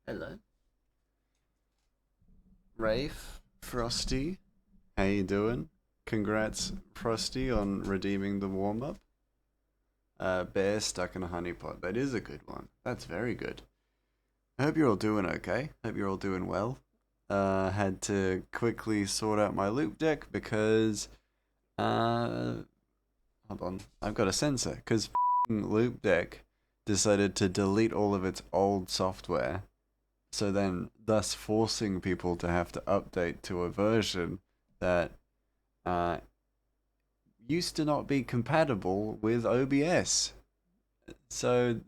Hello. Rafe, Frosty, how you doing? Congrats, Frosty, on redeeming the warm-up. Bear stuck in a honey pot. That is a good one. That's very good. I hope you're all doing okay. Hope you're all doing well. Had to quickly sort out my Loupedeck because, uh, hold on, I've got a sensor. Because Loupedeck decided to delete all of its old software, so then thus forcing people to have to update to a version that uh, used to not be compatible with OBS. So it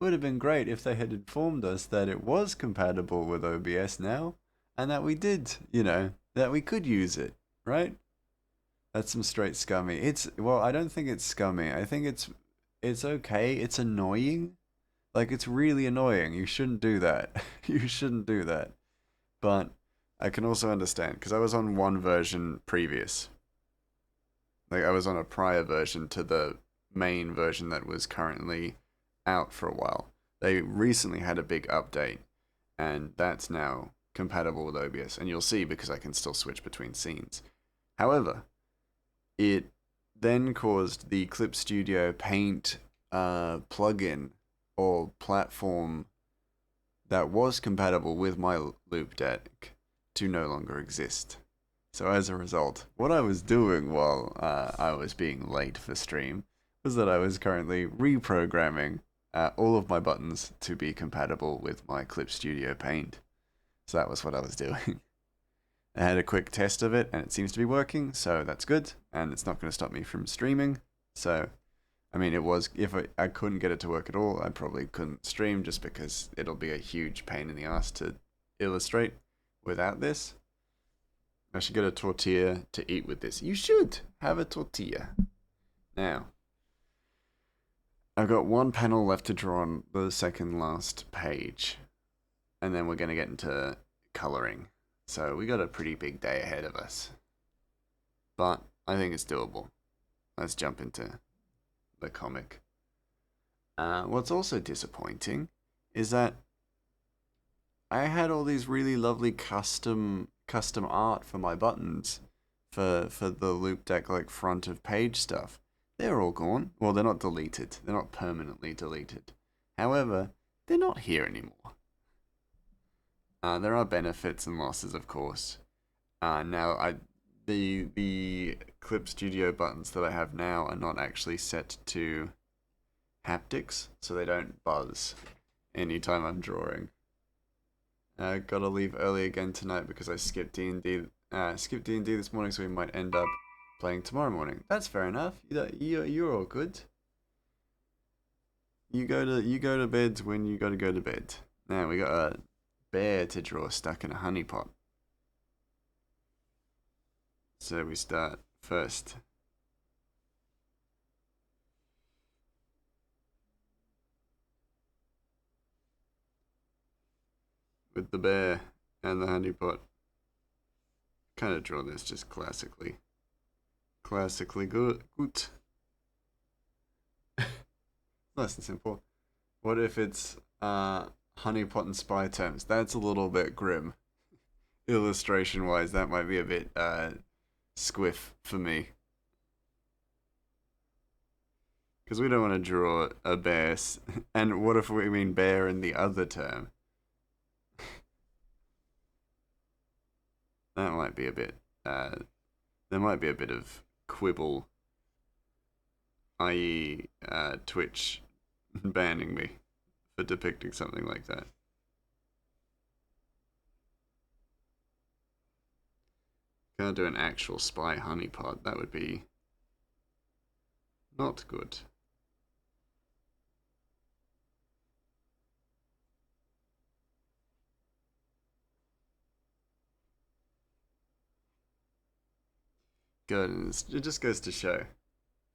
would have been great if they had informed us that it was compatible with OBS now, and that we did, that we could use it, right? That's some straight scummy. Well, I don't think it's scummy. I think it's okay. It's annoying. Like, it's really annoying. You shouldn't do that. You shouldn't do that. But I can also understand because I was on one version previous. Like, I was on a prior version to the main version that was currently out for a while. They recently had a big update, and that's now compatible with OBS. And you'll see because I can still switch between scenes. However, it then caused the Clip Studio Paint plugin or platform that was compatible with my Loupedeck to no longer exist. So as a result, what I was doing while I was being late for stream was that I was currently reprogramming all of my buttons to be compatible with my Clip Studio Paint. So that was what I was doing. I had a quick test of it and it seems to be working, so that's good, and it's not going to stop me from streaming. So I mean, it was, if I couldn't get it to work at all, I probably couldn't stream just because it'll be a huge pain in the ass to illustrate without this. I should get a tortilla to eat with this. You should have a tortilla. Now, I've got one panel left to draw on the second last page, and then we're going to get into coloring. So we got a pretty big day ahead of us. But I think it's doable. Let's jump into the comic. What's also disappointing is that I had all these really lovely custom art for my buttons for the Loupedeck like front of page stuff. They're all gone. Well, they're not deleted. They're not permanently deleted. However, they're not here anymore. There are benefits and losses, of course. Now, the Clip Studio buttons that I have now are not actually set to haptics, so they don't buzz anytime I'm drawing. Gotta leave early again tonight because I skipped D&D. Skipped D&D this morning, so we might end up playing tomorrow morning. That's fair enough. You're all good. You go to bed when you gotta go to bed. Now we got a bear to draw stuck in a honey pot. So we start first. With the bear and the honey pot. Kind of draw this just classically. Classically good. Nice and simple. What if it's honey pot and spy terms? That's a little bit grim. Illustration wise, that might be a bit squiff for me. Because we don't want to draw a bear. And what if we mean bear in the other term? That might be a bit. There might be a bit of quibble, i.e., Twitch banning me for depicting something like that. Can't do an actual spy honeypot. That would be not good. Good. It just goes to show.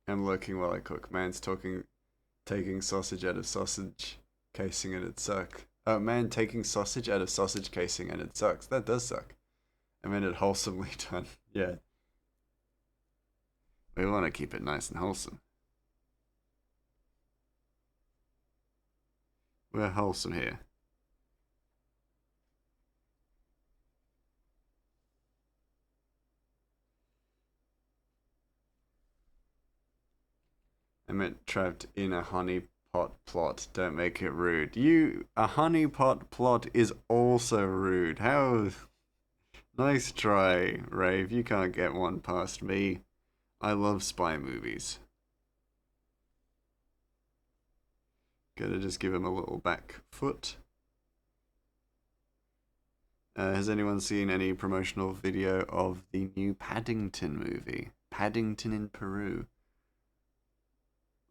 I'm lurking while I cook. Man's taking sausage out of sausage casing and it sucks. Oh, man taking sausage out of sausage casing and it sucks. That does suck. I mean it wholesomely done. Yeah. We want to keep it nice and wholesome. We're wholesome here. I meant trapped in a honey pot plot. Don't make it rude. A honey pot plot is also rude. How nice try, Rave. You can't get one past me. I love spy movies. Gotta just give him a little back foot. Has anyone seen any promotional video of the new Paddington movie? Paddington in Peru.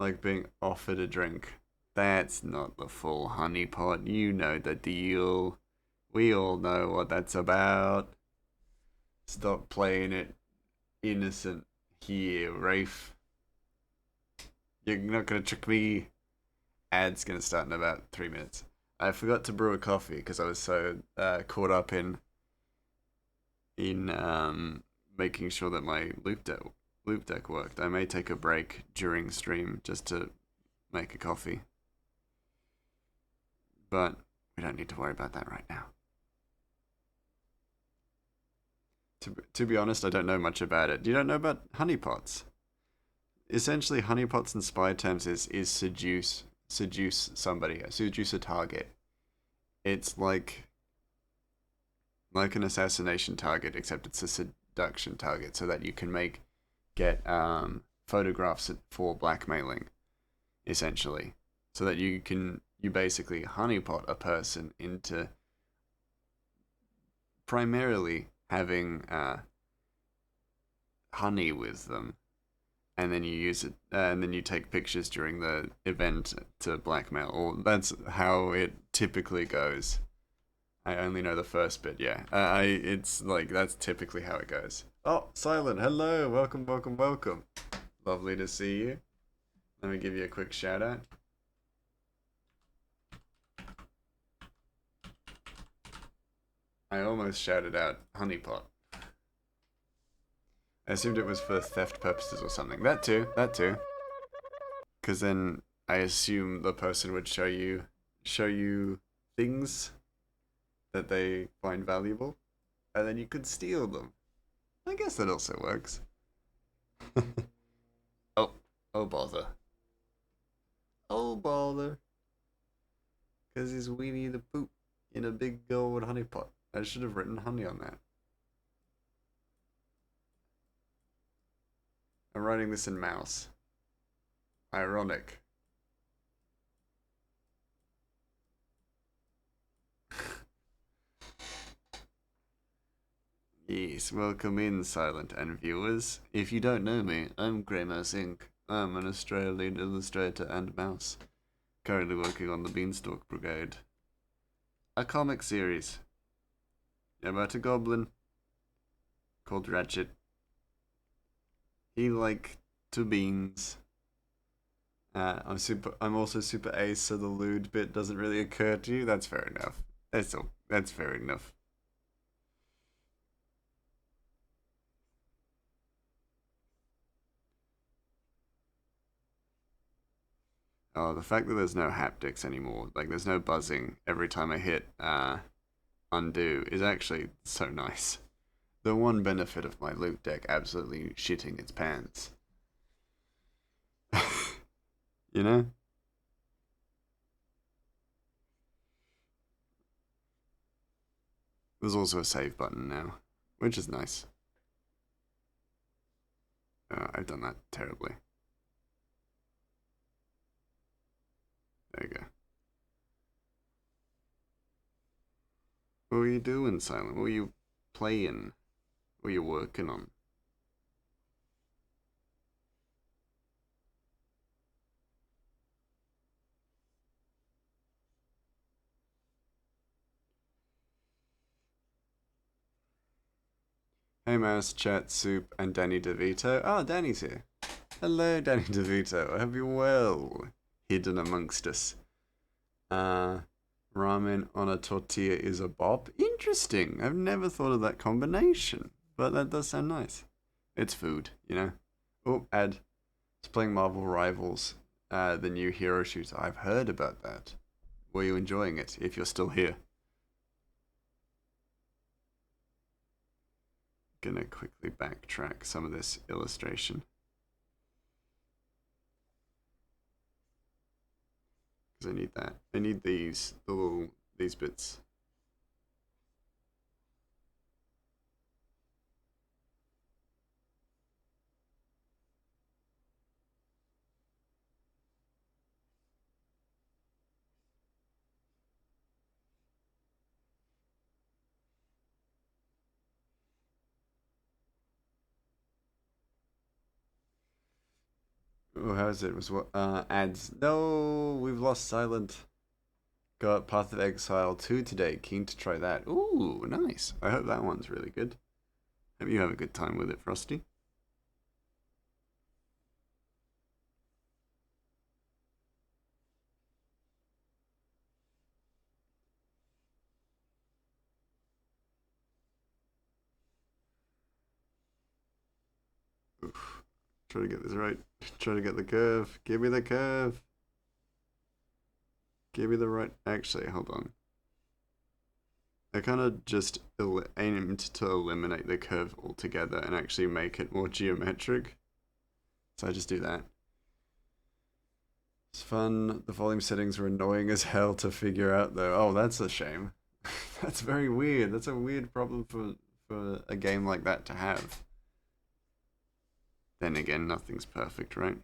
Like being offered a drink. That's not the full honey pot. You know the deal. We all know what that's about. Stop playing it innocent here, Rafe. You're not gonna trick me. Ad's gonna start in about 3 minutes. I forgot to brew a coffee because I was so caught up in making sure that my Loupedeck worked. I may take a break during stream just to make a coffee, but we don't need to worry about that right now. To be honest, I don't know much about it. You don't know about honeypots? Essentially, honeypots in spy terms is seduce somebody, seduce a target. It's like an assassination target, except it's a seduction target, so that you can get photographs for blackmailing, essentially, so that you basically honeypot a person into primarily having honey with them, and then you use it, and then you take pictures during the event to blackmail. Or that's how it typically goes. I only know the first bit. Yeah, it's like that's typically how it goes. Oh, Silent, hello, welcome, welcome, welcome. Lovely to see you. Let me give you a quick shout out. I almost shouted out honeypot. I assumed it was for theft purposes or something. That too, that too. Because then I assume the person would show you things that they find valuable, and then you could steal them. I guess that also works. oh, oh bother. Oh bother. Because he's Winnie the Pooh in a big gold honey pot. I should have written honey on that. I'm writing this in mouse. Ironic. Yes, welcome in, Silent and viewers. If you don't know me, I'm Grey Mouse Inc. I'm an Australian illustrator and mouse. Currently working on the Beanstalk Brigade. A comic series about a goblin called Ratchet. He like to beans. I'm also super ace, so the lewd bit doesn't really occur to you. That's fair enough. That's fair enough. Oh, the fact that there's no haptics anymore, like there's no buzzing every time I hit undo, is actually so nice. The one benefit of my Loupedeck absolutely shitting its pants. You know? There's also a save button now, which is nice. I've done that terribly. There you go. What were you doing, Silent? What were you playing? What were you working on? Hey Mouse, Chat, Soup, and Danny DeVito. Oh, Danny's here. Hello, Danny DeVito. I hope you're well. Hidden amongst us. Ramen on a tortilla is a bop. Interesting. I've never thought of that combination, but that does sound nice. It's food, you know. Oh, ad. It's playing Marvel Rivals, the new hero shooter. I've heard about that. Were you enjoying it? If you're still here, gonna quickly backtrack some of this illustration because I need that. I need these bits. Oh, how is it? Was what ads? No, we've lost Silent. Got Path of Exile 2 today. Keen to try that. Ooh, nice. I hope that one's really good. Hope you have a good time with it, Frosty. Oof. Try to get this right. Try to get the curve. Give me the curve. Give me the right. Actually, hold on. I kind of just aimed to eliminate the curve altogether and actually make it more geometric. So I just do that. It's fun. The volume settings were annoying as hell to figure out though. Oh, that's a shame. That's very weird. That's a weird problem for a game like that to have. Then again, nothing's perfect, right?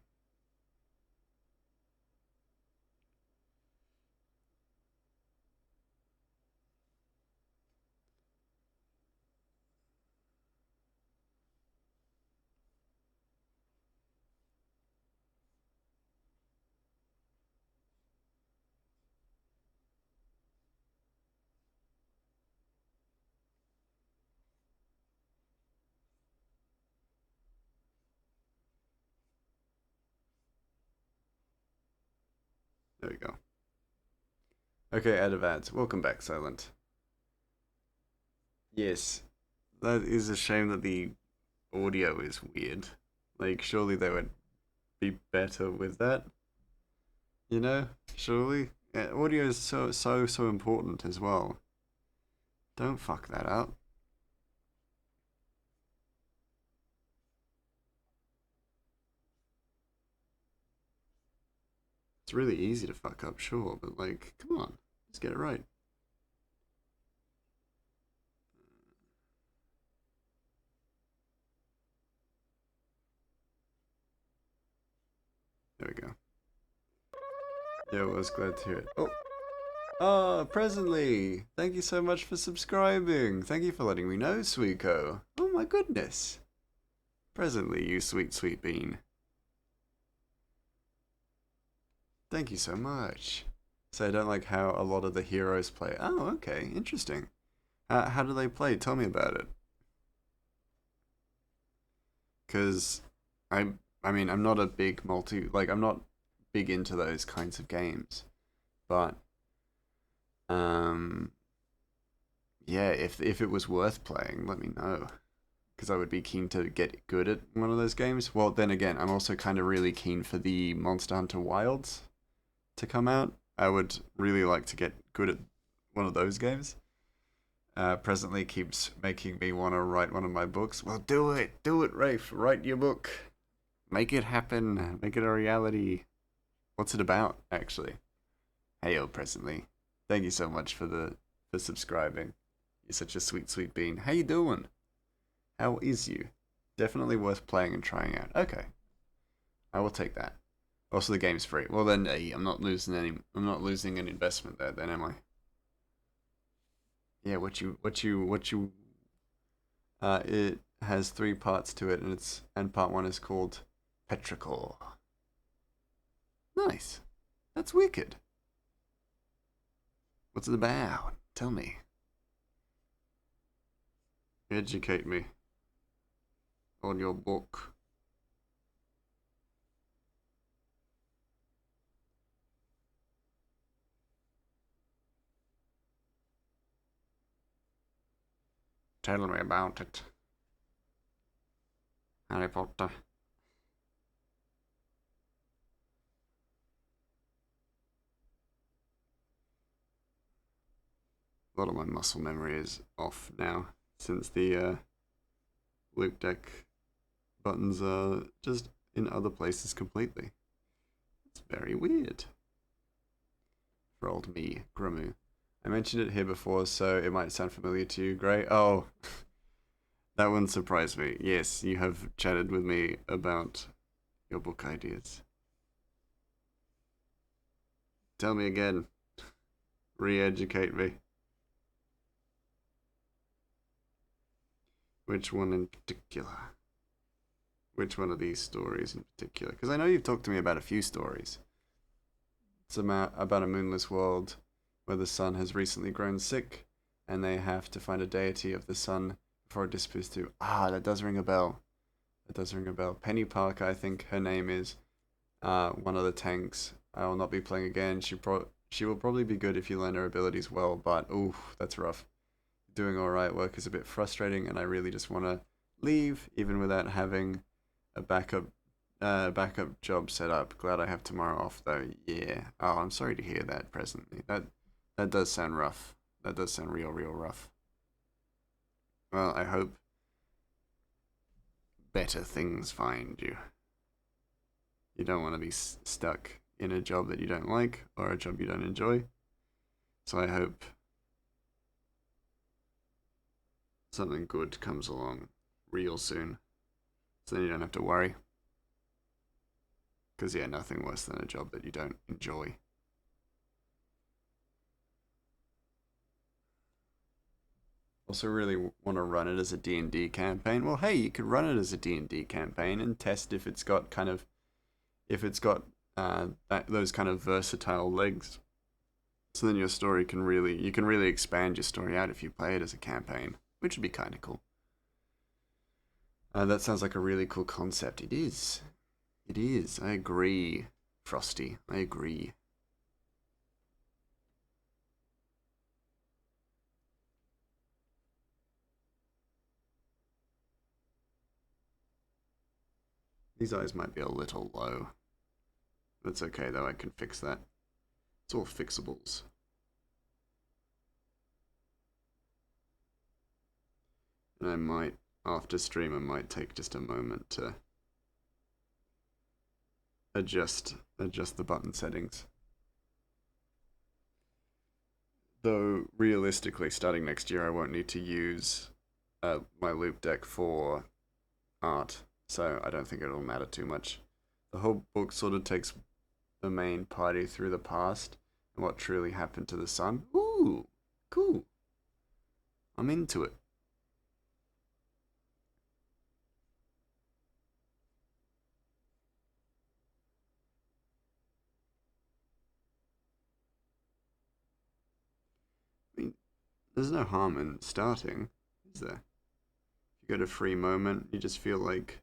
There we go. Okay, out of ads. Welcome back, Silent. Yes, that is a shame that the audio is weird. Like, surely they would be better with that. You know, surely. Yeah, audio is so important as well. Don't fuck that up. It's really easy to fuck up, sure, but like, come on, let's get it right. There we go. Yeah, I was glad to hear it. Oh, presently. Thank you so much for subscribing. Thank you for letting me know, Sweeko. Oh my goodness. Presently, you sweet bean. Thank you so much. So I don't like how a lot of the heroes play. Oh, okay, interesting. How do they play? Tell me about it. Because I mean, I'm not a big I'm not big into those kinds of games. But, um, yeah, if it was worth playing, let me know. Because I would be keen to get good at one of those games. Well, then again, I'm also kind of really keen for the Monster Hunter Wilds to come out. I would really like to get good at one of those games. Presently keeps making me want to write one of my books. Well, do it, Rafe. Write your book. Make it happen. Make it a reality. What's it about, actually? Hey, presently. Thank you so much for subscribing. You're such a sweet bean. How you doing? How is you? Definitely worth playing and trying out. Okay, I will take that. Also, the game's free. Well, then, hey, I'm not losing any. I'm not losing an investment there, then, am I? Yeah. What you? It has three parts to it, and part one is called Petrichor. Nice. That's wicked. What's it about? Tell me. Educate me on your book. Tell me about it. Harry Potter. a lot of my muscle memory is off now since the Loupedeck buttons are just in other places completely. It's very weird. For old me, Gramu. I mentioned it here before, so it might sound familiar to you, Gray. Oh, that one surprised me. Yes, you have chatted with me about your book ideas. Tell me again. Re-educate me. Which one in particular? Which one of these stories in particular? Because I know you've talked to me about a few stories. It's about a moonless world where the sun has recently grown sick and they have to find a deity of the sun before it disappears too. Ah, that does ring a bell. That does ring a bell. Penny Parker, I think her name is, one of the tanks. I will not be playing again. She will probably be good if you learn her abilities well, but ooh, that's rough. Doing alright, work is a bit frustrating, and I really just want to leave, even without having a backup job set up. Glad I have tomorrow off though. Yeah. Oh, I'm sorry to hear that presently. That does sound rough. That does sound real rough. Well, I hope better things find you. You don't want to be stuck in a job that you don't like or a job you don't enjoy. So I hope something good comes along real soon. So then you don't have to worry. Because, yeah, nothing worse than a job that you don't enjoy. Also really want to run it as a D&D campaign. Well, hey, you could run it as a D&D campaign and test if it's got those kind of versatile legs. So then your story you can really expand your story out if you play it as a campaign, which would be kind of cool. That sounds like a really cool concept. It is. It is. I agree, Frosty. I agree. These eyes might be a little low. That's okay though, I can fix that. It's all fixables. And I might, after stream, I might take just a moment to adjust the button settings. Though realistically, starting next year, I won't need to use my Loupedeck for art, so I don't think it'll matter too much. The whole book sort of takes the main party through the past and what truly happened to the sun. Ooh, cool. I'm into it. I mean, there's no harm in starting, is there? If you go to free moment, you just feel like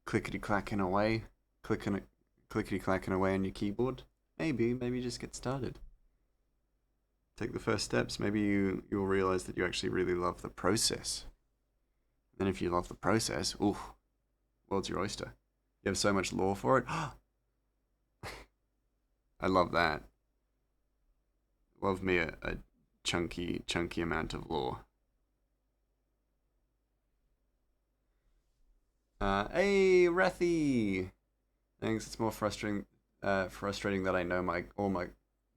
clickety clacking away, clickety clacking away on your keyboard. Maybe just get started. Take the first steps. Maybe you'll realize that you actually really love the process. And then if you love the process, ooh, world's your oyster. You have so much lore for it. I love that. Love me a chunky amount of lore. Hey, Rethy. Thanks. It's more frustrating that I know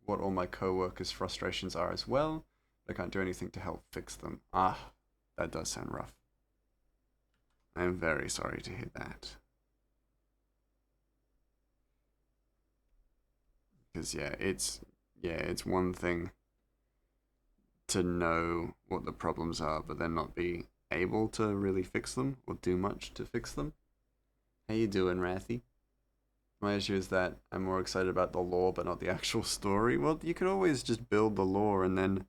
what all my co-workers' frustrations are as well. But I can't do anything to help fix them. Ah, that does sound rough. I am very sorry to hear that. Because it's one thing to know what the problems are, but then not be able to really fix them or do much to fix them. How you doing, Rathy? My issue is that I'm more excited about the lore, but not the actual story. Well, you could always just build the lore and then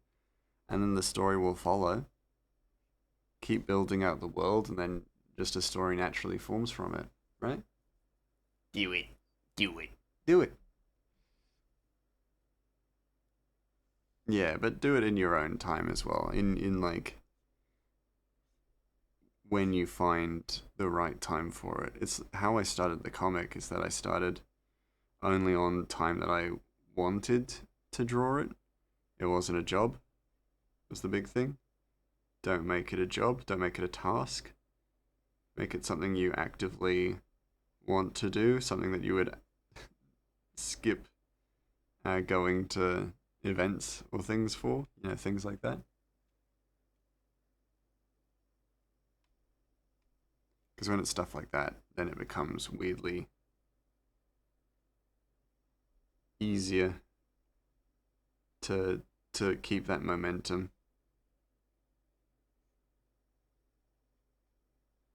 the story will follow. Keep building out the world, and then just a story naturally forms from it, right? Do it. Do it. Do it. Yeah, but do it in your own time as well. In like when you find the right time for it. It's how I started the comic is that I started only on time that I wanted to draw it. It wasn't a job. was the big thing. Don't make it a job, don't make it a task. Make it something you actively want to do, something that you would skip going to events or things for, things like that. Because when it's stuff like that, then it becomes weirdly easier to keep that momentum,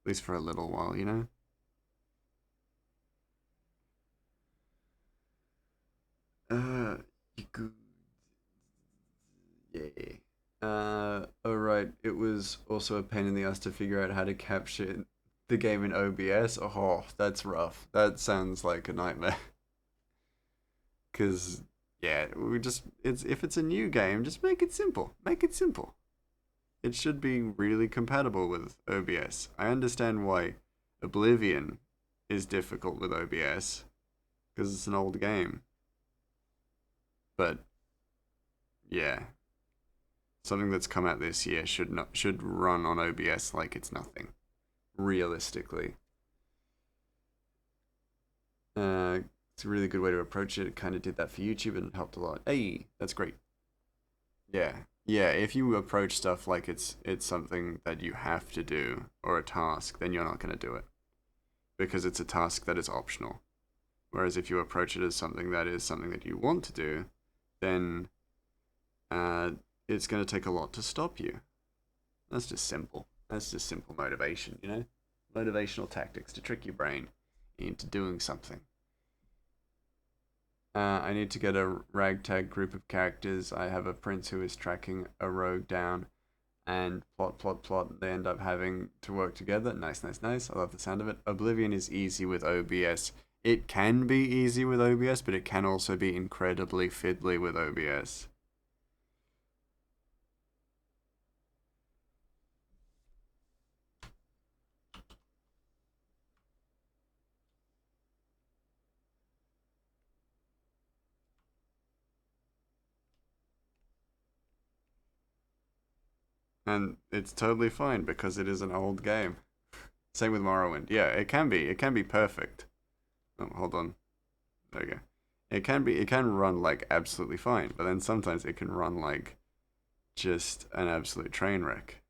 at least for a little while. Uh, yeah. Alright, it was also a pain in the ass to figure out how to capture the game in OBS. Oh, that's rough. That sounds like a nightmare. Cause yeah, it's if it's a new game, just make it simple. Make it simple. It should be really compatible with OBS. I understand why Oblivion is difficult with OBS because it's an old game. But yeah, something that's come out this year should run on OBS like it's nothing. Realistically, it's a really good way to approach it. It kind of did that for YouTube and helped a lot. Hey, that's great. Yeah, yeah. If you approach stuff like it's something that you have to do or a task, then you're not gonna do it because it's a task that is optional. Whereas if you approach it as something that is something that you want to do, then uh, it's gonna take a lot to stop you. That's just simple. That's just simple motivation. Motivational tactics to trick your brain into doing something. I need to get a ragtag group of characters. I have a prince who is tracking a rogue down, and plot, plot, plot. They end up having to work together. Nice, nice, nice. I love the sound of it. Oblivion is easy with OBS. It can be easy with OBS, but it can also be incredibly fiddly with OBS. And it's totally fine because it is an old game. Same with Morrowind. Yeah, it can be. It can be perfect. Oh, hold on. There you go. It can run like absolutely fine, but then sometimes it can run like just an absolute train wreck.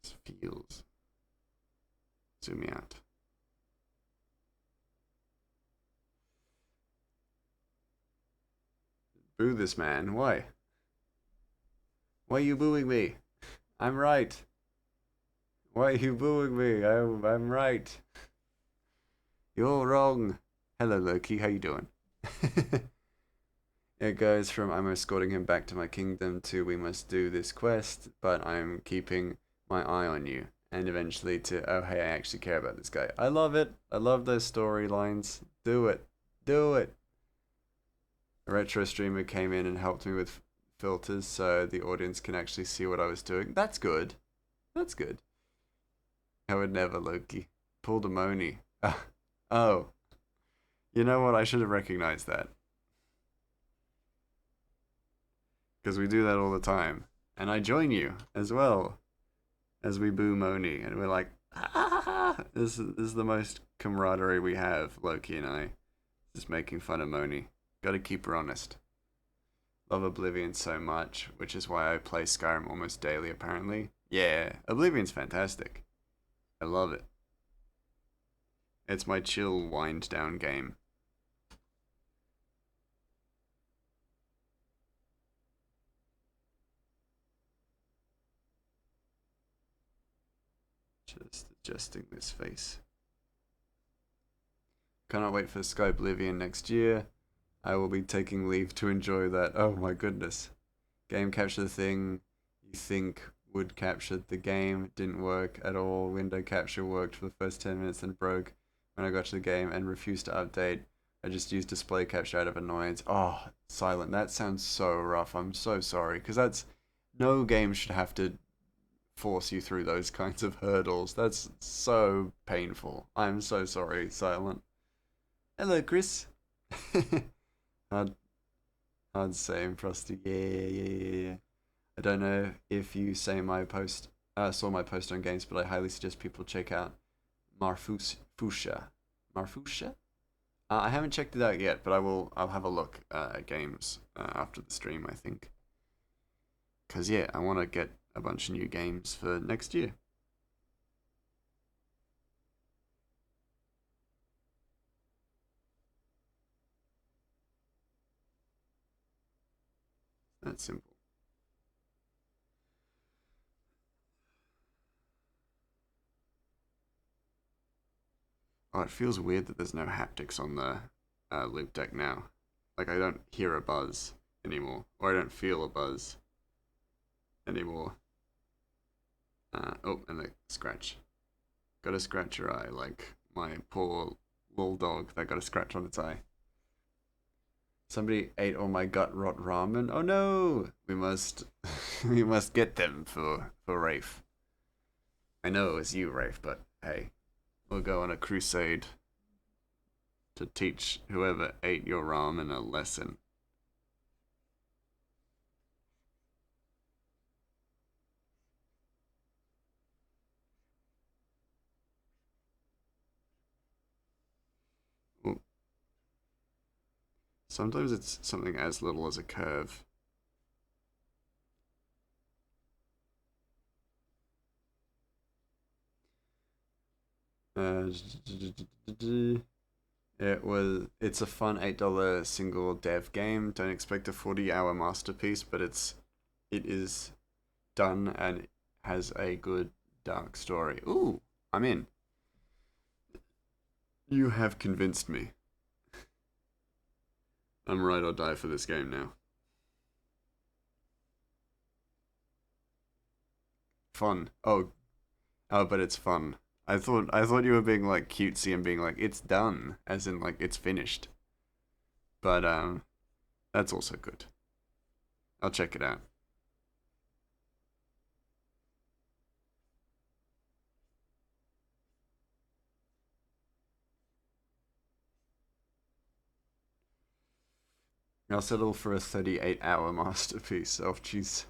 It feels. Zoom me out. Boo this man. Why? Why are you booing me? I'm right. Why are you booing me? I'm right. You're wrong. Hello, Loki. How you doing? It goes from I'm escorting him back to my kingdom to we must do this quest, but I'm keeping my eye on you. And eventually to, oh, hey, I actually care about this guy. I love it. I love those storylines. Do it. Do it. A retro streamer came in and helped me with filters so the audience can actually see what I was doing. That's good. That's good. I would never, Loki. Pulled a Moni. Oh. You know what? I should have recognized that. Because we do that all the time. And I join you as well as we boo Moni. And we're like, ah! This is the most camaraderie we have, Loki and I. Just making fun of Moni. Gotta keep her honest. Love Oblivion so much, which is why I play Skyrim almost daily, apparently. Yeah, Oblivion's fantastic. I love it. It's my chill, wind down game. Just adjusting this face. Cannot wait for Sky Oblivion next year. I will be taking leave to enjoy that. Oh my goodness. Game capture the thing you think would capture the game. Didn't work at all. Window capture worked for the first 10 minutes and broke when I got to the game and refused to update. I just used display capture out of annoyance. Oh, Silent, that sounds so rough. I'm so sorry. Because that's. No game should have to force you through those kinds of hurdles. That's so painful. I'm so sorry, Silent. Hello, Chris. hard, Hard same, Frosty. Yeah. I don't know if you say my post, saw my post on games, but I highly suggest people check out Marfusha. Marfusha? I haven't checked it out yet, but I will. I'll have a look at games after the stream, I think. Cause yeah, I want to get a bunch of new games for next year. That's simple. Oh, it feels weird that there's no haptics on the Loupedeck now. Like I don't hear a buzz anymore, or I don't feel a buzz anymore. Oh, and a scratch. Got a scratch your eye, like my poor little dog that got a scratch on its eye. Somebody ate all my gut rot ramen. Oh no! We must, we must get them for Rafe. I know it was you, Rafe, but hey, we'll go on a crusade to teach whoever ate your ramen a lesson. Well, sometimes it's something as little as a curve. Uh, it's a fun $8 single dev game. Don't expect a 40-hour masterpiece, but it is done and has a good dark story. Ooh, I'm in. You have convinced me. I'm ride or die for this game now. Fun. Oh, but it's fun. I thought you were being like cutesy and being like it's done, as in like it's finished. But that's also good. I'll check it out. I'll settle for a 38-hour masterpiece. Oh, jeez.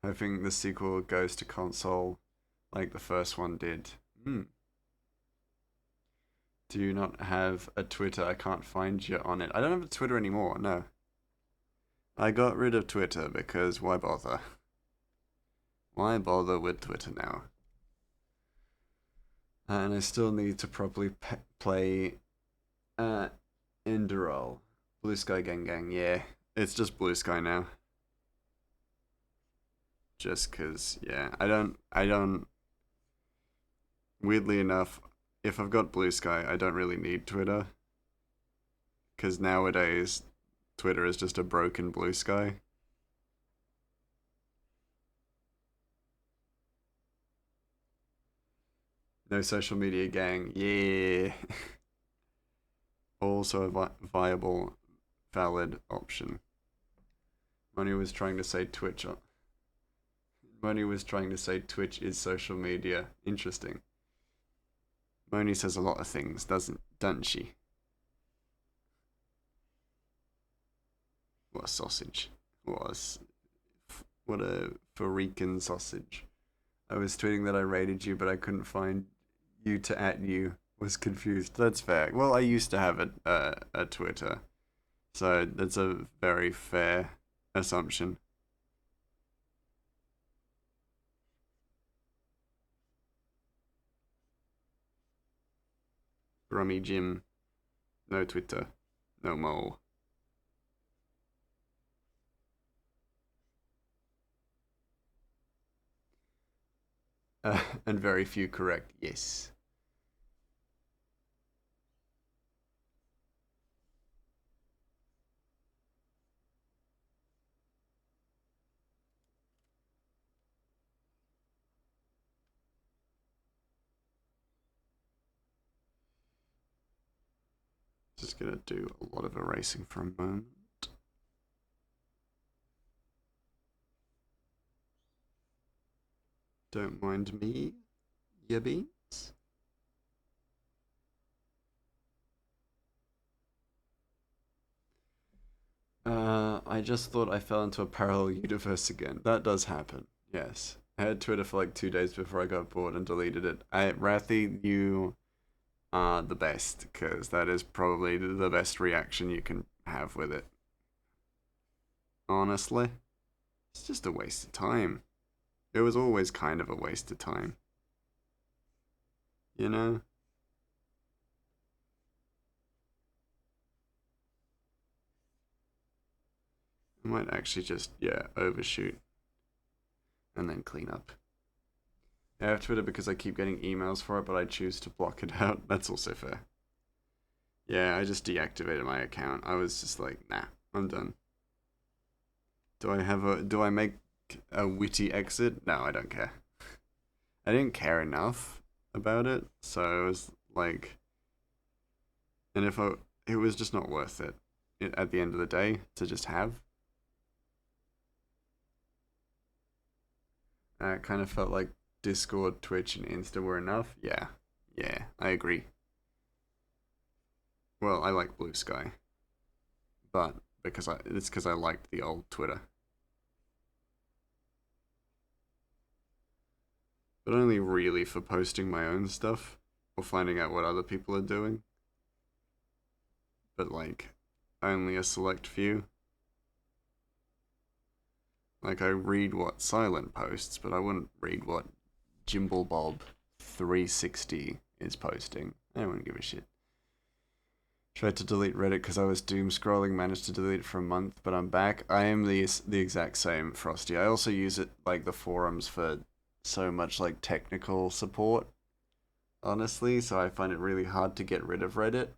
Hoping the sequel goes to console like the first one did. Hmm. Do you not have a Twitter? I can't find you on it. I don't have a Twitter anymore, no. I got rid of Twitter because why bother? Why bother with Twitter now? And I still need to properly play Enderall. Blue Sky Gang Gang, yeah. It's just Blue Sky now. Just cause, yeah. I don't, weirdly enough, if I've got Blue Sky, I don't really need Twitter. Cause nowadays, Twitter is just a broken Blue Sky. No social media gang, yeah. Also a viable, valid option. Money was trying to say Twitch. Money was trying to say Twitch is social media. Interesting. Moni says a lot of things, doesn't she? What a sausage. What a freaking sausage. I was tweeting that I rated you, but I couldn't find you to at you. Was confused. That's fair. Well, I used to have a Twitter, so that's a very fair assumption. Rummy Jim, no Twitter, no mole. And very few correct. Yes. Just gonna do a lot of erasing for a moment. Don't mind me, ya beans. I just thought I fell into a parallel universe again. That does happen. Yes. I had Twitter for like 2 days before I got bored and deleted it. Rathy, you are the best, because that is probably the best reaction you can have with it. Honestly, it's just a waste of time. It was always kind of a waste of time. You know? I might actually just, yeah, overshoot and then clean up. I have Twitter because I keep getting emails for it, but I choose to block it out. That's also fair. Yeah, I just deactivated my account. I was just like, nah, I'm done. Do I make a witty exit? No, I don't care. I didn't care enough about it, so it was like, and if I, it was just not worth it at the end of the day to just have. It kind of felt like Discord, Twitch, and Insta were enough. Yeah, yeah, I agree. Well, I like Blue Sky, but it's because I liked the old Twitter, but only really for posting my own stuff or finding out what other people are doing. But like, only a select few. Like, I read what Silent posts, but I wouldn't read what Jimble Bob 360 is posting. I don't want to give a shit. Tried to delete Reddit because I was doom scrolling, managed to delete it for a month, but I'm back. I am the exact same, Frosty. I also use it, like, the forums for so much, like, technical support, honestly, so I find it really hard to get rid of Reddit.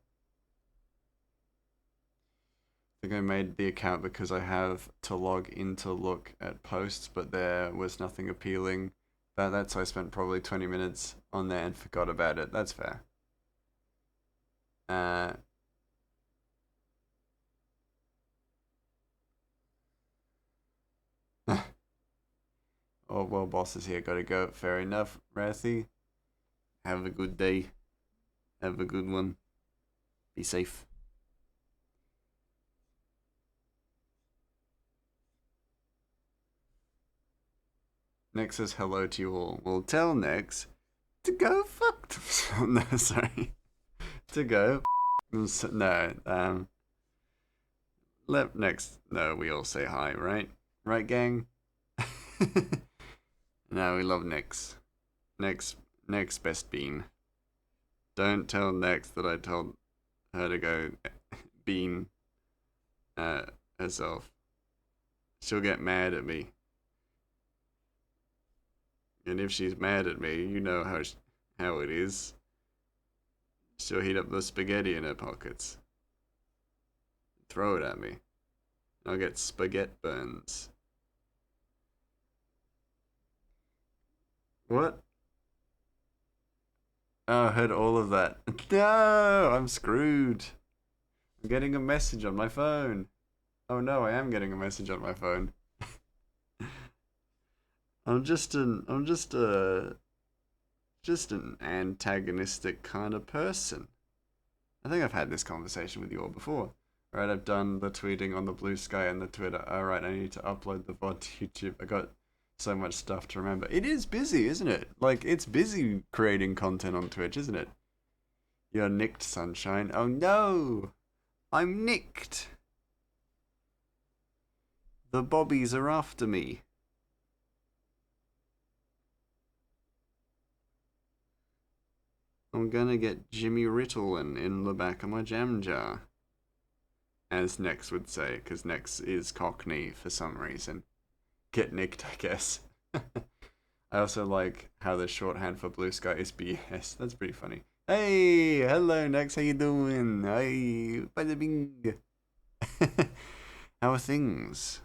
I think I made the account because I have to log in to look at posts, but there was nothing appealing. That's I spent probably 20 minutes on there and forgot about it. That's fair. Uh, oh well, boss is here. Gotta go. Fair enough, Rathy. Have a good day. Have a good one. Be safe. Nex says hello to you all. Well, tell Nex to go fuck themselves. No, sorry. To go. No, let Nex know we all say hi, right? Right, gang? No, we love Nex. Nex best bean. Don't tell Nex that I told her to go bean herself. She'll get mad at me. And if she's mad at me, you know how it is. She'll heat up the spaghetti in her pockets. Throw it at me. I'll get spaghetti burns. What? Oh, I heard all of that. No, I'm screwed. I'm getting a message on my phone. Oh no, I am getting a message on my phone. I'm just an antagonistic kind of person. I think I've had this conversation with you all before. Alright, I've done the tweeting on the Blue Sky and the Twitter. Alright, I need to upload the VOD to YouTube. I got so much stuff to remember. It is busy, isn't it? Like, it's busy creating content on Twitch, isn't it? You're nicked, sunshine. Oh no! I'm nicked! The bobbies are after me. I'm gonna get Jimmy Ritalin in the back of my jam jar. As Nex would say, because Nex is Cockney for some reason. Get nicked, I guess. I also like how the shorthand for Blue Sky is BS. That's pretty funny. Hey, hello Nex, how you doing? Hey, bada bing. How are things?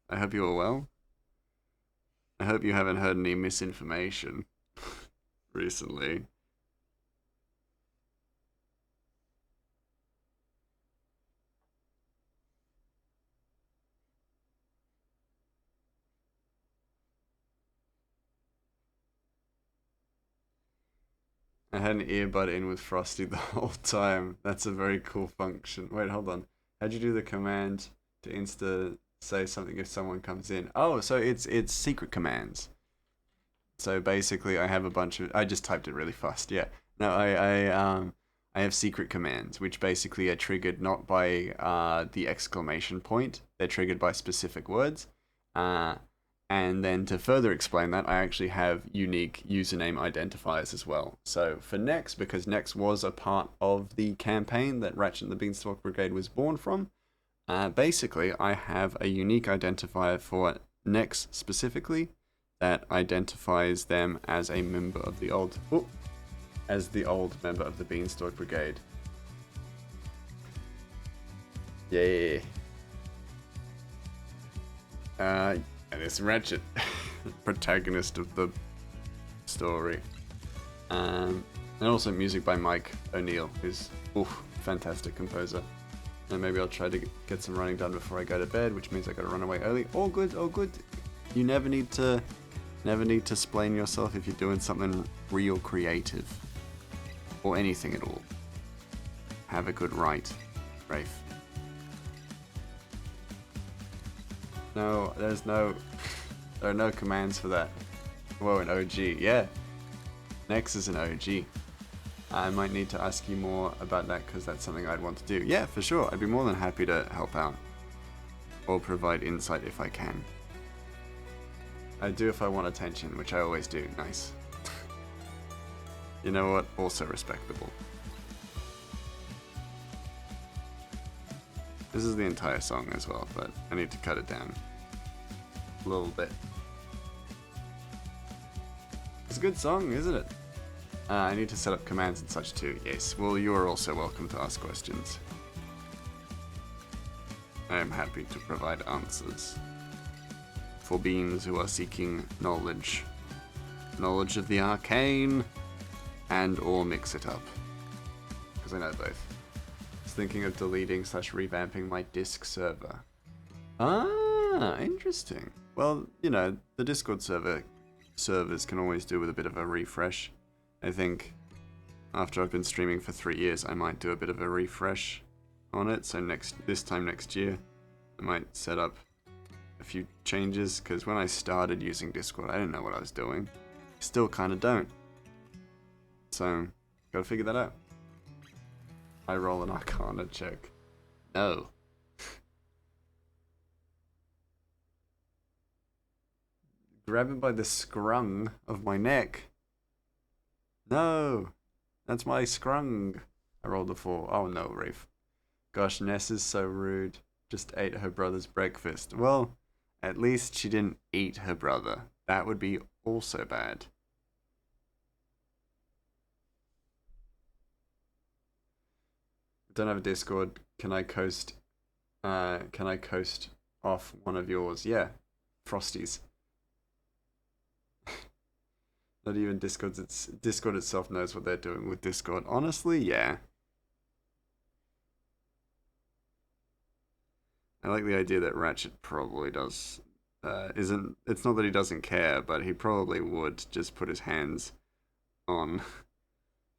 I hope you are well. I hope you haven't heard any misinformation recently. I had an earbud in with Frosty the whole time. That's a very cool function. Wait, hold on. How'd you do the command to Insta say something if someone comes in. Oh, so it's secret commands. So basically, I have a bunch of. I just typed it really fast. Yeah. No, I have secret commands, which basically are triggered not by the exclamation point. They're triggered by specific words. Uh, and then to further explain that, I actually have unique username identifiers as well. So for Nex, because Nex was a part of the campaign that Ratchet and the Beanstalk Brigade was born from, basically I have a unique identifier for Nex specifically that identifies them as a member of the old member of the Beanstalk Brigade. Yeah. And it's Ratchet, protagonist of the story. And also music by Mike O'Neill, who's fantastic composer. And maybe I'll try to get some running done before I go to bed, which means I gotta run away early. All good, all good. You never need to explain yourself if you're doing something real creative. Or anything at all. Have a good write, Rafe. No, there are no commands for that. Whoa, an OG, yeah. Nex is an OG. I might need to ask you more about that because that's something I'd want to do. Yeah, for sure. I'd be more than happy to help out. Or provide insight if I can. I do if I want attention, which I always do. Nice. You know what? Also respectable. This is the entire song as well, but I need to cut it down a little bit. It's a good song, isn't it? I need to set up commands and such too. Yes, well, you are also welcome to ask questions. I am happy to provide answers for beings who are seeking knowledge. Knowledge of the arcane and or mix it up. Because I know both. I was thinking of deleting / revamping my Disc server. Ah, interesting. Well, you know, the Discord servers can always do with a bit of a refresh. I think after I've been streaming for 3 years, I might do a bit of a refresh on it. So this time next year, I might set up a few changes. Because when I started using Discord, I didn't know what I was doing. Still kind of don't. So, gotta figure that out. I roll an Arcana check. No. Grab him by the scrung of my neck. No. That's my scrung. I rolled a 4. Oh no, Rafe. Gosh, Ness is so rude. Just ate her brother's breakfast. Well, at least she didn't eat her brother. That would be also bad. Don't have a Discord. Can I coast off one of yours? Yeah. Frosties. Not even Discord itself knows what they're doing with Discord. Honestly, yeah. I like the idea that Ratchet probably does. It's not that he doesn't care, but he probably would just put his hands on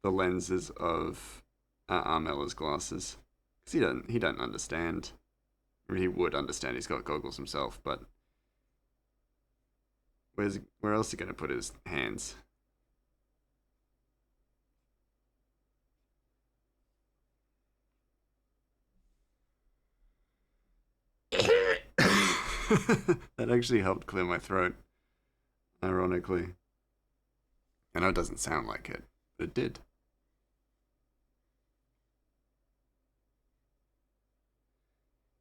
the lenses of Armella's glasses. Because he don't understand. I mean, he would understand, he's got goggles himself, but where else is he going to put his hands? That actually helped clear my throat, ironically. I know it doesn't sound like it, but it did.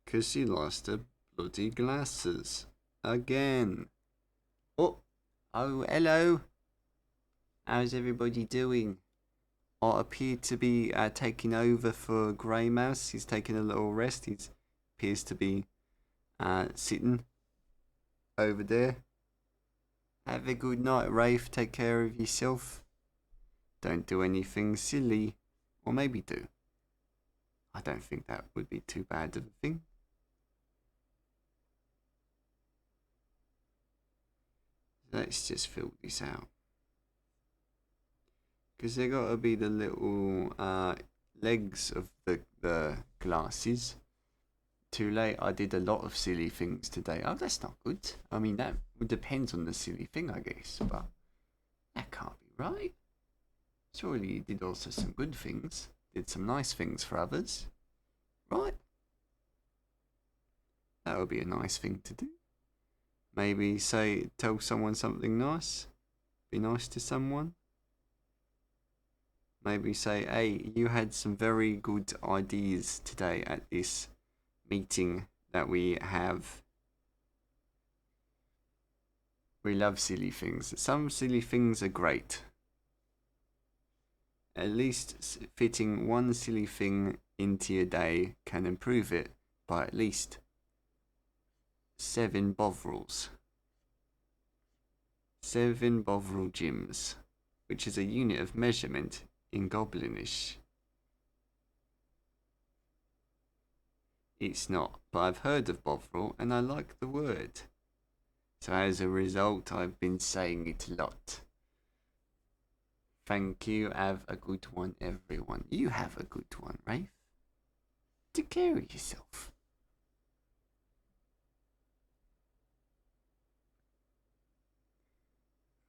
Because she lost her bloody glasses. Again. Oh, hello. How's everybody doing? I appear to be taking over for Grey Mouse. He's taking a little rest. He appears to be sitting over there. Have a good night, Rafe. Take care of yourself. Don't do anything silly. Or maybe do. I don't think that would be too bad of a thing. Let's just fill this out. Because there gotta be the little legs of the glasses. Too late. I did a lot of silly things today. Oh, that's not good. I mean, that depends on the silly thing, I guess. But that can't be right. Surely you did also some good things. Did some nice things for others. Right? That would be a nice thing to do. Maybe tell someone something nice. Be nice to someone. Maybe say, hey, you had some very good ideas today at this meeting that we have. We love silly things. Some silly things are great. At least fitting one silly thing into your day can improve it by at least 7 bovrils. 7 bovril gems, which is a unit of measurement in Goblinish. It's not, but I've heard of bovril and I like the word. So as a result, I've been saying it a lot. Thank you. Have a good one, everyone. You have a good one, Rafe. Take care of yourself.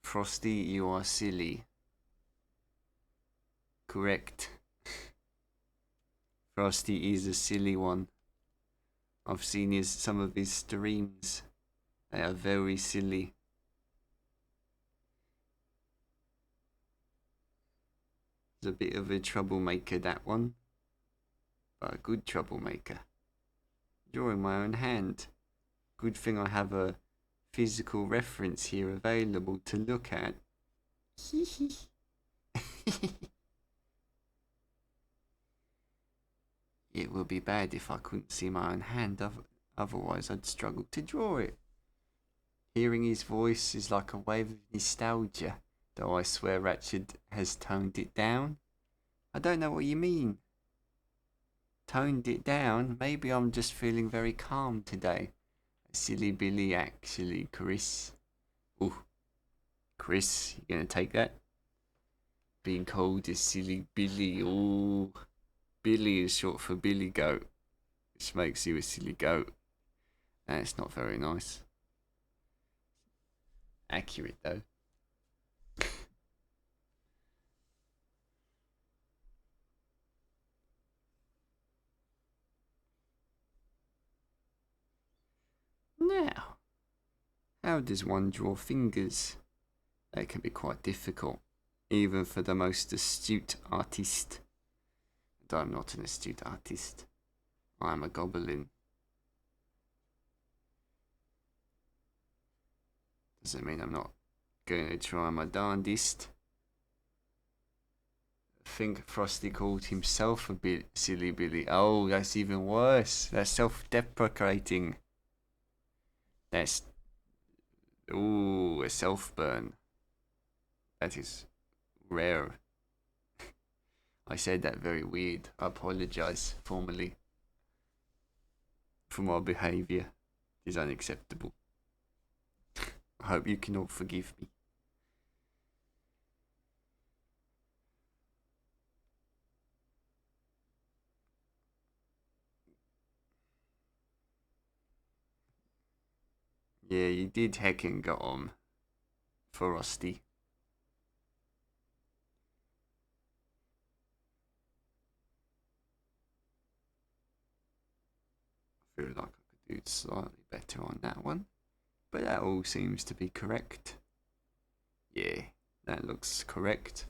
Frosty, you are silly. Correct. Frosty is a silly one. I've seen some of his streams. They are very silly. He's a bit of a troublemaker, that one. But a good troublemaker. Drawing my own hand. Good thing I have a physical reference here available to look at. It would be bad if I couldn't see my own hand, otherwise I'd struggle to draw it. Hearing his voice is like a wave of nostalgia, though I swear Ratchet has toned it down. I don't know what you mean. Toned it down? Maybe I'm just feeling very calm today. Silly Billy, actually, Chris. Ooh, Chris, you gonna take that? Being called a silly Billy. Ooh, Billy is short for Billy Goat, which makes you a silly goat. And it's not very nice. Accurate though. Now, how does one draw fingers? That can be quite difficult, even for the most astute artist. And I'm not an astute artist. I'm a goblin. Doesn't mean I'm not going to try my darndest. I think Frosty called himself a bit silly Billy. Oh, that's even worse. That's self-deprecating. That's... Ooh, a self-burn. That is rare. I said that very weird. I apologise formally for my behaviour. It is unacceptable. I hope you can all forgive me. Yeah, you did heckin' get on for Rusty. I feel like I could do slightly better on that one. But that all seems to be correct. Yeah, that looks correct.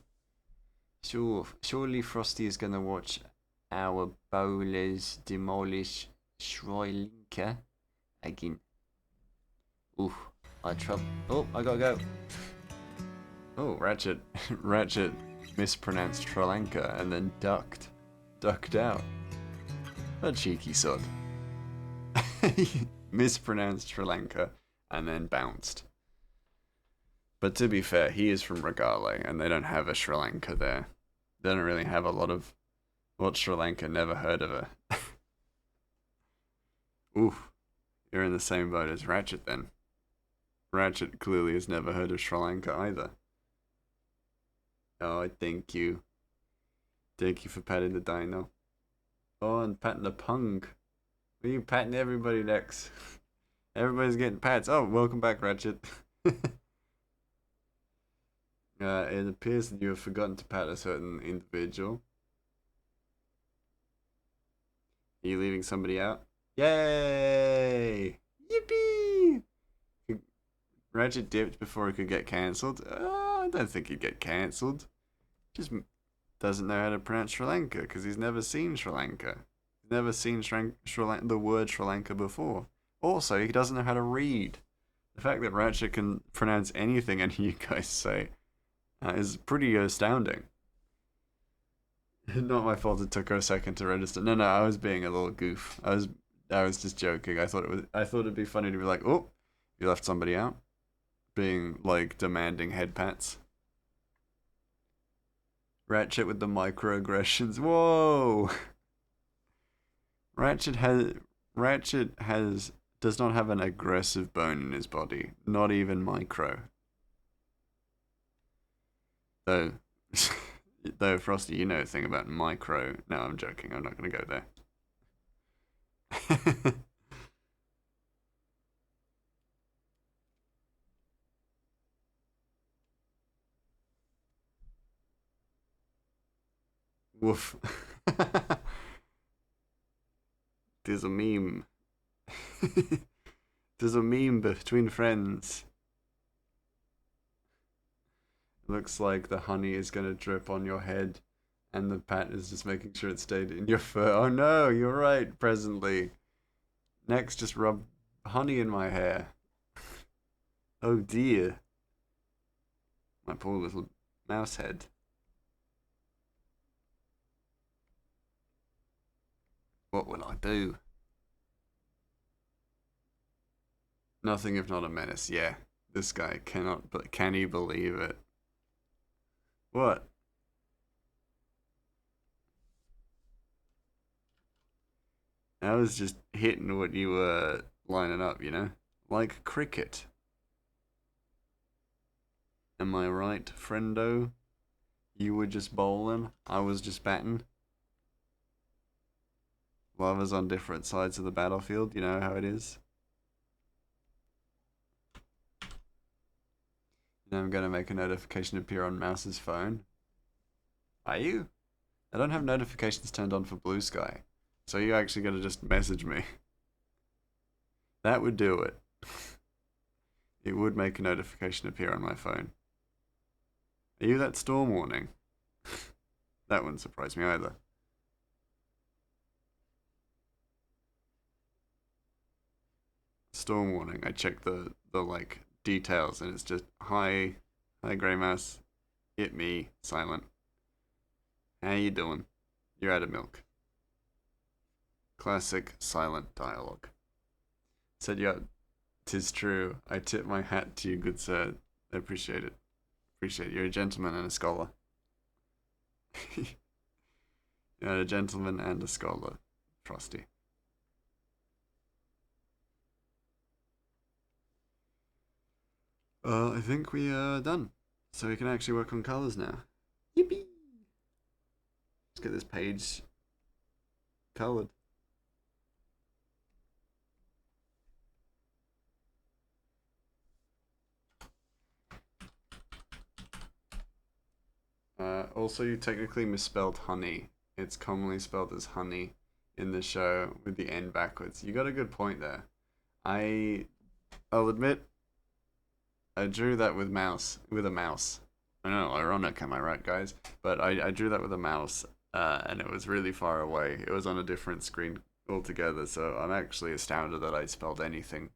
Surely Frosty is gonna watch our bowlers demolish Shrylinka again. Ooh, I gotta go. Oh, Ratchet Ratchet mispronounced Sri Lanka and then ducked out. A cheeky sod. Mispronounced Sri Lanka and then bounced. But to be fair, he is from Regale and they don't have a Sri Lanka there. They don't really have a lot of... What Sri Lanka? Never heard of it. Ooh, you're in the same boat as Ratchet then. Ratchet clearly has never heard of Sri Lanka either. Oh, thank you. Thank you for patting the dino. Oh, and patting the pung. Are you patting everybody next? Everybody's getting pats. Oh, welcome back, Ratchet. It appears that you have forgotten to pat a certain individual. Are you leaving somebody out? Yay! Yippee! Ratchet dipped before he could get cancelled. I don't think he'd get cancelled. Just doesn't know how to pronounce Sri Lanka because he's never seen Sri Lanka. He's never seen the word Sri Lanka before. Also, he doesn't know how to read. The fact that Ratchet can pronounce anything any you guys say is pretty astounding. Not my fault. It took her a second to register. No, I was being a little goof. I was just joking. I thought it'd be funny to be like, oh, you left somebody out, being like demanding head pats. Ratchet with the microaggressions. Whoa. Ratchet has Ratchet has does not have an aggressive bone in his body, not even micro. Though, though Frosty, you know a thing about micro. No, I'm joking. I'm not going to go there. Woof. There's a meme. There's a meme between friends. Looks like the honey is gonna drip on your head, and the pat is just making sure it stayed in your fur. Oh no, you're right, presently. Next, just rub honey in my hair. Oh dear. My poor little mouse head. What will I do? Nothing if not a menace. Yeah, this guy cannot, but can he believe it? What? I was just hitting what you were lining up, you know? Like cricket. Am I right, friendo? You were just bowling, I was just batting. Lovers on different sides of the battlefield, you know how it is? Now I'm gonna make a notification appear on Mouse's phone. Are you? I don't have notifications turned on for Blue Sky. So you're actually gonna just message me. That would do it. It would make a notification appear on my phone. Are you that storm warning? That wouldn't surprise me either. Storm warning. I checked the like details and it's just hi Grey Mouse, hit me, silent. How you doing? You're out of milk. Classic silent dialogue. Said yeah, 'tis true. I tip my hat to you, good sir. I appreciate it. Appreciate it. You're a gentleman and a scholar. You're a gentleman and a scholar, Frosty. I think we are done. So we can actually work on colors now. Yippee! Let's get this page colored. Also, you technically misspelled honey. It's commonly spelled as honey in the show with the N backwards. You got a good point there. I'll admit, I drew that with a mouse. I know, ironic, am I right, guys? But I drew that with a mouse, and it was really far away. It was on a different screen altogether, so I'm actually astounded that I spelled anything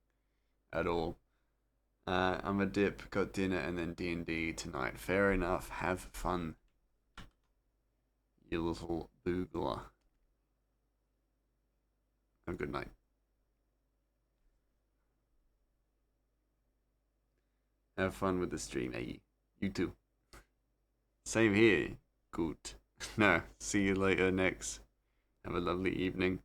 at all. I'm a dip, got dinner, and then D&D tonight. Fair enough, have fun, you little boogler. Have a good night. Have fun with the stream, eh? You too. Same here. Good. No, see you later next. Have a lovely evening.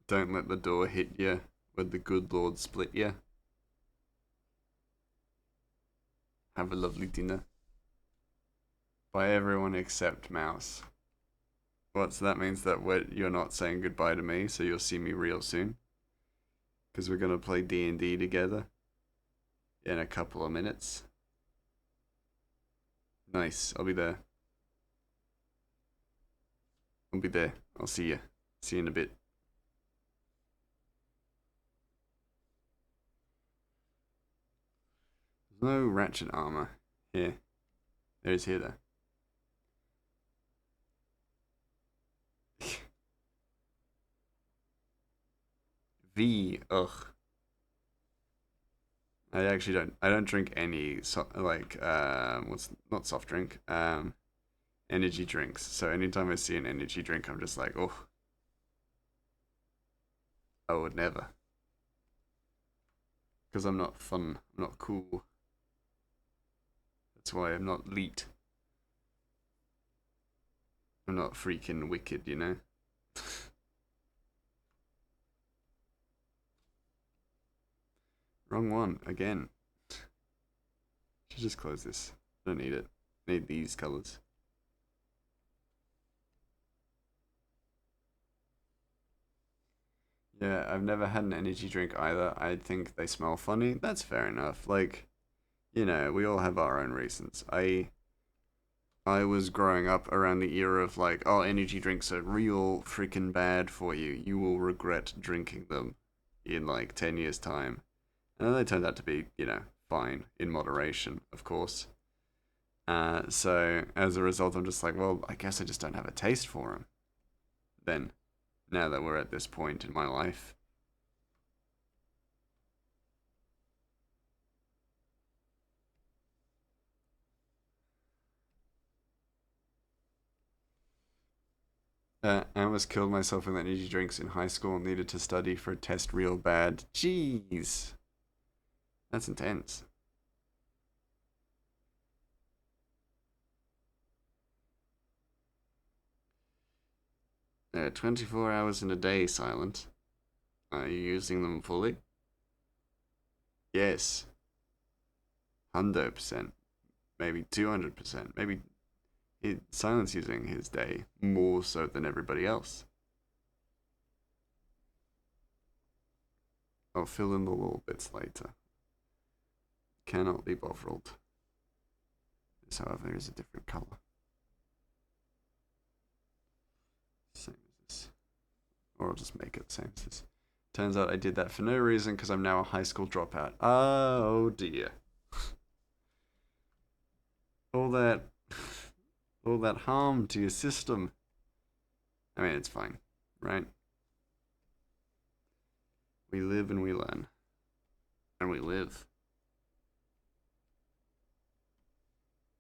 Don't let the door hit you when the good Lord split you. Have a lovely dinner. By everyone except Mouse. What? So that means that you're not saying goodbye to me, so you'll see me real soon. Because we're gonna play D&D together in a couple of minutes. Nice. I'll be there. I'll be there. I'll see you. See you in a bit. There's no ratchet armor here. There is here though. V. Ugh. I actually don't. I don't drink any what's not soft drink. Energy drinks. So anytime I see an energy drink, I'm just like, oh, I would never. Because I'm not fun. I'm not cool. That's why I'm not leet. I'm not freaking wicked, you know? Wrong one, again. Should just close this. I don't need it. I need these colors. Yeah, I've never had an energy drink either. I think they smell funny. That's fair enough. Like, you know, we all have our own reasons. I was growing up around the era of like, oh, energy drinks are real freaking bad for you. You will regret drinking them in like 10 years' time. And then they turned out to be, you know, fine in moderation, of course. So as a result, I'm just like, well, I guess I just don't have a taste for them. Then, now that we're at this point in my life. I almost killed myself with energy drinks in high school and needed to study for a test real bad. Jeez. That's intense. 24 hours in a day, Silent. Are you using them fully? Yes. 100%. Maybe 200%. Maybe Silent's using his day more so than everybody else. I'll fill in the little bits later. Cannot be bothered. This, however, is a different color. Same as this. Or I'll just make it the same as this. Turns out I did that for no reason because I'm now a high school dropout. Oh dear. all that all that harm to your system. I mean, it's fine, right? We live and we learn. And we live.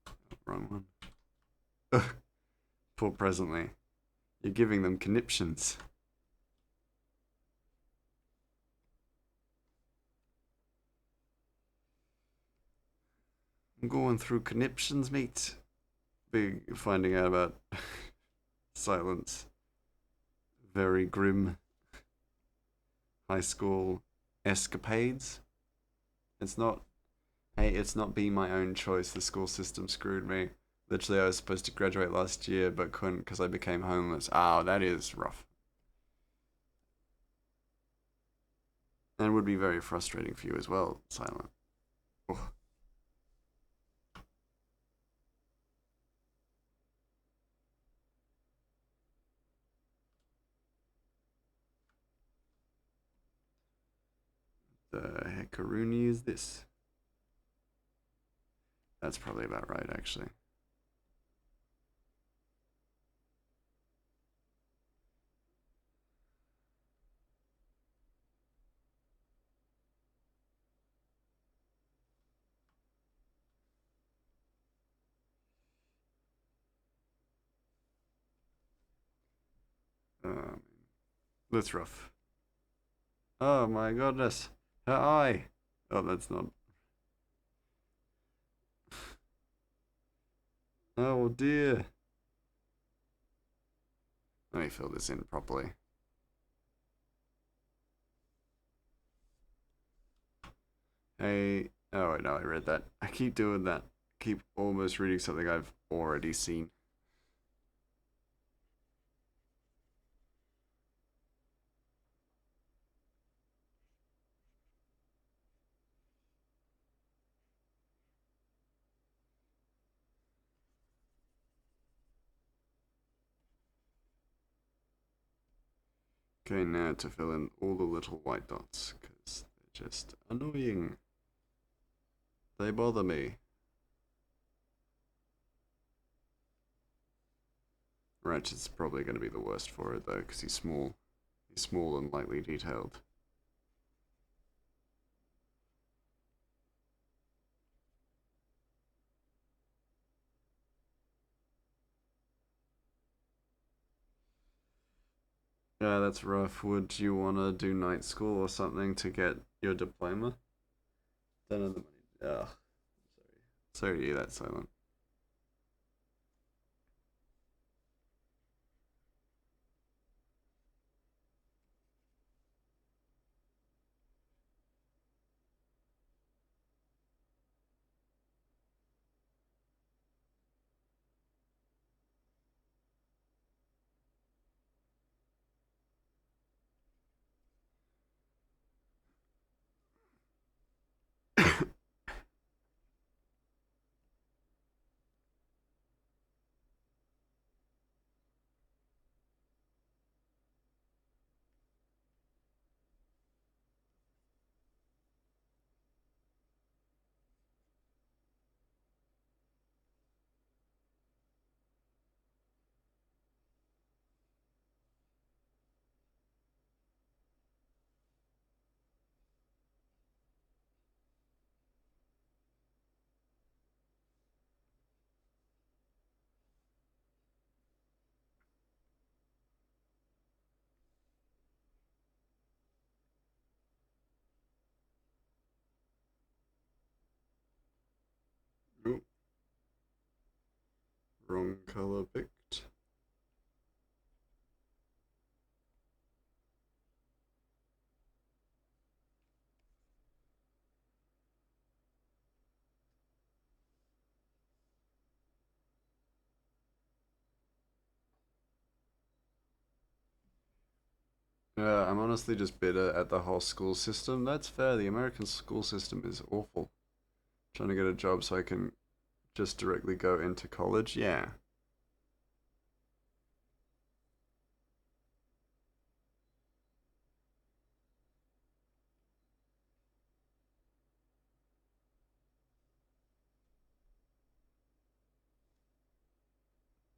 Oh, wrong one. Ugh. Poor presently. You're giving them conniptions. I'm going through conniptions, mate. Big finding out about Silence. Very grim high school escapades. It's not, hey, it's not being my own choice. The school system screwed me. Literally, I was supposed to graduate last year, but couldn't because I became homeless. Oh, that is rough. And would be very frustrating for you as well, Silent. Oh. The heckaroonie is this? That's probably about right, actually. Um, that's rough. Oh my goodness. Her eye. Oh, that's not. Oh dear. Let me fill this in properly. Hey. Oh, wait, no, I read that. I keep doing that. Keep almost reading something I've already seen. Okay, now to fill in all the little white dots, because they're just annoying. They bother me. Ratchet's probably going to be the worst for it, though, because he's small. He's small and lightly detailed. Yeah, that's rough. Would you want to do night school or something to get your diploma? Don't have the money. Ugh. Sorry to hear that, Silent. Ooh, wrong color picked. I'm honestly just bitter at the whole school system. That's fair. The American school system is awful. Trying to get a job so I can just directly go into college. Yeah.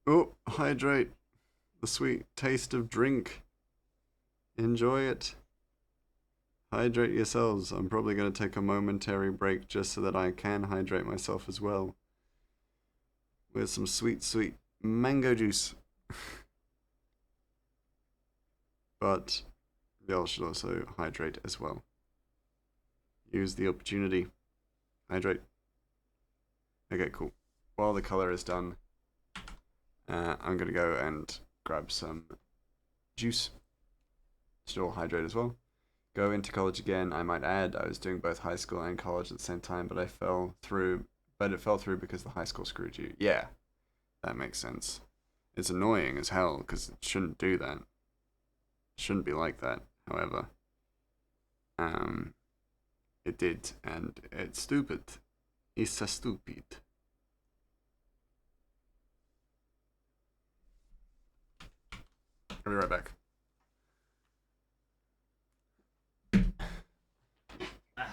Oh, hydrate. The sweet taste of drink. Enjoy it. Hydrate yourselves. I'm probably going to take a momentary break just so that I can hydrate myself as well. With some sweet, sweet mango juice. But y'all should also hydrate as well. Use the opportunity. Hydrate. Okay, cool. While the color is done, I'm going to go and grab some juice. Still hydrate as well. Go into college again. I might add, I was doing both high school and college at the same time, but I fell through. But it fell through because the high school screwed you. Yeah, that makes sense. It's annoying as hell because it shouldn't do that. It shouldn't be like that. However, um, it did, and it's stupid. It's so stupid. I'll be right back.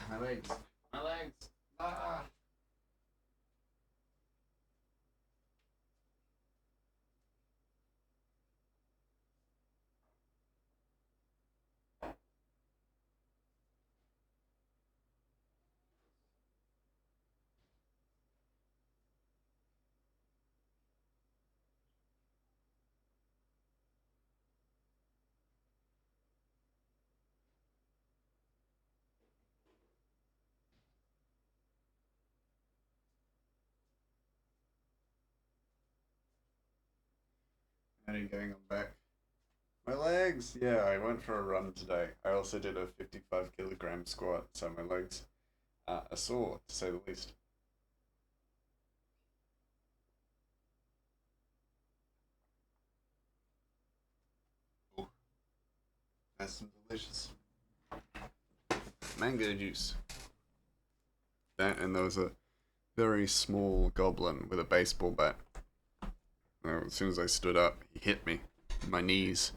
My legs. My legs. Ah. How are you going? I'm back. My legs. Yeah, I went for a run today. I also did a 55 kilogram squat, so my legs are sore to say the least. Ooh, that's some delicious mango juice. That and there was a very small goblin with a baseball bat. As soon as I stood up, he hit me in my knees.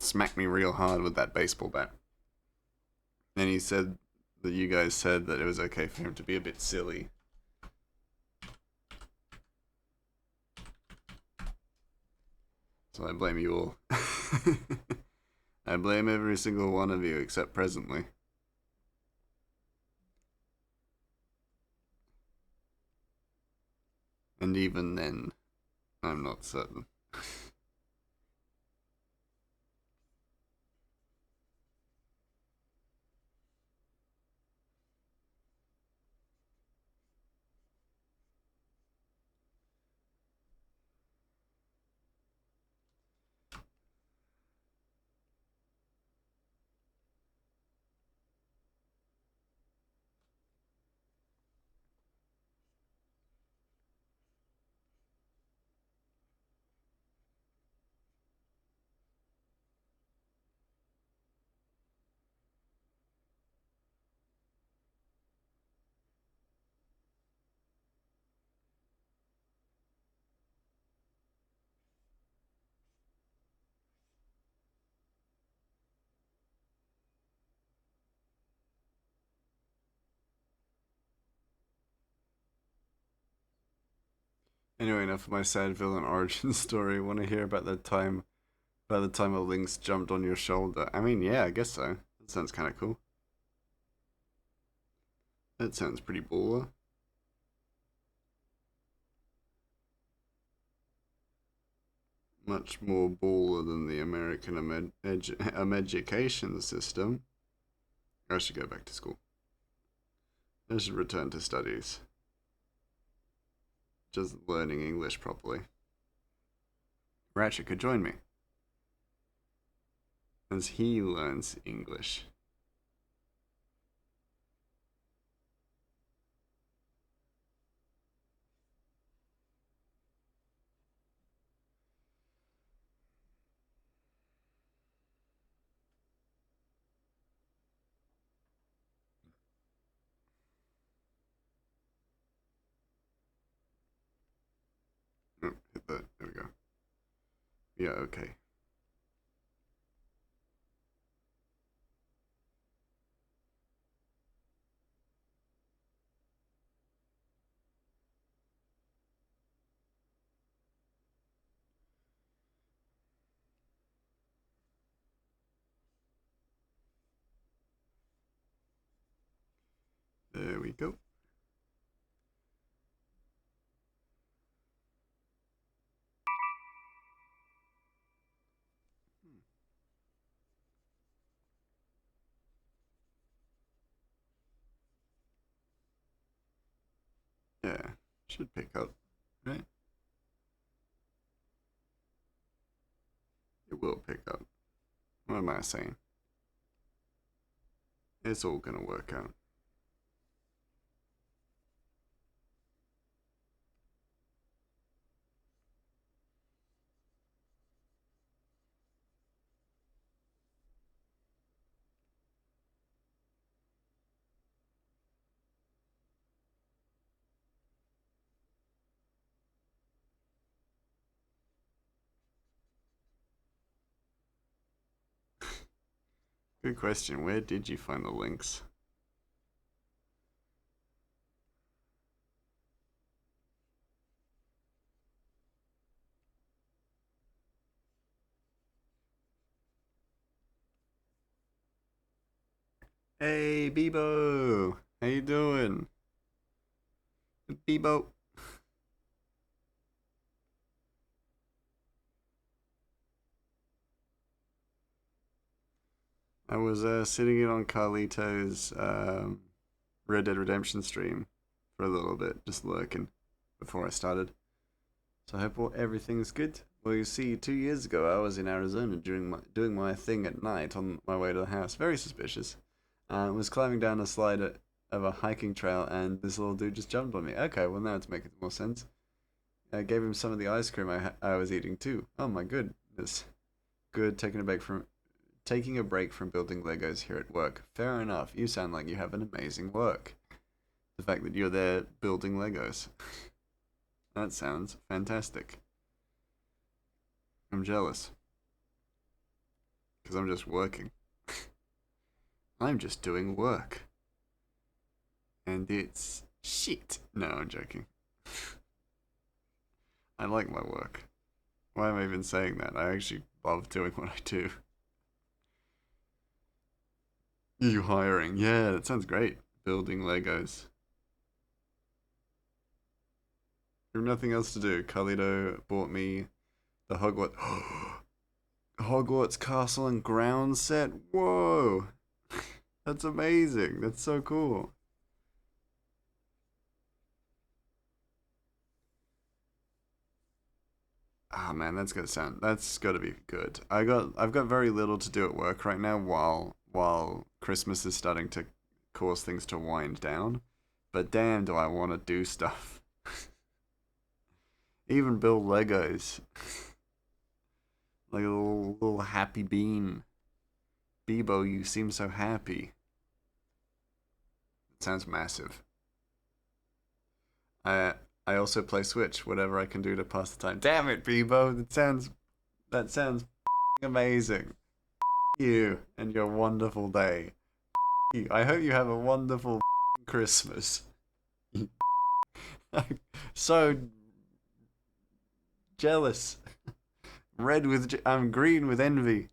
smacked me real hard with that baseball bat. And he said that you guys said that it was okay for him to be a bit silly. So I blame you all. I blame every single one of you except presently. And even then, I'm not certain. Anyway, enough of my sad villain origin story. Want to hear about the time a lynx jumped on your shoulder? I mean, yeah, I guess so. That sounds kind of cool. That sounds pretty baller. Much more baller than the American education system. I should go back to school. I should return to studies. Just learning English properly. Ratchet could join me as he learns English. Oh, hit that. There we go. Yeah, okay. There we go. Yeah, should pick up, right? It will pick up. What am I saying? It's all gonna work out. Good question. Where did you find the links? Hey, Bebo! How you doing? Bebo! I was sitting in on Carlito's Red Dead Redemption stream for a little bit, just lurking before I started. So I hope everything's good. Well, you see, 2 years ago I was in Arizona doing my thing at night on my way to the house. Very suspicious. I was climbing down a slide of a hiking trail, and this little dude just jumped on me. Okay, well now it's making more sense. I gave him some of the ice cream I was eating too. Oh my goodness. Good, taking a break from building Legos here at work. Fair enough. You sound like you have an amazing work. The fact that you're there building Legos. That sounds fantastic. I'm jealous. because I'm just working. I'm just doing work. And it's shit. No, I'm joking. I like my work. Why am I even saying that? I actually love doing what I do. You hiring? Yeah, that sounds great. Building Legos. I have nothing else to do. Carlito bought me the Hogwarts Hogwarts Castle and Grounds set. Whoa, that's amazing. That's so cool. Ah man, that's gotta be good. I've got very little to do at work right now while Christmas is starting to cause things to wind down. But damn, do I want to do stuff. Even build Legos. Like a little happy bean. Bebo, you seem so happy. It sounds massive. I I also play Switch, whatever I can do to pass the time. Damn it, Bebo, that sounds amazing. You and your wonderful day. I hope you have a wonderful Christmas. I'm so jealous. I'm green with envy.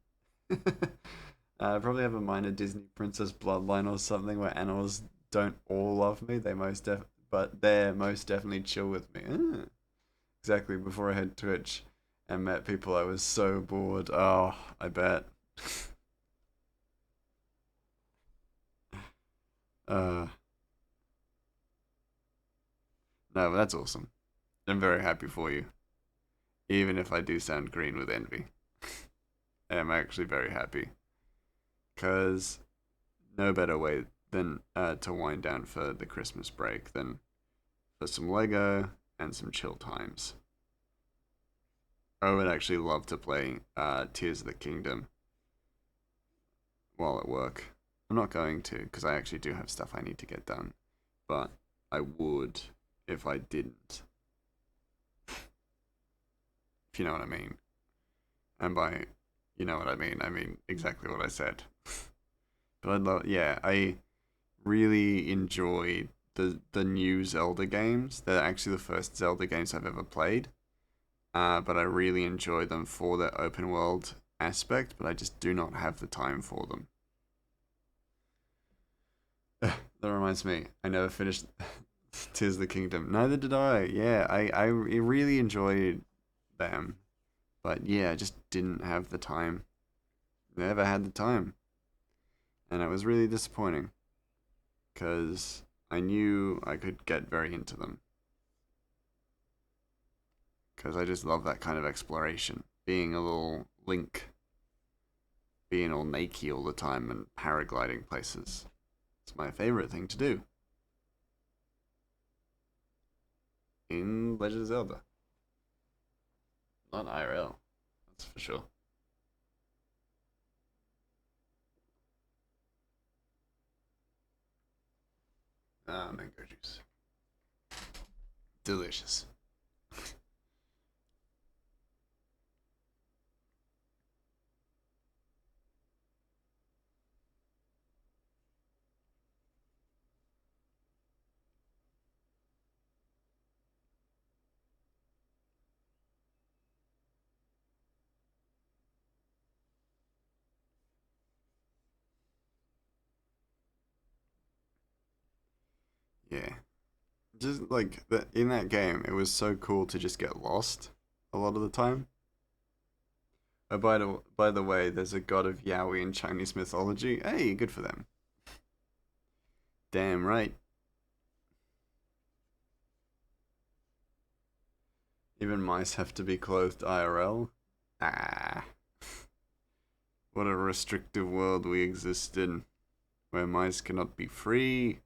I probably have a minor Disney princess bloodline or something where animals don't all love me. But they're most definitely chill with me. Exactly. Before I had Twitch and met people, I was so bored. Oh, I bet. Uh, no, but that's awesome. I'm very happy for you, even if I do sound green with envy. I'm actually very happy because no better way than to wind down for the Christmas break than for some Lego and some chill times. I would actually love to play Tears of the Kingdom while at work. I'm not going to because I actually do have stuff I need to get done, but I would if I didn't. If you know what I mean. And by you know what I mean exactly what I said. But yeah, I really enjoyed the new Zelda games. They're actually the first Zelda games I've ever played. But I really enjoy them for their open world aspect, but I just do not have the time for them. That reminds me, I never finished Tears of the Kingdom. Neither did I. Yeah, I really enjoyed them, but yeah, I just didn't have the time. Never had the time, and it was really disappointing because I knew I could get very into them because I just love that kind of exploration, being a little Link, being all naked all the time and paragliding places. It's my favorite thing to do in Legend of Zelda. Not IRL, that's for sure. Ah, mango juice. Delicious. Yeah. Just like that in that game, it was so cool to just get lost a lot of the time. Oh, by the way, there's a god of Yowie in Chinese mythology. Hey, good for them. Damn right. Even mice have to be clothed IRL. Ah, what a restrictive world we exist in, where mice cannot be free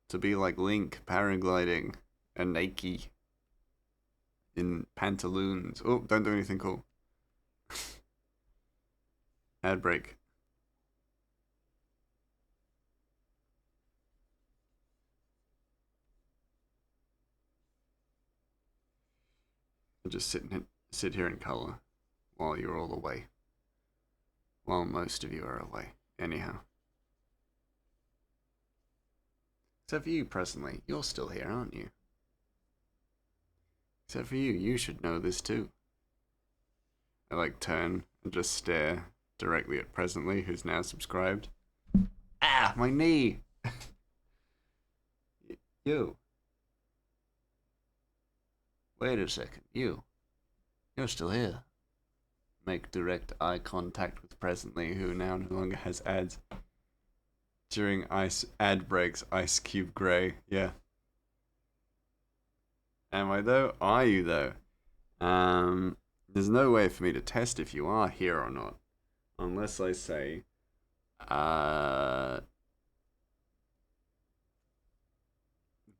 to be like Link, paragliding, and Nike in pantaloons. Oh, don't do anything cool. Ad break. I'll just sit here in color while you're all away. while most of you are away. Anyhow. Except for you, presently. You're still here, aren't you? Except for you, you should know this too. I like turn and just stare directly at presently, who's now subscribed. Ah, my knee! You. Wait a second, you. You're still here. Make direct eye contact with presently, who now no longer has ads. During ad breaks, Ice Cube Grey. Yeah. Am I though? Are you though? There's no way for me to test if you are here or not, unless I say,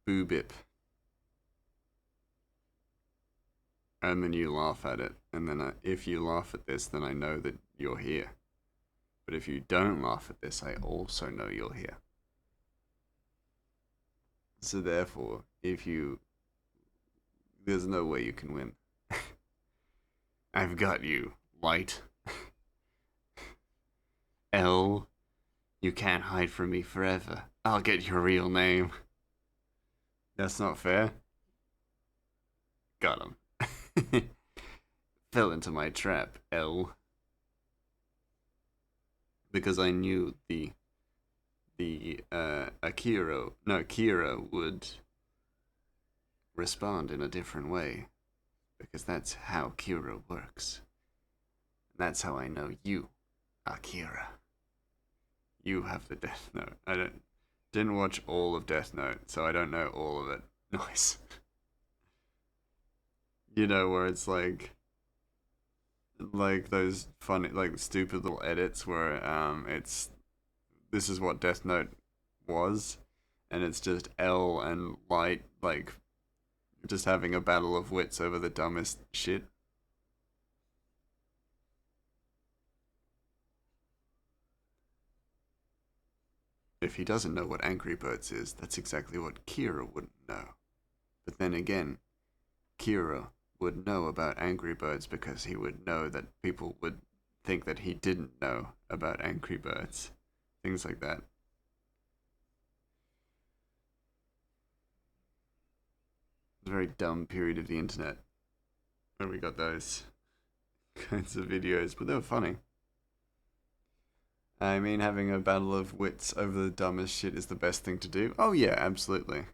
boobip. And then you laugh at it, and then if you laugh at this, then I know that you're here. But if you don't laugh at this, I also know you're here. So therefore, there's no way you can win. I've got you, light. L, you can't hide from me forever. I'll get your real name. That's not fair. Got him. Fell into my trap, L. Because I knew Kira would respond in a different way. Because that's how Kira works. And that's how I know you, Akira. You have the Death Note. I didn't watch all of Death Note, so I don't know all of it. Nice. You know, where it's like those funny, like stupid little edits where this is what Death Note was, and it's just L and Light like just having a battle of wits over the dumbest shit. If he doesn't know what Angry Birds is, that's exactly what Kira wouldn't know. But then again, Kira would know about Angry Birds because he would know that people would think that he didn't know about Angry Birds. Things like that. It was a very dumb period of the internet where we got those kinds of videos, but they were funny. I mean, having a battle of wits over the dumbest shit is the best thing to do. Oh yeah, absolutely.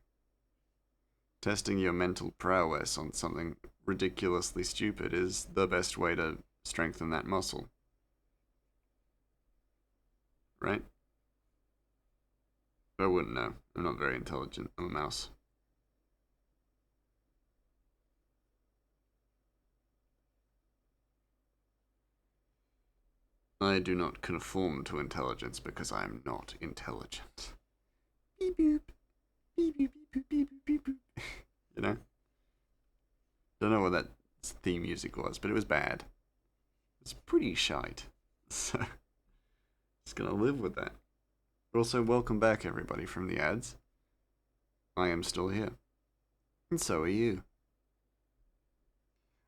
Testing your mental prowess on something ridiculously stupid is the best way to strengthen that muscle. Right? I wouldn't know. I'm not very intelligent. I'm a mouse. I do not conform to intelligence because I am not intelligent. Beep boop. Beep boop beep boop beep boop beep boop. You know? Don't know what that theme music was, but it was bad. It's pretty shite. So, just gonna live with that. But also, welcome back everybody from the ads. I am still here. And so are you.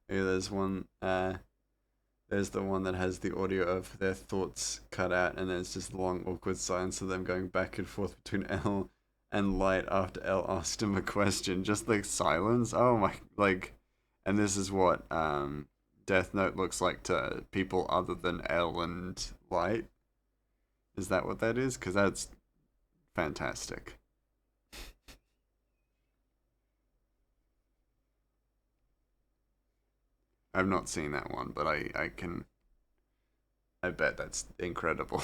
Yeah, there's one, there's the one that has the audio of their thoughts cut out, and then it's just long, awkward silence of them going back and forth between L and Light after L asked him a question. Just like silence. Oh my, like, and this is what Death Note looks like to people other than L and Light. Is that what that is? Because that's fantastic. I've not seen that one, but I bet that's incredible.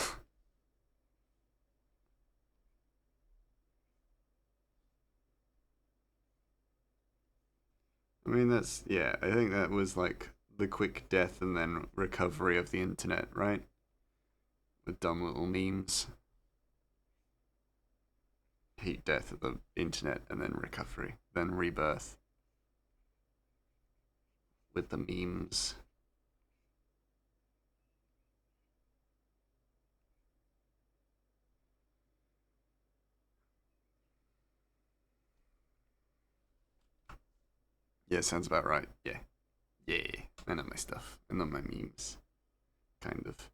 I mean, yeah, I think that was like the quick death and then recovery of the internet, right? With dumb little memes. Heat death of the internet and then recovery, then rebirth with the memes. Yeah, sounds about right. Yeah. Yeah. I know my stuff. I know my memes. Kind of.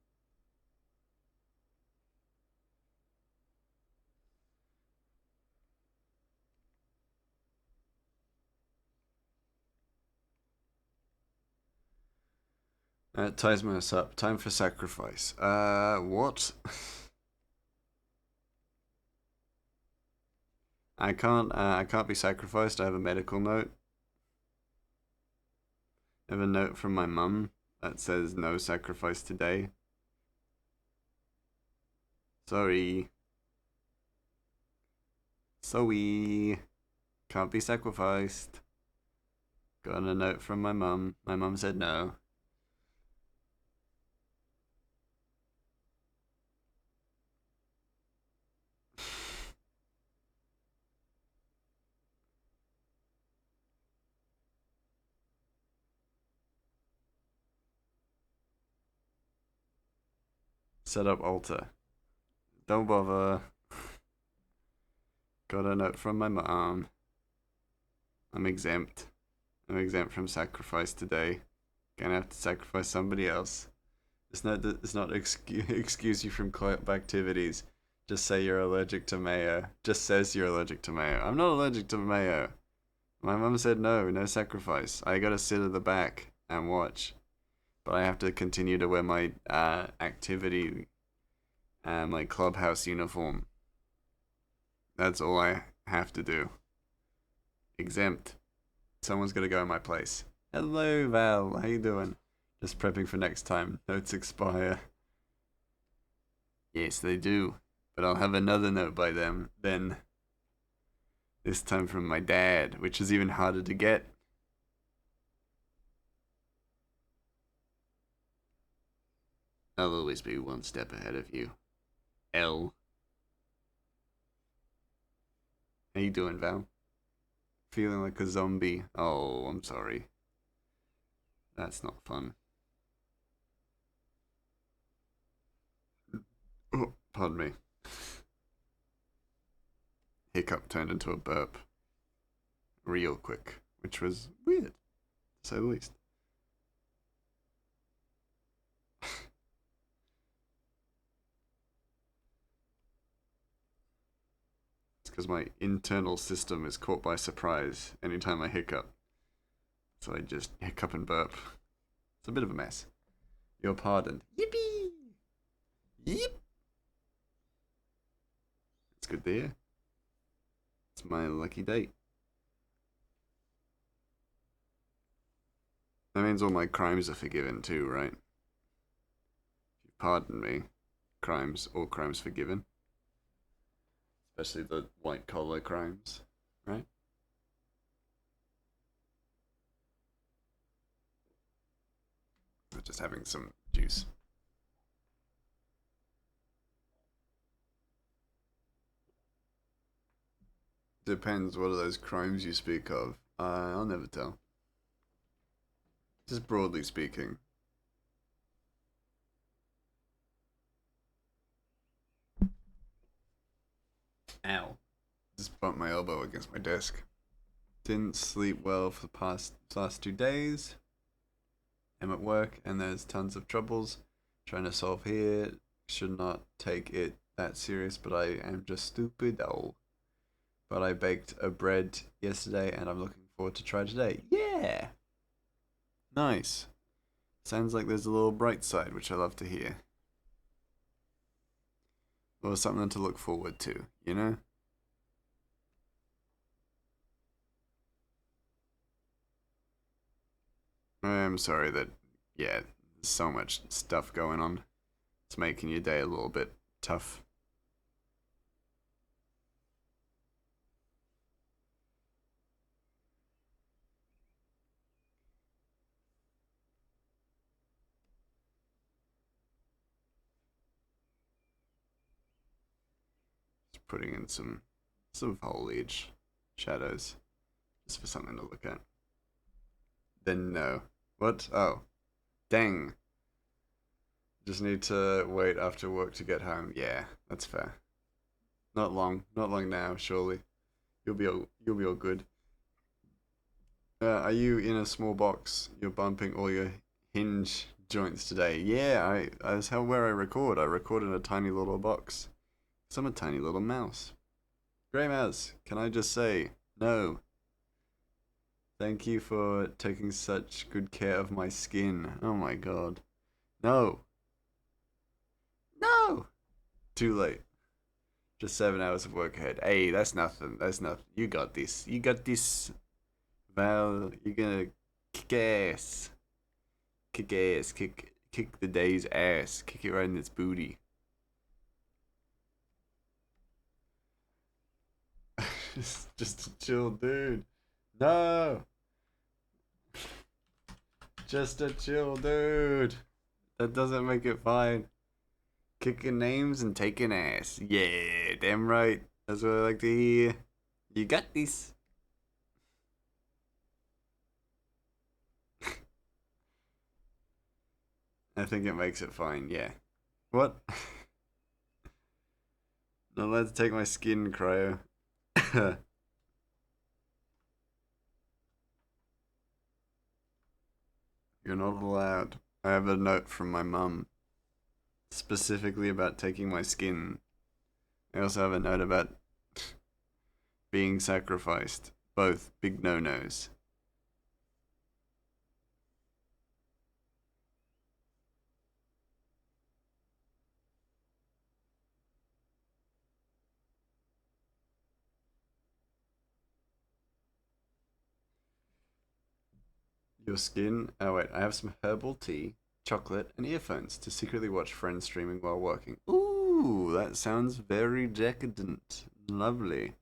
Ties us up. Time for sacrifice. What? I can't be sacrificed. I have a medical note. I have a note from my mum that says no sacrifice today. Sorry. Sorry. Can't be sacrificed. Got a note from my mum. My mum said no. Set up altar. Don't bother. Got a note from my mom. I'm exempt. I'm exempt from sacrifice today. Gonna have to sacrifice somebody else. It's not excuse you from club activities. Just say you're allergic to mayo. Just says you're allergic to mayo. I'm not allergic to mayo. My mum said no sacrifice. I gotta sit at the back and watch. But I have to continue to wear my activity and my clubhouse uniform. That's all I have to do. Exempt. Someone's gonna go in my place. Hello, Val. How you doing? Just prepping for next time. Notes expire. Yes, they do. But I'll have another note by them then. This time from my dad, which is even harder to get. I'll always be one step ahead of you. L. How you doing, Val? Feeling like a zombie. Oh, I'm sorry. That's not fun. Oh, pardon me. Hiccup turned into a burp. Real quick, which was weird, to say the least. It's because my internal system is caught by surprise anytime I hiccup. So I just hiccup and burp. It's a bit of a mess. You're pardoned. Yippee! Yip! It's good to hear. It's my lucky date. That means all my crimes are forgiven too, right? If you pardon me, all crimes forgiven. Especially the white collar crimes, right? I'm just having some juice. Depends what are those crimes you speak of. I'll never tell. Just broadly speaking. Ow. Just bumped my elbow against my desk. Didn't sleep well for the last 2 days. I'm at work and there's tons of troubles trying to solve here. Should not take it that serious, but I am just stupid. Oh. But I baked a bread yesterday and I'm looking forward to try today. Yeah! Nice. Sounds like there's a little bright side, which I love to hear. Or something to look forward to, you know? I'm sorry that, yeah, there's so much stuff going on. It's making your day a little bit tough. Just putting in some foliage, shadows, just for something to look at. Then no. What? Oh. Dang. Just need to wait after work to get home. Yeah, that's fair. Not long. Not long now, surely. You'll be all good. Are you in a small box? You're bumping all your hinge joints today. Yeah, that's how where I record. I record in a tiny little box. So I'm a tiny little mouse. Grey Mouse, can I just say no? Thank you for taking such good care of my skin. Oh my god. No. No. Too late. Just 7 hours of work ahead. Hey, that's nothing. That's nothing. You got this. You got this. Val, you're gonna kick ass. Kick ass. Kick the day's ass. Kick it right in its booty. Just a chill dude. No. Just a chill dude. That doesn't make it fine. Kicking names and taking ass. Yeah, damn right. That's what I like to hear. You got this. I think it makes it fine, yeah. What? Not allowed to take my skin, cryo. You're not allowed. I have a note from my mum specifically about taking my skin. I also have a note about being sacrificed. Both big no-nos. Your skin. Oh wait, I have some herbal tea, chocolate, and earphones to secretly watch friends streaming while working. Ooh, that sounds very decadent. Lovely.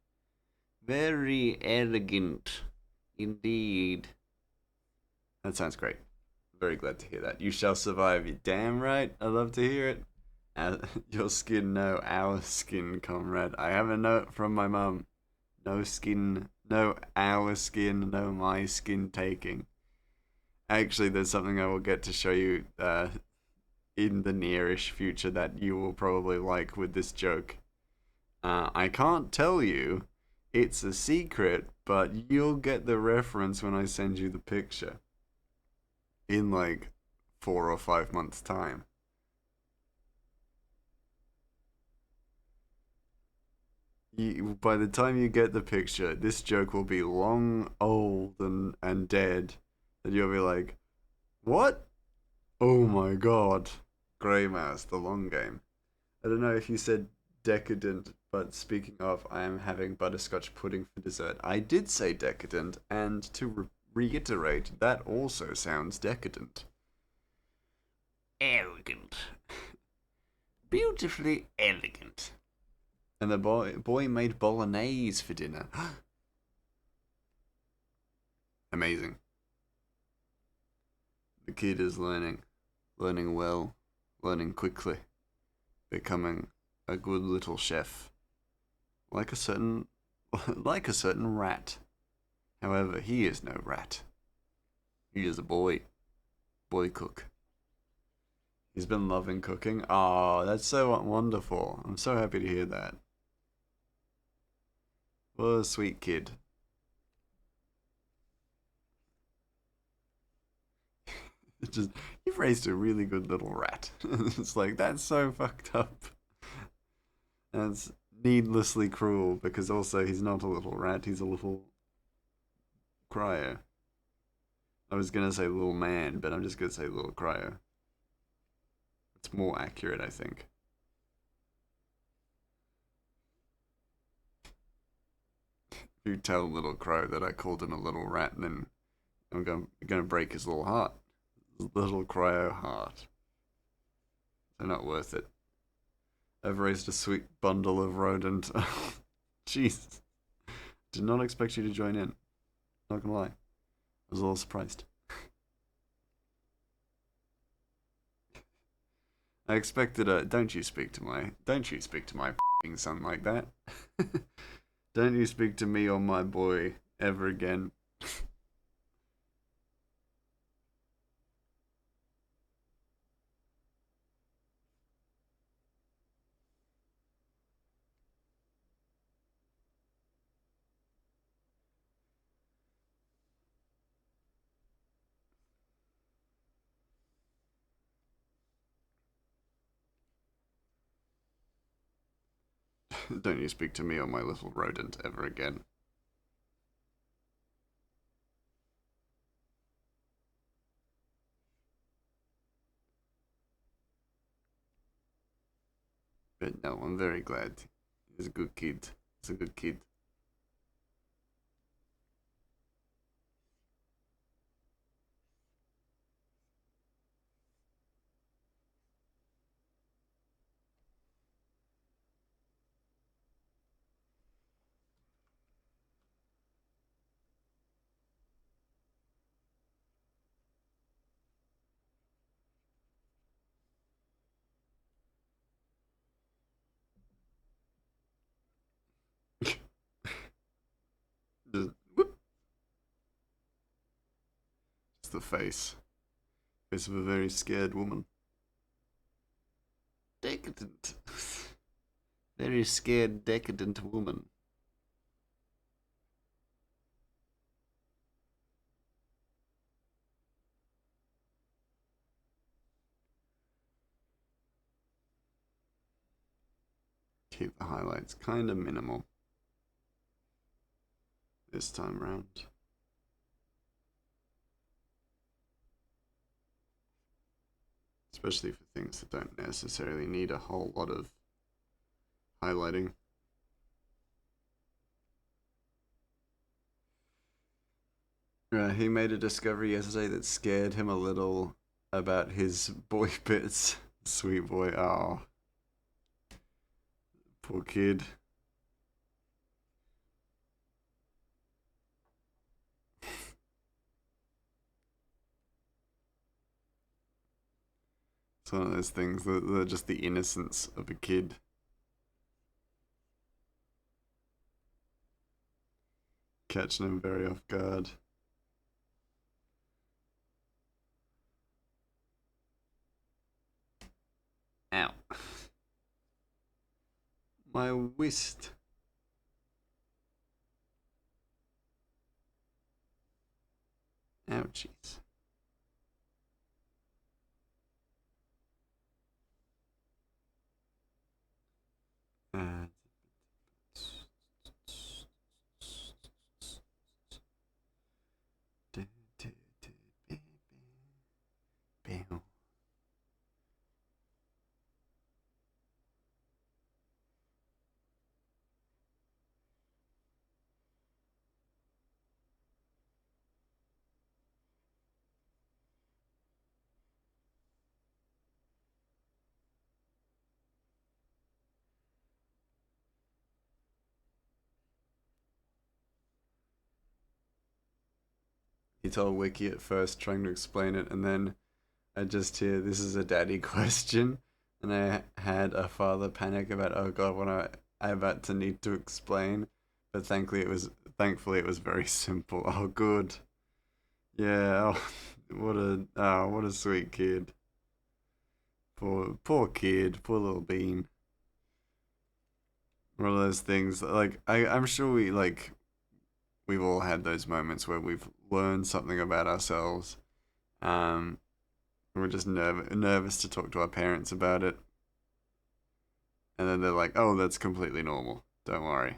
Very elegant. Indeed. That sounds great. Very glad to hear that. You shall survive. You damn right. I love to hear it. Your skin, no, our skin, comrade. I have a note from my mum. No skin, no our skin, no my skin taking. Actually, there's something I will get to show you in the nearish future that you will probably like with this joke. I can't tell you. It's a secret, but you'll get the reference when I send you the picture. In like 4 or 5 months' time. By the time you get the picture, this joke will be long old and dead. And you'll be like, what? Oh my god. Grey Mouse, the long game. I don't know if you said decadent, but speaking of, I am having butterscotch pudding for dessert. I did say decadent, and to reiterate, that also sounds decadent. Elegant. Beautifully elegant. And the boy made bolognese for dinner. Amazing. The kid is learning well, learning quickly, becoming a good little chef, like a certain, like a certain rat. However, he is no rat. He is a boy cook. He's been loving cooking. Oh, that's so wonderful. I'm so happy to hear that. What a sweet kid. It's just, you've raised a really good little rat. It's like, that's so fucked up. And it's needlessly cruel because also he's not a little rat, he's a little cryo. I was gonna say little man, but I'm just gonna say little cryo. It's more accurate, I think. If you tell little crow that I called him a little rat, then I'm gonna break his little heart. His little cryo heart. They're not worth it. I've raised a sweet bundle of rodent. Jesus. Did not expect you to join in. Not gonna lie. I was a little surprised. I expected a don't you speak to my son like that. Don't you speak to me or my boy ever again. Don't you speak to me or my little rodent ever again. But no, I'm very glad. He's a good kid. He's a good kid. Just, whoop, it's the face. Face of a very scared woman. Decadent. Very scared, decadent woman. Keep the highlights kind of minimal this time round. Especially for things that don't necessarily need a whole lot of highlighting. He made a discovery yesterday that scared him a little about his boy bits. Sweet boy. Oh, poor kid. It's one of those things that just the innocence of a kid. Catching him very off guard. Ow. My wrist. Ouchies. Uh, he told Wiki at first, trying to explain it, and then I just hear this is a daddy question, and I had a father panic about, oh god, what am I about to need to explain? But thankfully it was very simple. Oh good, yeah. Oh, what a sweet kid. Poor kid, poor little bean. One of those things like I'm sure we've all had those moments where we've learned something about ourselves. Um, we're just nervous to talk to our parents about it, and then they're like, "Oh, that's completely normal. Don't worry."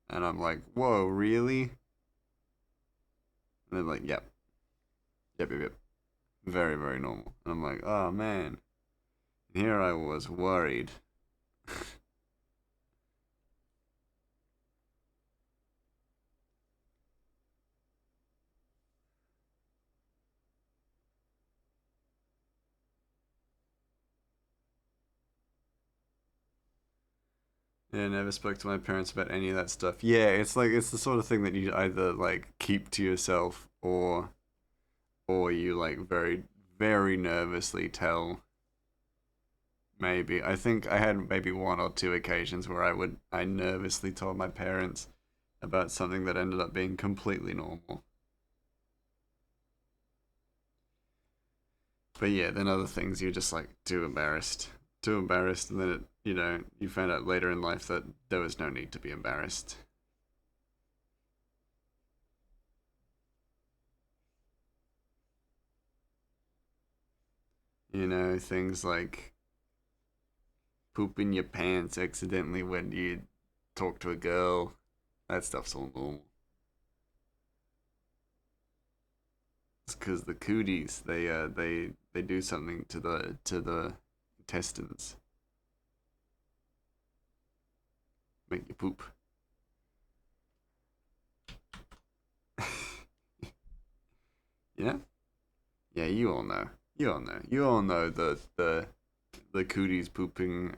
And I'm like, "Whoa, really?" And they're like, "Yep, yep. Very, very normal." And I'm like, "Oh man." Here I was worried. Yeah, I never spoke to my parents about any of that stuff. Yeah, it's like it's the sort of thing that you either like keep to yourself or you like very very nervously tell. Maybe I think I had maybe one or two occasions where I nervously told my parents about something that ended up being completely normal. But yeah, then other things you're just like too embarrassed, and then you found out later in life that there was no need to be embarrassed. Things like pooping your pants accidentally when you talk to a girl. That stuff's all normal. It's because the cooties they do something to the intestines. make you poop. Yeah? Yeah, you all know. You all know. You all know the cooties pooping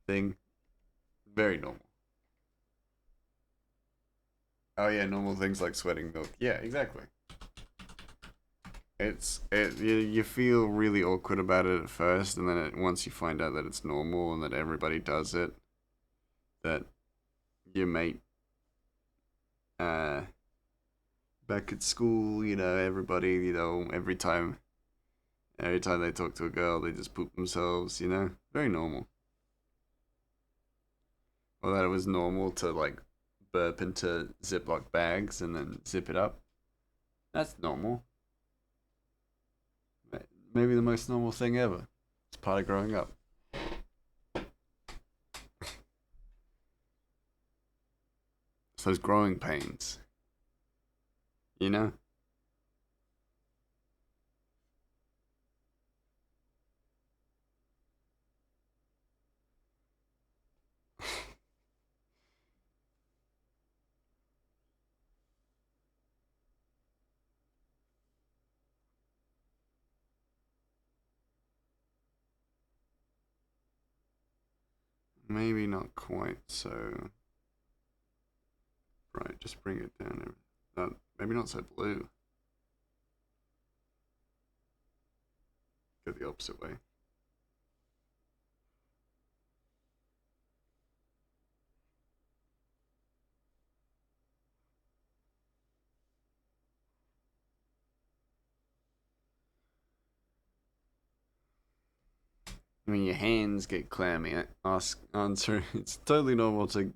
thing. Very normal. Oh yeah, normal things like sweating milk. Yeah, exactly. You feel really awkward about it at first, and then once you find out that it's normal and that everybody does it, that your mate uh back at school, everybody, every time they talk to a girl, they just poop themselves. Very normal. Or that it was normal to like burp into Ziploc bags and then zip it up. That's normal. Maybe the most normal thing ever. It's part of growing up. It's those growing pains, you know? Maybe not quite so. Right, just bring it down. Maybe not so blue. Go the opposite way. I mean, your hands get clammy. Answer. It's totally normal to,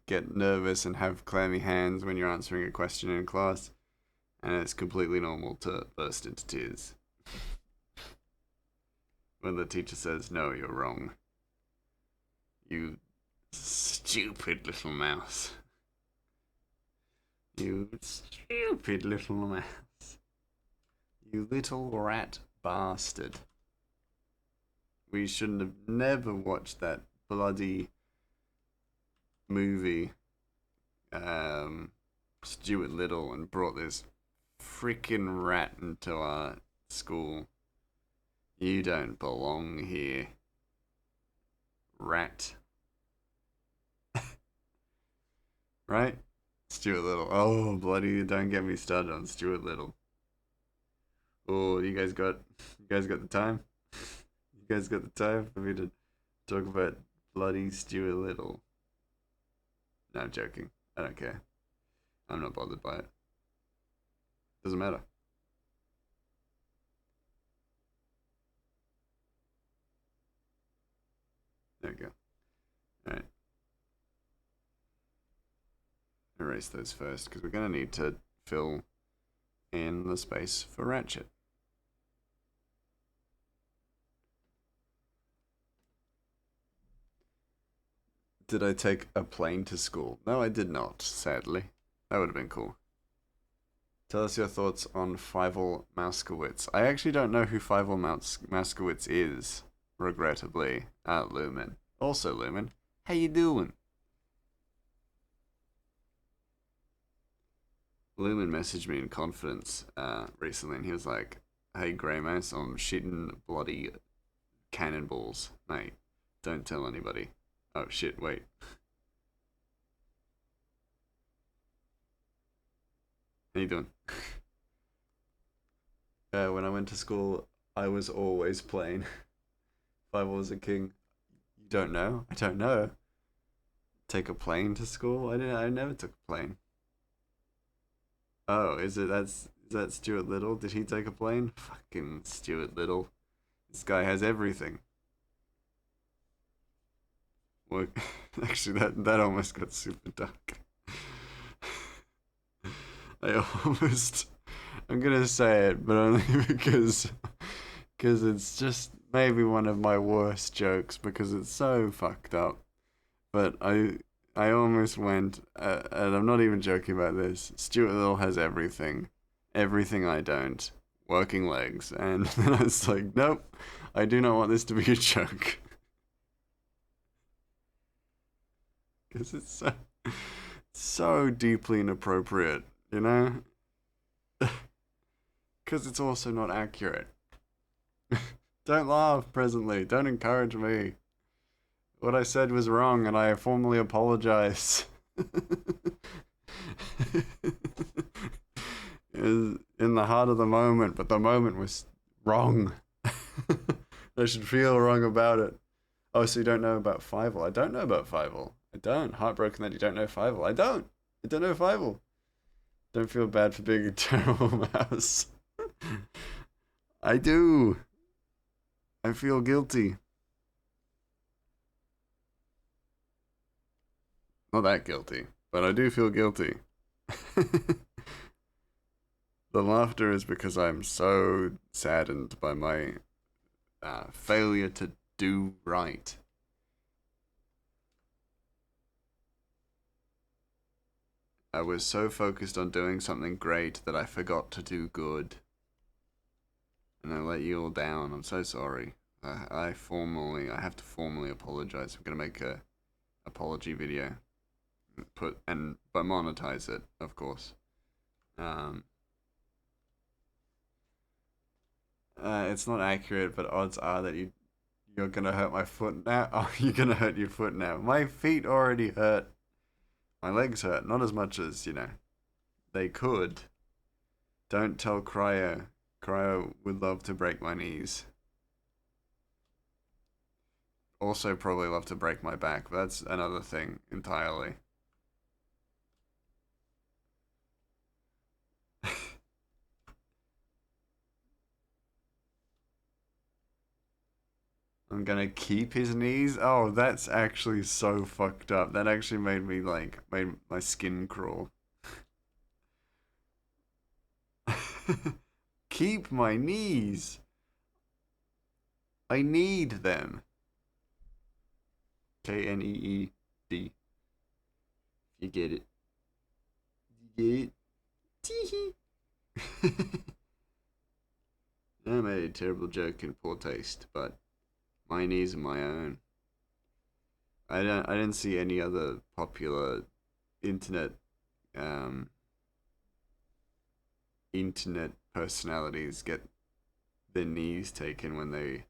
get nervous and have clammy hands when you're answering a question in class, and it's completely normal to burst into tears when the teacher says, "No, you're wrong. You stupid little mouse. You stupid little mouse. You little rat bastard." We shouldn't have never watched that bloody movie, Stuart Little, and brought this freaking rat into our school. You don't belong here, rat. Right? Stuart Little. Oh, bloody! Don't get me started on Stuart Little. Oh, you guys got the time? You guys got the time for me to talk about bloody Stuart Little? No, I'm joking. I don't care. I'm not bothered by it. Doesn't matter. There we go. Alright. Erase those first, because we're going to need to fill in the space for Ratchet. Did I take a plane to school? No, I did not, sadly. That would have been cool. Tell us your thoughts on Fievel Mouskowitz. I actually don't know who Fievel Mouskowitz is, regrettably. Lumen. Also, Lumen, how you doing? Lumen messaged me in confidence recently, and he was like, "Hey, Grey Mouse, I'm shitting bloody cannonballs, mate. Don't tell anybody." Oh shit! Wait. How you doing? When I went to school, I was always playing. If I was a king, you don't know. I don't know. Take a plane to school? I didn't. I never took a plane. Oh, is that Stuart Little? Did he take a plane? Fucking Stuart Little. This guy has everything. Well, actually, that almost got super dark. I almost. I'm gonna say it, but only because it's just maybe one of my worst jokes because it's so fucked up. But I almost went, and I'm not even joking about this. Stuart Little has everything I don't. Working legs, and then I was like, nope, I do not want this to be a joke. Because it's so deeply inappropriate, you know? Because it's also not accurate. Don't laugh presently. Don't encourage me. What I said was wrong, and I formally apologize. In the heart of the moment, but the moment was wrong. I should feel wrong about it. Oh, so you don't know about Fievel? I don't know about Fievel. I don't. Heartbroken that you don't know Fievel. I don't. I don't know Fievel. Don't feel bad for being a terrible mouse. I do. I feel guilty. Not that guilty, but I do feel guilty. The laughter is because I'm so saddened by my failure to do right. I was so focused on doing something great that I forgot to do good. And I let you all down. I'm so sorry. I have to formally apologize. I'm gonna make a apology video. But monetize it, of course. It's not accurate, but odds are that you're gonna hurt my foot now. Oh, you're gonna hurt your foot now. My feet already hurt. My legs hurt, not as much as, they could. Don't tell Cryo. Cryo would love to break my knees. Also probably love to break my back, but that's another thing entirely. I'm gonna keep his knees? Oh, that's actually so fucked up. That actually made my skin crawl. Keep my knees. I need them. K-N-E-E-D. You get it. You get it? Teehee. I made a terrible joke in poor taste, but my knees are my own. I didn't see any other popular internet internet personalities get their knees taken when they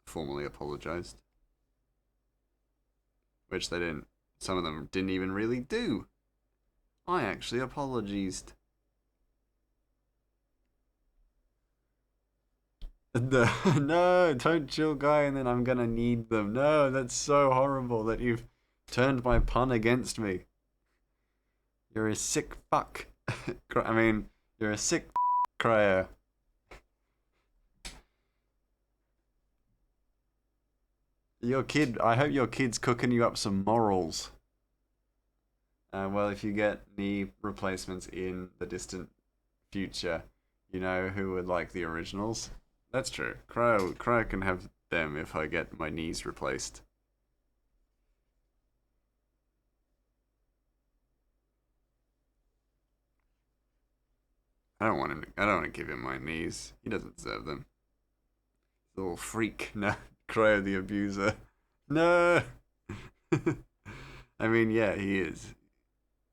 formally apologized. Which they didn't. Some of them didn't even really do. I actually apologized. No, don't chill, guy, and then I'm gonna need them. No, that's so horrible that you've turned my pun against me. You're a sick fuck. I mean, you're a sick Cryo. I hope your kid's cooking you up some morals. Well, if you get knee replacements in the distant future, you know who would like the originals? That's true. Cryo can have them if I get my knees replaced. I don't want to give him my knees. He doesn't deserve them. Little freak. No, Cryo the abuser. No. I mean, yeah, he is.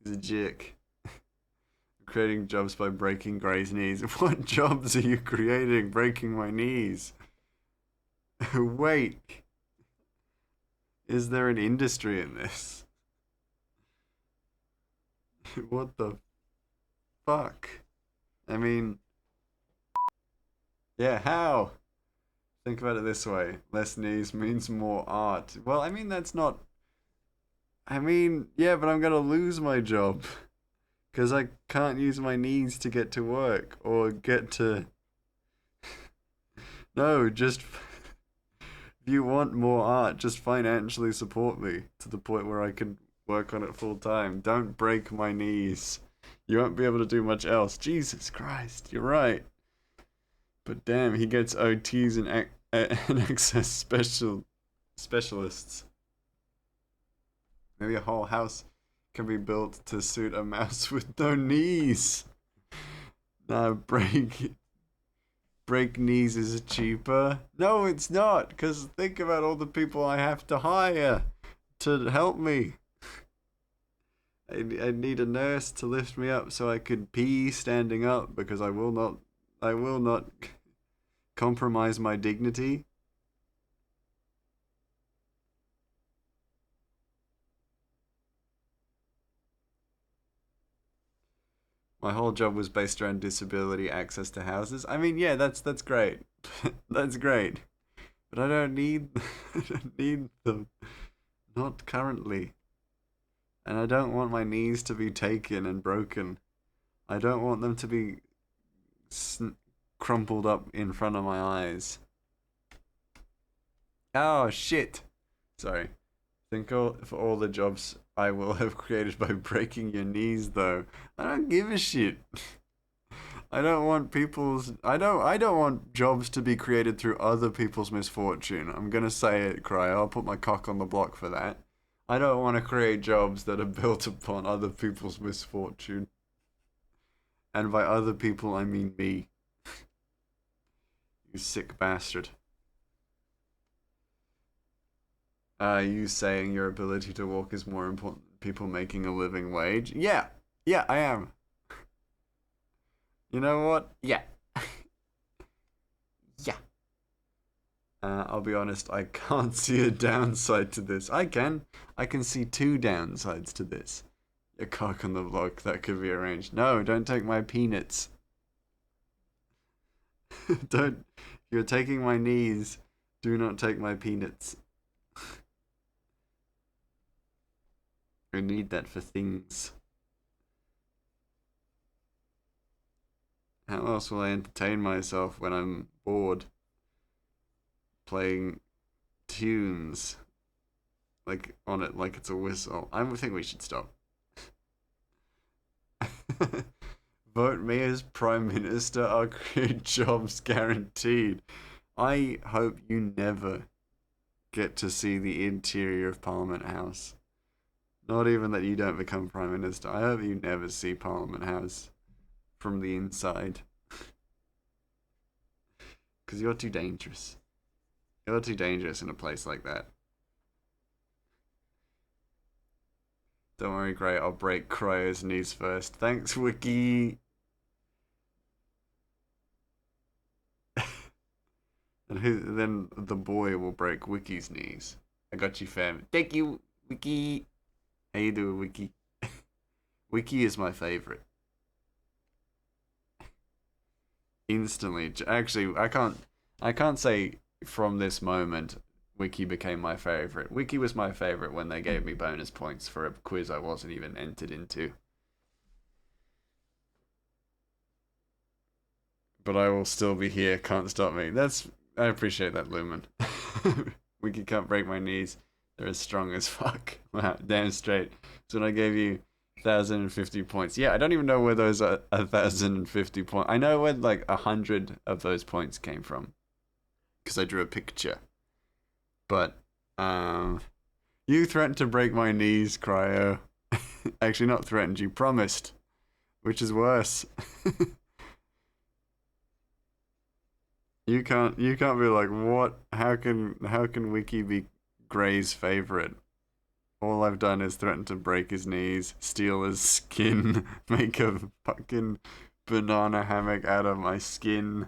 He's a jerk. Creating jobs by breaking Gray's knees. What jobs are you creating breaking my knees? Wait. Is there an industry in this? What the fuck? I mean, yeah, how? Think about it this way. Less knees means more art. Well, I mean, that's not... I mean, yeah, but I'm gonna lose my job. Because I can't use my knees to get to work or get to... No, just... If you want more art, just financially support me to the point where I can work on it full time. Don't break my knees. You won't be able to do much else. Jesus Christ, you're right. But damn, he gets OTs and access specialists. Maybe a whole house can be built to suit a mouse with no knees. Nah, break knees is cheaper. No, it's not, because think about all the people I have to hire. to help me. I need a nurse to lift me up so I could pee standing up because I will not compromise my dignity. My whole job was based around disability access to houses. I mean, yeah, that's great. That's great. But I don't need I don't need them. Not currently. And I don't want my knees to be taken and broken. I don't want them to be crumpled up in front of my eyes. Oh shit. Sorry. Think for all the jobs I will have created by breaking your knees though. I don't give a shit. I don't want I don't want jobs to be created through other people's misfortune. I'm gonna say it, Cry. I'll put my cock on the block for that. I don't want to create jobs that are built upon other people's misfortune. And by other people I mean me. You sick bastard. You saying your ability to walk is more important than people making a living wage? Yeah. Yeah, I am. You know what? Yeah. Yeah. I'll be honest, I can't see a downside to this. I can. I can see two downsides to this. A cock on the block that could be arranged. No, don't take my peanuts. Don't. You're taking my knees. Do not take my peanuts. I need that for things. How else will I entertain myself when I'm bored? Playing tunes. Like, on it like it's a whistle. I think we should stop. Vote me as Prime Minister, I'll create jobs guaranteed. I hope you never get to see the interior of Parliament House. Not even that you don't become Prime Minister. I hope you never see Parliament House from the inside. Because you're too dangerous. You're too dangerous in a place like that. Don't worry, Gray, I'll break Cryo's knees first. Thanks, Wiki! And then the boy will break Wiki's knees. I got you, fam. Thank you, Wiki! How you doing, Wiki? Wiki is my favorite. Instantly. Actually, I can't say from this moment Wiki became my favorite. Wiki was my favorite when they gave me bonus points for a quiz I wasn't even entered into. But I will still be here, can't stop me. I appreciate that, Lumen. Wiki can't break my knees. They're as strong as fuck. Wow, damn straight. So when I gave you 1,050 points. Yeah, I don't even know where those 1,050 points. I know where like 100 of those points came from. Because I drew a picture. But, you threatened to break my knees, Cryo. Actually, not threatened, you promised. Which is worse. You can't be like, what? How can Wiki be Gray's favorite? All I've done is threaten to break his knees, steal his skin, make a fucking banana hammock out of my skin,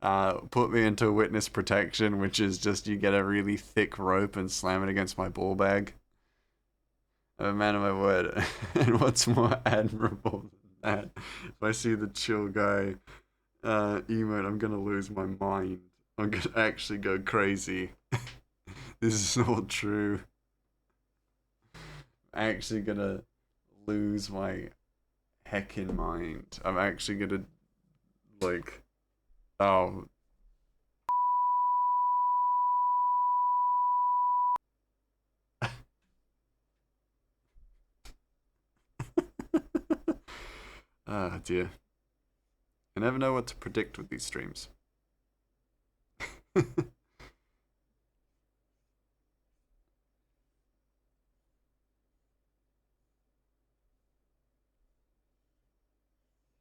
put me into witness protection, which is just you get a really thick rope and slam it against my ball bag. I'm a man of my word. And what's more admirable than that? If I see the chill guy emote, I'm gonna lose my mind. I'm gonna actually go crazy. This is all true. I'm actually gonna lose my heckin' mind. I'm actually gonna, like, oh. Ah, dear. I never know what to predict with these streams.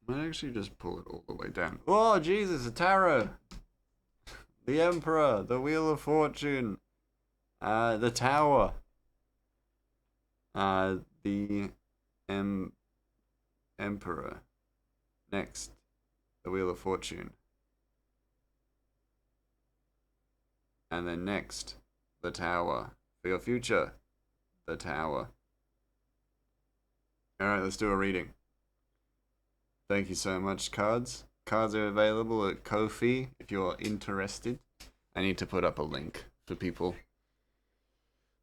Might actually just pull it all the way down. Oh, Jesus, a tarot! The Emperor, the Wheel of Fortune, the Tower. The em Emperor. Next, the Wheel of Fortune. And then next, the Tower. For your future, the Tower. Alright, let's do a reading. Thank you so much, cards. Cards are available at Kofi if you're interested. I need to put up a link for people.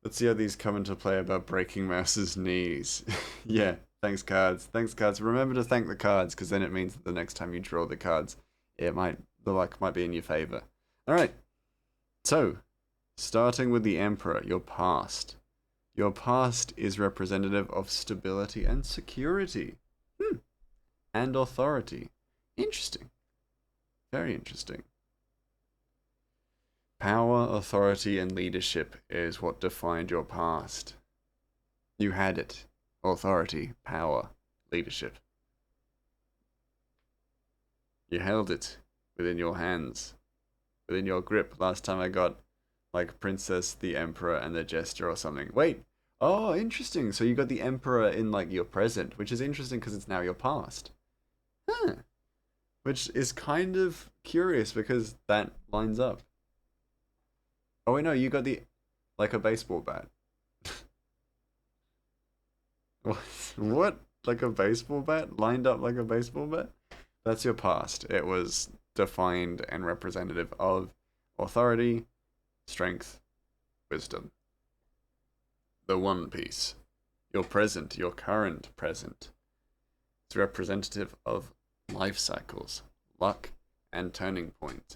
Let's see how these come into play about breaking Mouse's knees. Yeah, thanks, cards. Thanks, cards. Remember to thank the cards, because then it means that the next time you draw the cards, the luck might be in your favor. Alright, so, starting with the Emperor, your past. Your past is representative of stability and security. And authority. Interesting. Very interesting. Power, authority, and leadership is what defined your past. You had it. Authority, power, leadership. You held it within your hands, within your grip. Last time I got like Princess, the Emperor, and the Jester or something. Wait. Oh, interesting. So you got the Emperor in like your present, which is interesting because it's now your past. Huh. Which is kind of curious because that lines up. Oh wait, no, you got the like a baseball bat. What? Like a baseball bat? Lined up like a baseball bat? That's your past. It was defined and representative of authority, strength, wisdom. The One Piece. Your present, your current present. It's representative of life cycles, luck, and turning point.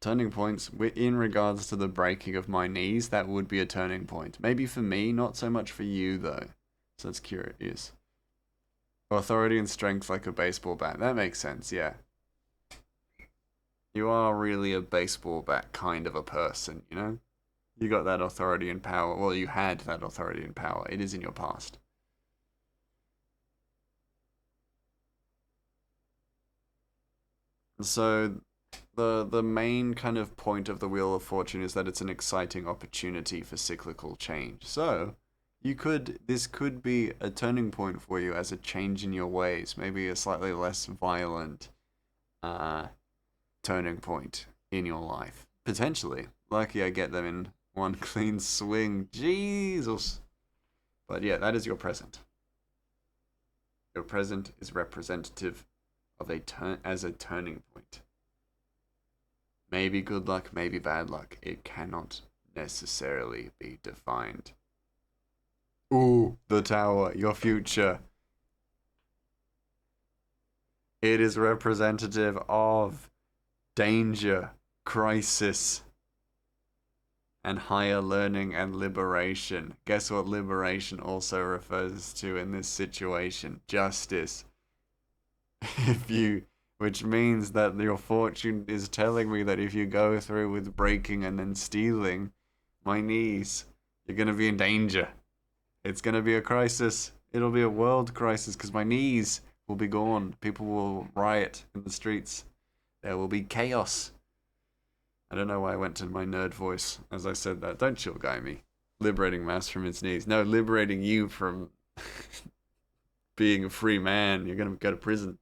Turning points in regards to the breaking of my knees, that would be a turning point. Maybe for me, not so much for you though. So that's curious. Authority and strength like a baseball bat. That makes sense, yeah. You are really a baseball bat kind of a person, you know? You got that authority and power. Well, you had that authority and power. It is in your past. So the main kind of point of the Wheel of Fortune is that it's an exciting opportunity for cyclical change. So this could be a turning point for you as a change in your ways, maybe a slightly less violent turning point in your life. Potentially. Lucky I get them in one clean swing. Jesus. But yeah, that is your present. Your present is representative of a turning point. Maybe good luck, maybe bad luck. It cannot necessarily be defined. Ooh, the Tower, your future. It is representative of danger, crisis, and higher learning and liberation. Guess what liberation also refers to in this situation? Justice. Which means that your fortune is telling me that if you go through with breaking and then stealing my knees, you're gonna be in danger. It's gonna be a crisis. It'll be a world crisis because my knees will be gone. People will riot in the streets. There will be chaos. I don't know why I went to my nerd voice as I said that. Don't chill guy me. Liberating Mouse from his knees. No, liberating you from being a free man. You're gonna go to prison.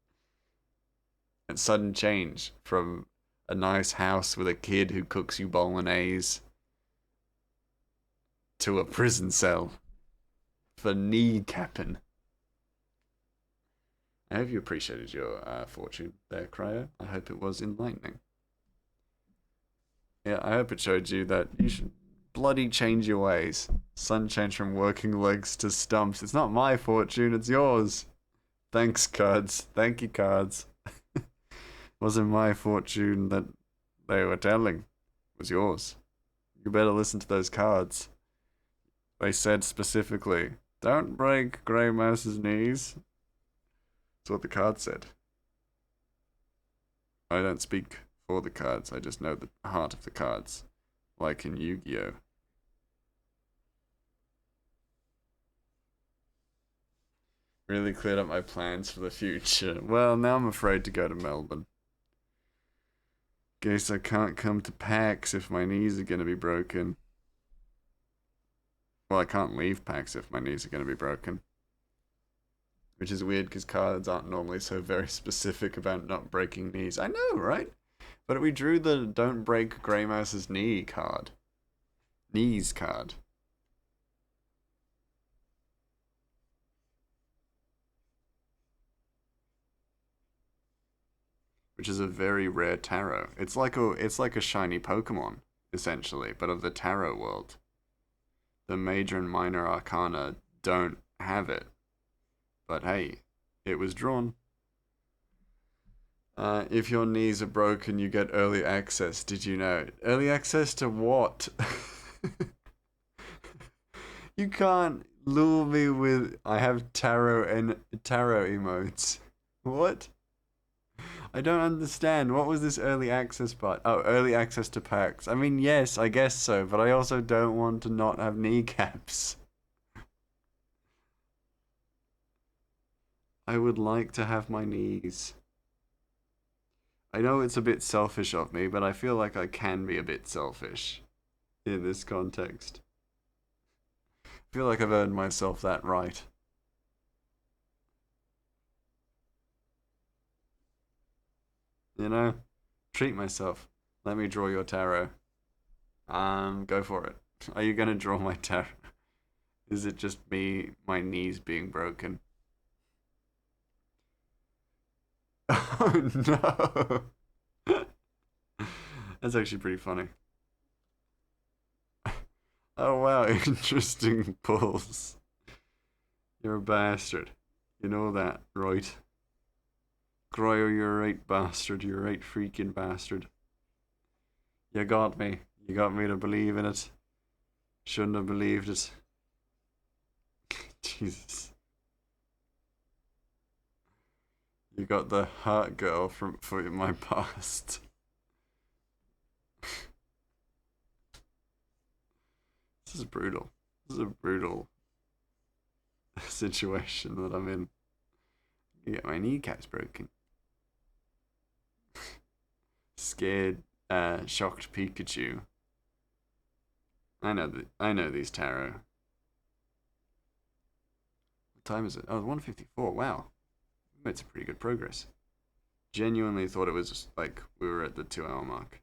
And sudden change from a nice house with a kid who cooks you bolognese to a prison cell for kneecapping. I hope you appreciated your fortune there, Cryo. I hope it was enlightening. Yeah, I hope it showed you that you should bloody change your ways. Sun changed from working legs to stumps. It's not my fortune, it's yours. Thanks, cards. Thank you, cards. Wasn't my fortune that they were telling. It was yours. You better listen to those cards. They said specifically, don't break Grey Mouse's knees. That's what the card said. I don't speak for the cards, I just know the heart of the cards. Like in Yu-Gi-Oh! Really cleared up my plans for the future. Well, now I'm afraid to go to Melbourne. Guess I can't come to PAX if my knees are gonna be broken. Well, I can't leave packs if my knees are going to be broken. Which is weird because cards aren't normally so very specific about not breaking knees. I know, right? But we drew the Don't Break Grey Mouse's Knee card. Knees card. Which is a very rare tarot. It's like a shiny Pokemon, essentially, but of the tarot world. The major and minor arcana don't have it. But hey, it was drawn. If your knees are broken, you get early access. Did you know? Early access to what? You can't lure me with I have tarot and tarot emotes. What? I don't understand. What was this early access part? Oh, early access to packs. I mean, yes, I guess so, but I also don't want to not have kneecaps. I would like to have my knees. I know it's a bit selfish of me, but I feel like I can be a bit selfish in this context. I feel like I've earned myself that right. You know? Treat myself. Let me draw your tarot. Go for it. Are you gonna draw my tarot? Is it just me, my knees being broken? Oh no! That's actually pretty funny. Oh wow, interesting pulls. You're a bastard. You know that, right? Cryo, you're a right bastard. You're a right freaking bastard. You got me. You got me to believe in it. Shouldn't have believed it. Jesus. You got the hot girl from for my past. This is brutal. This is a brutal situation that I'm in. You get my kneecaps broken. Scared, shocked Pikachu. I know these tarot. What time is it? Oh, 1:54. Wow. We made some pretty good progress. Genuinely thought it was like we were at the 2 hour mark.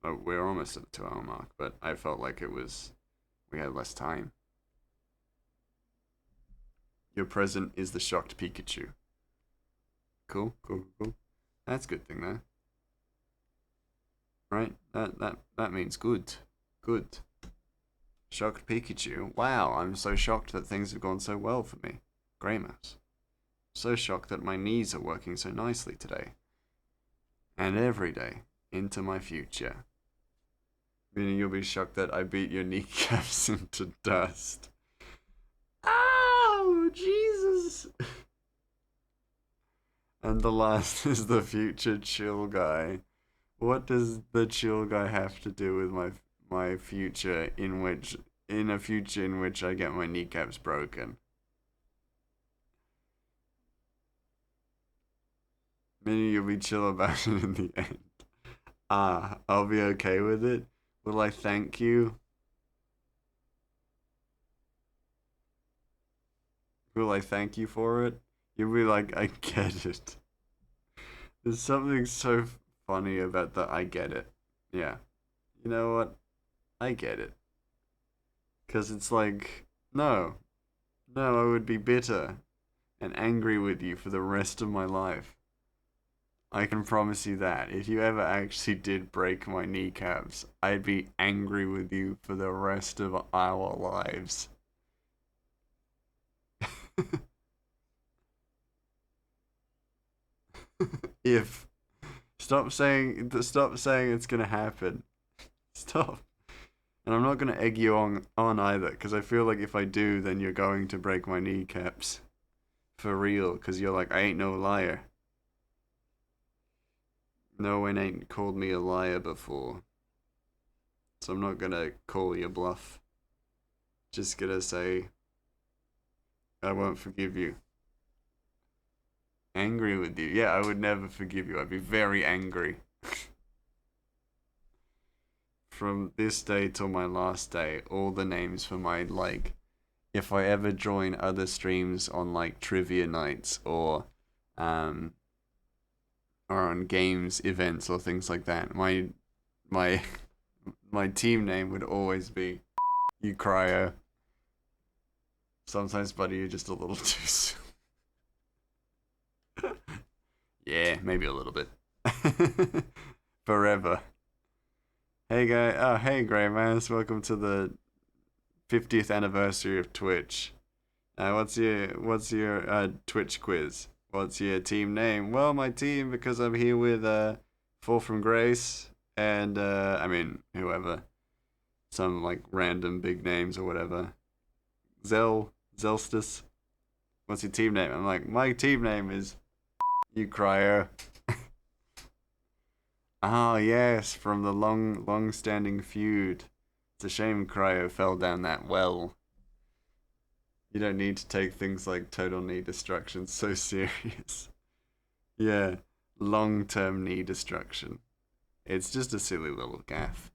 Oh, we're almost at the 2 hour mark, but I felt like we had less time. Your present is the shocked Pikachu. Cool. That's a good thing though. Right? That means good. Good. Shocked Pikachu. Wow, I'm so shocked that things have gone so well for me. Grey Mouse. So shocked that my knees are working so nicely today. And every day into my future. Meaning you'll be shocked that I beat your kneecaps into dust. Oh, Jesus! And the last is the future chill guy. What does the chill guy have to do with my future in a future in which I get my kneecaps broken? Maybe you'll be chill about it in the end. I'll be okay with it. Will I thank you? Will I thank you for it? You'll be like, I get it. There's something so funny about the I get it. Yeah. You know what? I get it. Because it's like, no, I would be bitter and angry with you for the rest of my life. I can promise you that. If you ever actually did break my kneecaps, I'd be angry with you for the rest of our lives. If stop saying it's gonna happen. Stop. And I'm not gonna egg you on either, because I feel like if I do, then you're going to break my kneecaps. For real, because you're like, I ain't no liar. No one ain't called me a liar before. So I'm not gonna call you bluff. Just gonna say, I won't forgive you. Angry with you. Yeah, I would never forgive you. I'd be very angry. from this day till my last day, all the names for my, like, if I ever join other streams on, like, trivia nights um, or on games events or things like that, my, my team name would always be you cryo. Sometimes, buddy, you're just a little too soon. Yeah, maybe a little bit. Forever. Hey guy, oh hey Grey Mouse, welcome to the 50th anniversary of Twitch. What's your Twitch quiz? What's your team name? Well, my team, because I'm here with Fall from Grace and I mean whoever, some like random big names or whatever. Zelstis. What's your team name? I'm like, my team name is you cryo. Ah, yes, from the long-standing feud. It's a shame Cryo fell down that well. You don't need to take things like total knee destruction so serious. Yeah, long-term knee destruction. It's just a silly little gaff.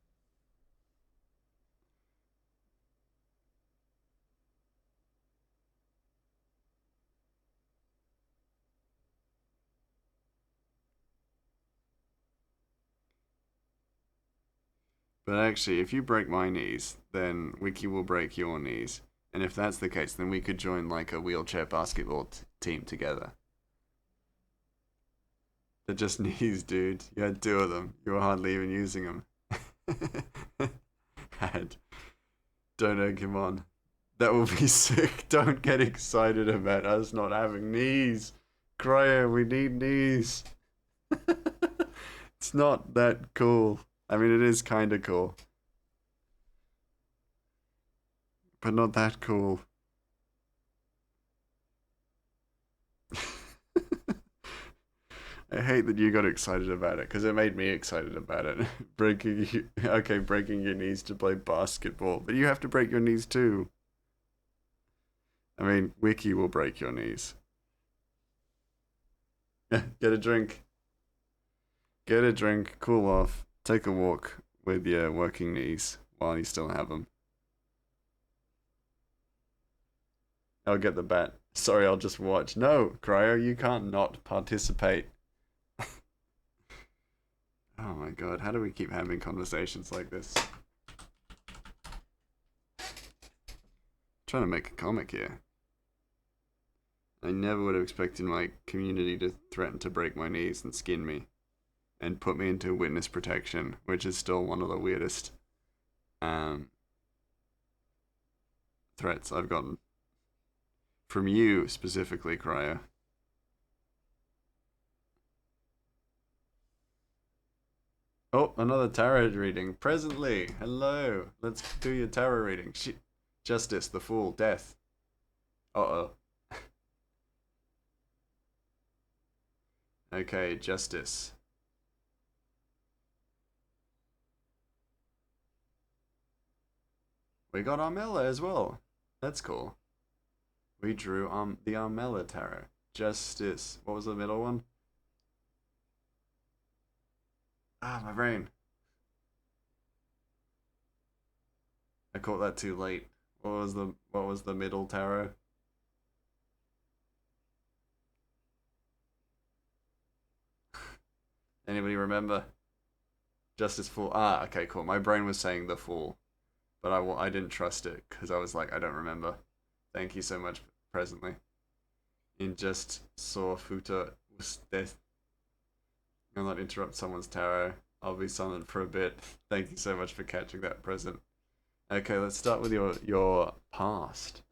But actually, if you break my knees, then Wiki will break your knees. And if that's the case, then we could join like a wheelchair basketball team together. They're just knees, dude. You had two of them. You were hardly even using them. Had. Don't egg him on. That will be sick. Don't get excited about us not having knees. Cryo, we need knees. It's not that cool. I mean, it is kind of cool. But not that cool. I hate that you got excited about it, because it made me excited about it. breaking your knees to play basketball. But you have to break your knees too. I mean, Wiki will break your knees. Get a drink. Get a drink, cool off, take a walk with your working knees while you still have them. I'll get the bat. Sorry, I'll just watch. No, Cryo, you can't not participate. Oh my god, how do we keep having conversations like this? Trying to make a comic here. I never would have expected my community to threaten to break my knees and skin me and put me into witness protection, which is still one of the weirdest threats I've gotten. From you, specifically, Cryo. Oh, another tarot reading. Presently, hello. Let's do your tarot reading. Justice, the Fool, Death. Uh-oh. Okay, Justice. We got Armella as well. That's cool. We drew the Armella tarot. Justice. What was the middle one? Ah, my brain. I caught that too late. What was the middle tarot? Anybody remember? Justice Fool. Ah, okay, cool. My brain was saying the Fool, but I didn't trust it because I was like, I don't remember. Thank you so much. Presently, in just saw Futa was death. I'll not interrupt someone's tarot. I'll be silent for a bit. Thank you so much for catching that present. Okay, let's start with your past.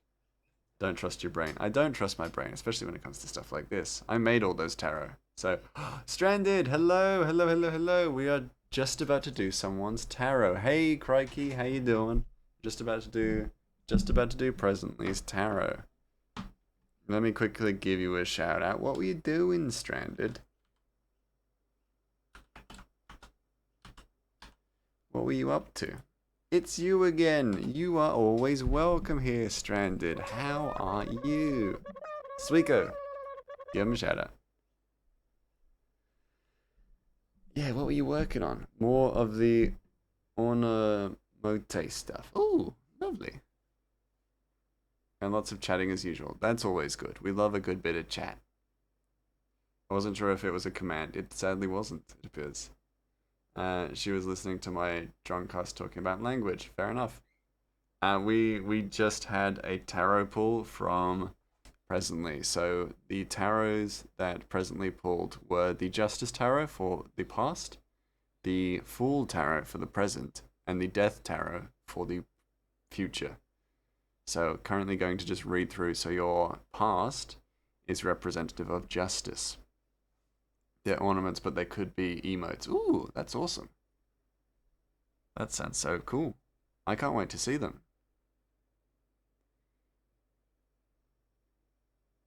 Don't trust your brain. I don't trust my brain, especially when it comes to stuff like this. I made all those tarot. So, Stranded, hello, hello, hello, hello. We are just about to do someone's tarot. Hey, Crikey, how you doing? Just about to do Presently's tarot. Let me quickly give you a shout out. What were you doing, Stranded? What were you up to? It's you again. You are always welcome here, Stranded. How are you? Sweeko, give him a shout out. Yeah, what were you working on? More of the ornamote stuff. Ooh, lovely. And lots of chatting as usual. That's always good. We love a good bit of chat. I wasn't sure if it was a command. It sadly wasn't, it appears. She was listening to my drunk us talking about language. Fair enough. We just had a tarot pull from Presently. So the tarots that Presently pulled were the Justice Tarot for the past, the Fool Tarot for the present, and the Death Tarot for the future. So currently going to just read through. So your past is representative of justice. They're ornaments, but they could be emotes. Ooh, that's awesome. That sounds so cool. I can't wait to see them.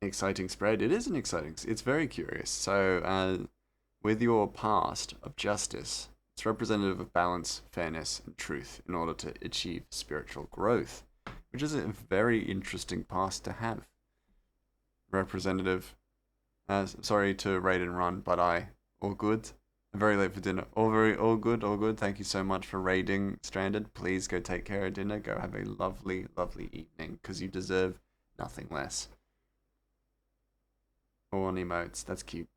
Exciting spread. It is an exciting. It's very curious. So, with your past of justice, it's representative of balance, fairness, and truth in order to achieve spiritual growth, which is a very interesting past to have. Representative. Sorry to raid and run, but all good. I'm very late for dinner. All good, all good. Thank you so much for raiding Stranded. Please go take care of dinner. Go have a lovely, lovely evening, because you deserve nothing less. On emotes. That's cute.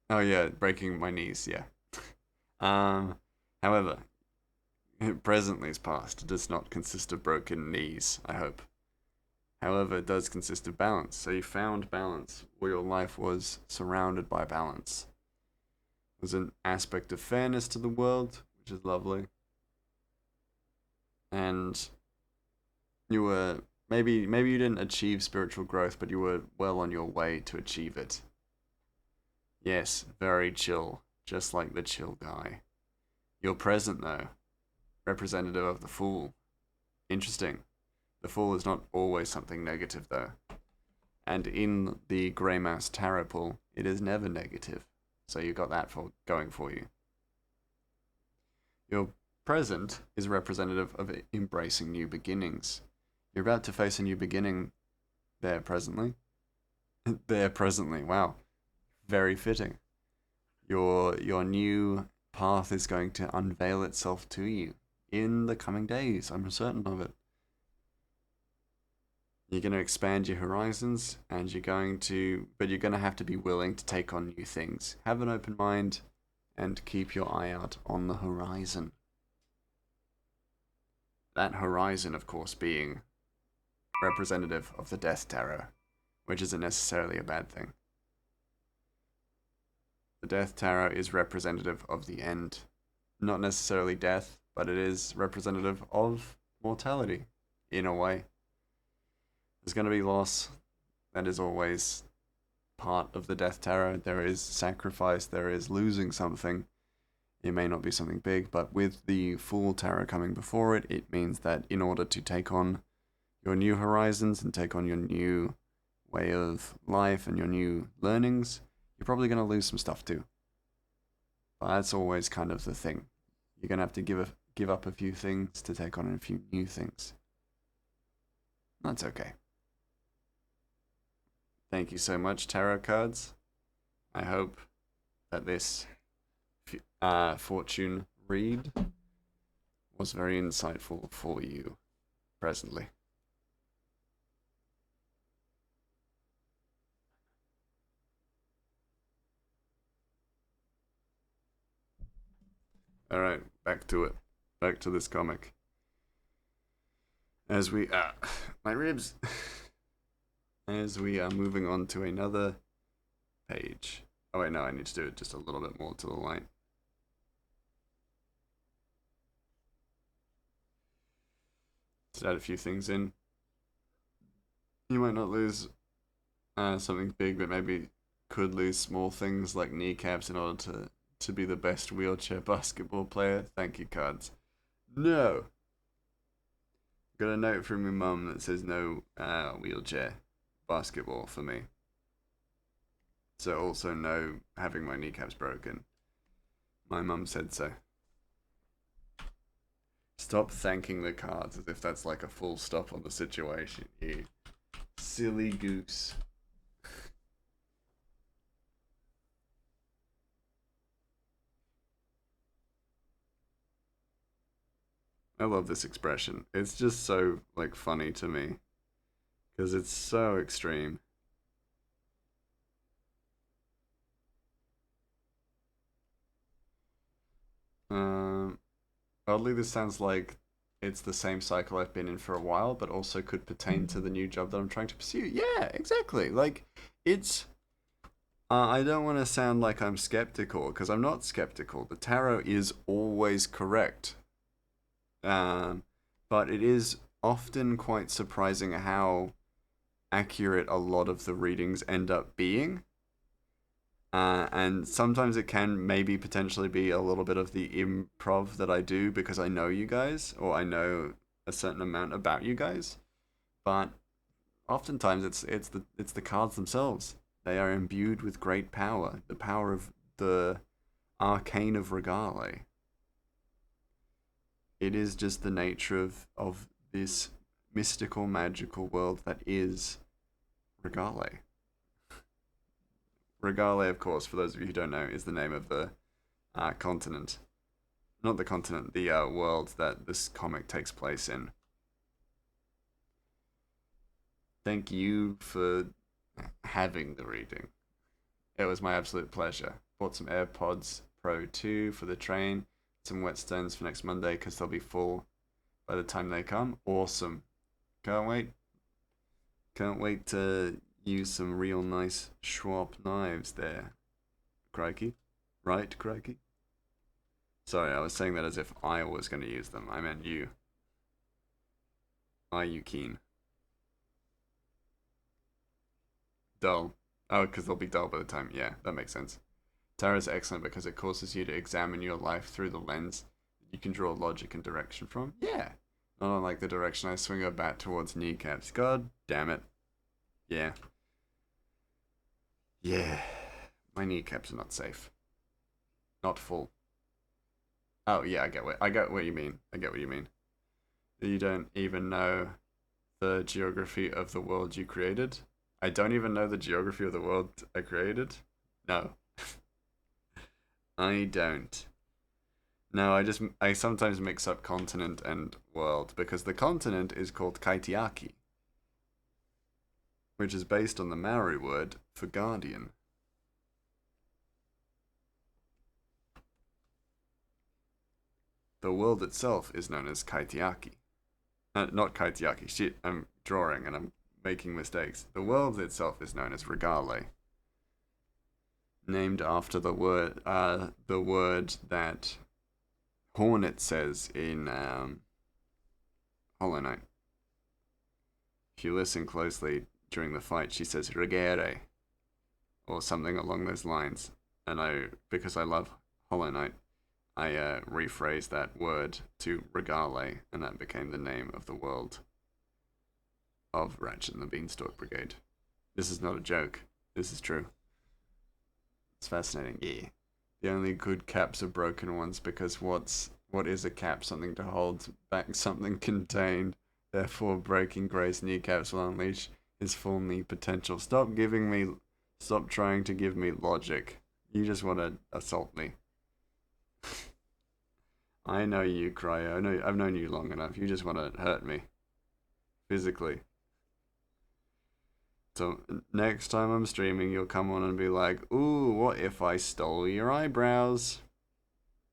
Oh yeah, breaking my knees. Yeah. However, Presently's past does not consist of broken knees. I hope. However, it does consist of balance. So you found balance, where your life was surrounded by balance. There's an aspect of fairness to the world, which is lovely. And you were maybe you didn't achieve spiritual growth, but you were well on your way to achieve it. Yes, very chill, just like the chill guy. You're present though, representative of the fool. Interesting. The fool is not always something negative though. And in the Grey Mouse Tarot pool, it is never negative. So you got that for going for you. Your present is representative of embracing new beginnings. You're about to face a new beginning there presently. There presently, wow. Very fitting. Your new path is going to unveil itself to you in the coming days. I'm certain of it. You're going to expand your horizons, and you're going to have to be willing to take on new things. Have an open mind, and keep your eye out on the horizon. That horizon, of course, being representative of the Death Tarot, which isn't necessarily a bad thing. The Death Tarot is representative of the end. Not necessarily death, but it is representative of mortality, in a way. There's going to be loss. That is always part of the Death Tarot. There is sacrifice. There is losing something. It may not be something big, but with the Fool Tarot coming before it, it means that in order to take on your new horizons and take on your new way of life and your new learnings, you're probably going to lose some stuff too. But that's always kind of the thing. You're going to have to give up a few things to take on a few new things. That's okay. Thank you so much, tarot cards. I hope that this fortune read was very insightful for you presently. Alright, back to it. Back to this comic. As we my ribs. As we are moving on to another page. Oh wait, no, I need to do it just a little bit more to the light. Just add a few things in. You might not lose something big, but maybe could lose small things like kneecaps in order to be the best wheelchair basketball player. Thank you, cards. No. Got a note from your mum that says no wheelchair basketball for me. So also no having my kneecaps broken. My mum said so. Stop thanking the cards as if that's like a full stop on the situation, you silly goose. I love this expression. It's just so like funny to me because it's so extreme. Um, Oddly, this sounds like it's the same cycle I've been in for a while, but also could pertain to the new job that I'm trying to pursue. Yeah, exactly. Like, it's. I don't want to sound like I'm skeptical, because I'm not skeptical. The tarot is always correct. Um, but it is often quite surprising how accurate a lot of the readings end up being. And sometimes it can maybe potentially be a little bit of the improv that I do because I know you guys or I know a certain amount about you guys. But oftentimes it's the cards themselves. They are imbued with great power, the power of the arcane of Regale. It is just the nature of this mystical, magical world that is Regale. Regale, of course, for those of you who don't know, is the name of the continent. Not the continent, the world that this comic takes place in. Thank you for having the reading. It was my absolute pleasure. Bought some AirPods Pro 2 for the train, some whetstones for next Monday because they'll be full by the time they come. Awesome. Can't wait. Can't wait to use some real nice Schwab knives there. Crikey. Right, crikey? Sorry, I was saying that as if I was going to use them. I meant you. Are you keen? Dull. Oh, because they'll be dull by the time. Yeah, that makes sense. Tarot is excellent because it causes you to examine your life through the lens you can draw logic and direction from. Yeah. Not unlike the direction I swing a bat towards kneecaps. God damn it. Yeah. Yeah. My kneecaps are not safe. Not full. Oh yeah, I get what you mean. I get what you mean. You don't even know the geography of the world you created. I don't even know the geography of the world I created. No, I don't. No, I sometimes mix up continent and world because the continent is called Kaitiaki, which is based on the Maori word for guardian. The world itself is known as Kaitiaki. Not Kaitiaki. Shit, I'm drawing and I'm making mistakes. The world itself is known as Regale, named after the word that Hornet says in Hollow Knight. If you listen closely during the fight, she says regere or something along those lines. And because I love Hollow Knight, I rephrased that word to regale, and that became the name of the world of Ratchet and the Beanstalk Brigade. This is not a joke. This is true. It's fascinating. Yeah. The only good caps are broken ones because what is a cap? Something to hold back something contained. Therefore, breaking Gray's kneecaps will unleash his full knee potential. Stop trying to give me logic. You just want to assault me. I know you, Cryo. I've known you long enough. You just want to hurt me physically. So next time I'm streaming, you'll come on and be like, "Ooh, what if I stole your eyebrows?"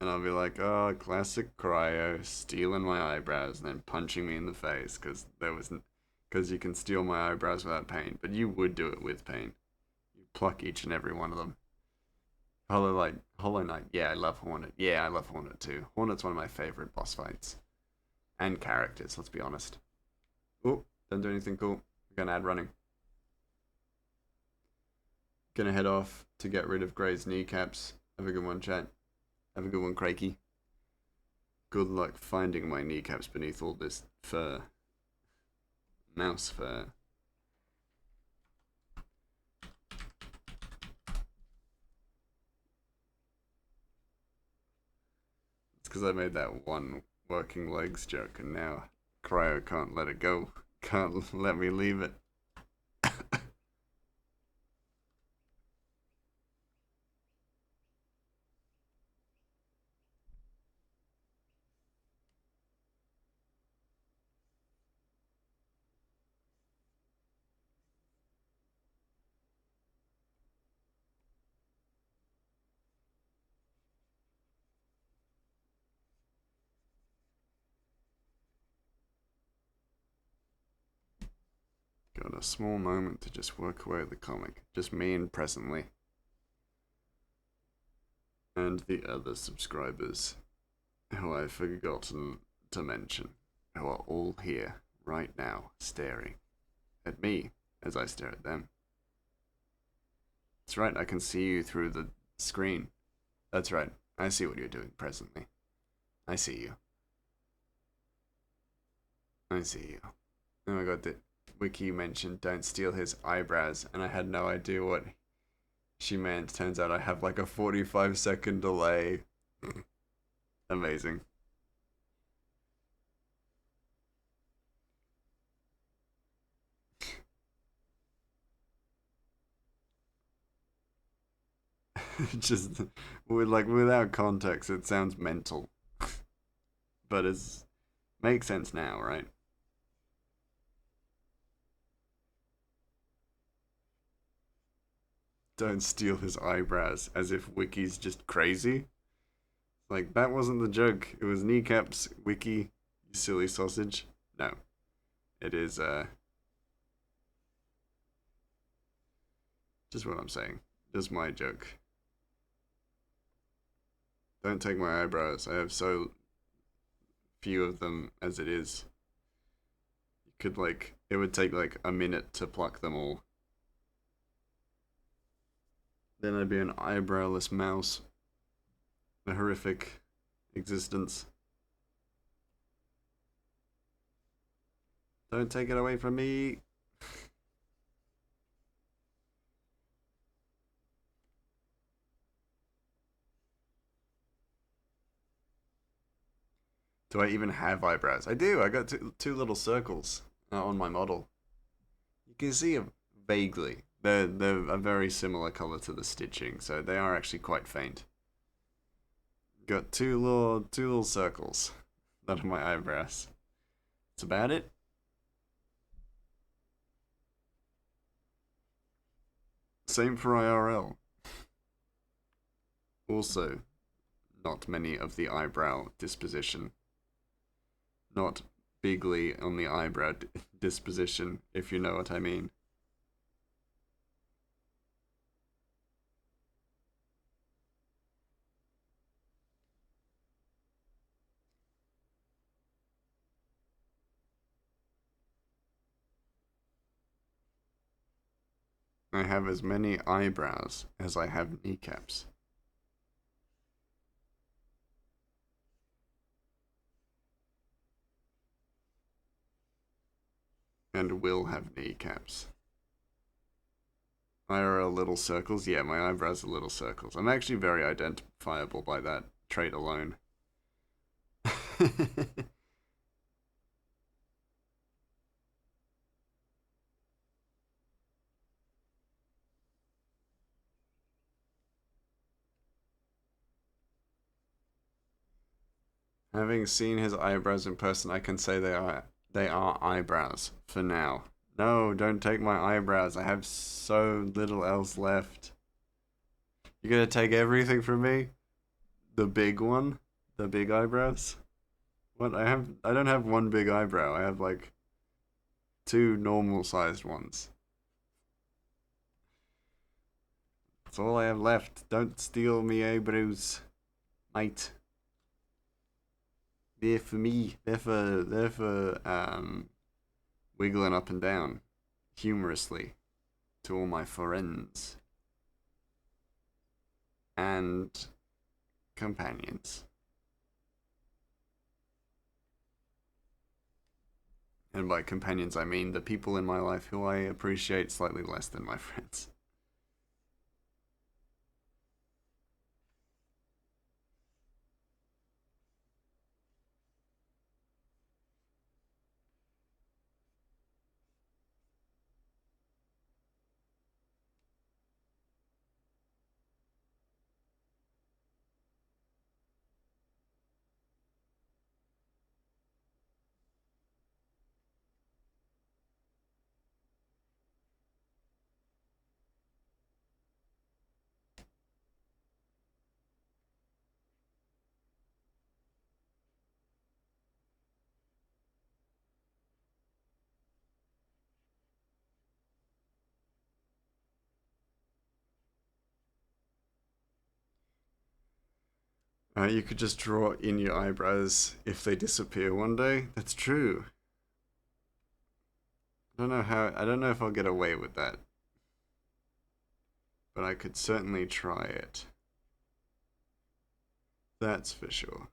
And I'll be like, "Oh, classic Cryo, stealing my eyebrows and then punching me in the face because you can steal my eyebrows without pain, but you would do it with pain. You pluck each and every one of them." Hollow Knight. Yeah, I love Hornet. Yeah, I love Hornet too. Hornet's one of my favorite boss fights and characters. Let's be honest. Oh, don't do anything cool. I'm gonna add running. Gonna head off to get rid of Gray's kneecaps. Have a good one, chat. Have a good one, Craigie. Good luck finding my kneecaps beneath all this fur. Mouse fur. It's because I made that one working legs joke and now Cryo can't let it go. Can't let me leave it. Got a small moment to just work away at the comic. Just me and Presently. And the other subscribers who I've forgotten to mention, who are all here right now, staring at me as I stare at them. That's right, I can see you through the screen. That's right, I see what you're doing presently. I see you. I see you. Oh my god, the wiki mentioned don't steal his eyebrows, and I had no idea what she meant. Turns out I have like a 45-second delay. Amazing. Just without context, it sounds mental, but it makes sense now, right? Don't steal his eyebrows, as if Wiki's just crazy. Like that wasn't the joke. It was kneecaps, Wiki, you silly sausage. No, it is just what I'm saying. Just my joke. Don't take my eyebrows. I have so few of them as it is. You could it would take like a minute to pluck them all. Then I'd be an eyebrowless mouse. A horrific existence. Don't take it away from me. Do I even have eyebrows? I do. I got two little circles on my model. You can see them vaguely. They're a very similar color to the stitching, so they are actually quite faint. Got two little circles. That are my eyebrows. That's about it. Same for IRL. Also, not many of the eyebrow disposition. Not bigly on the eyebrow disposition, if you know what I mean. I have as many eyebrows as I have kneecaps. And will have kneecaps. IRL little circles? Yeah, my eyebrows are little circles. I'm actually very identifiable by that trait alone. Having seen his eyebrows in person, I can say they are eyebrows for now. No, don't take my eyebrows. I have so little else left. You're gonna take everything from me? The big one? The big eyebrows? What? I don't have one big eyebrow. I have like two normal sized ones. That's all I have left. Don't steal me eyebrows, mate. They're for me. They're for wiggling up and down humorously to all my friends and companions. And by companions, I mean the people in my life who I appreciate slightly less than my friends. You could just draw in your eyebrows if they disappear one day. That's true. I don't know if I'll get away with that, but I could certainly try it. That's for sure.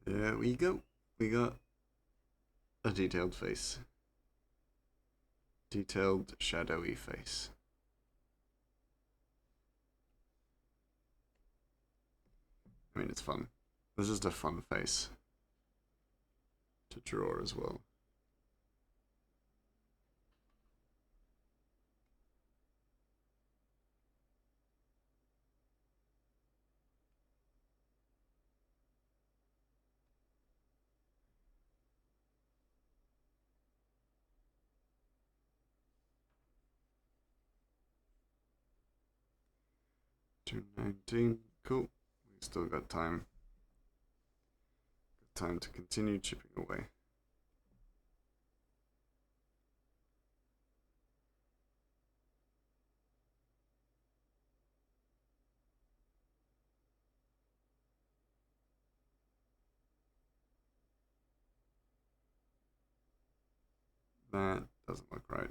There we go. We got a detailed face. Detailed, shadowy face. I mean, it's fun. This is just a fun face to draw as well. June 19. Cool. We still got time. Got time to continue chipping away. That doesn't look right.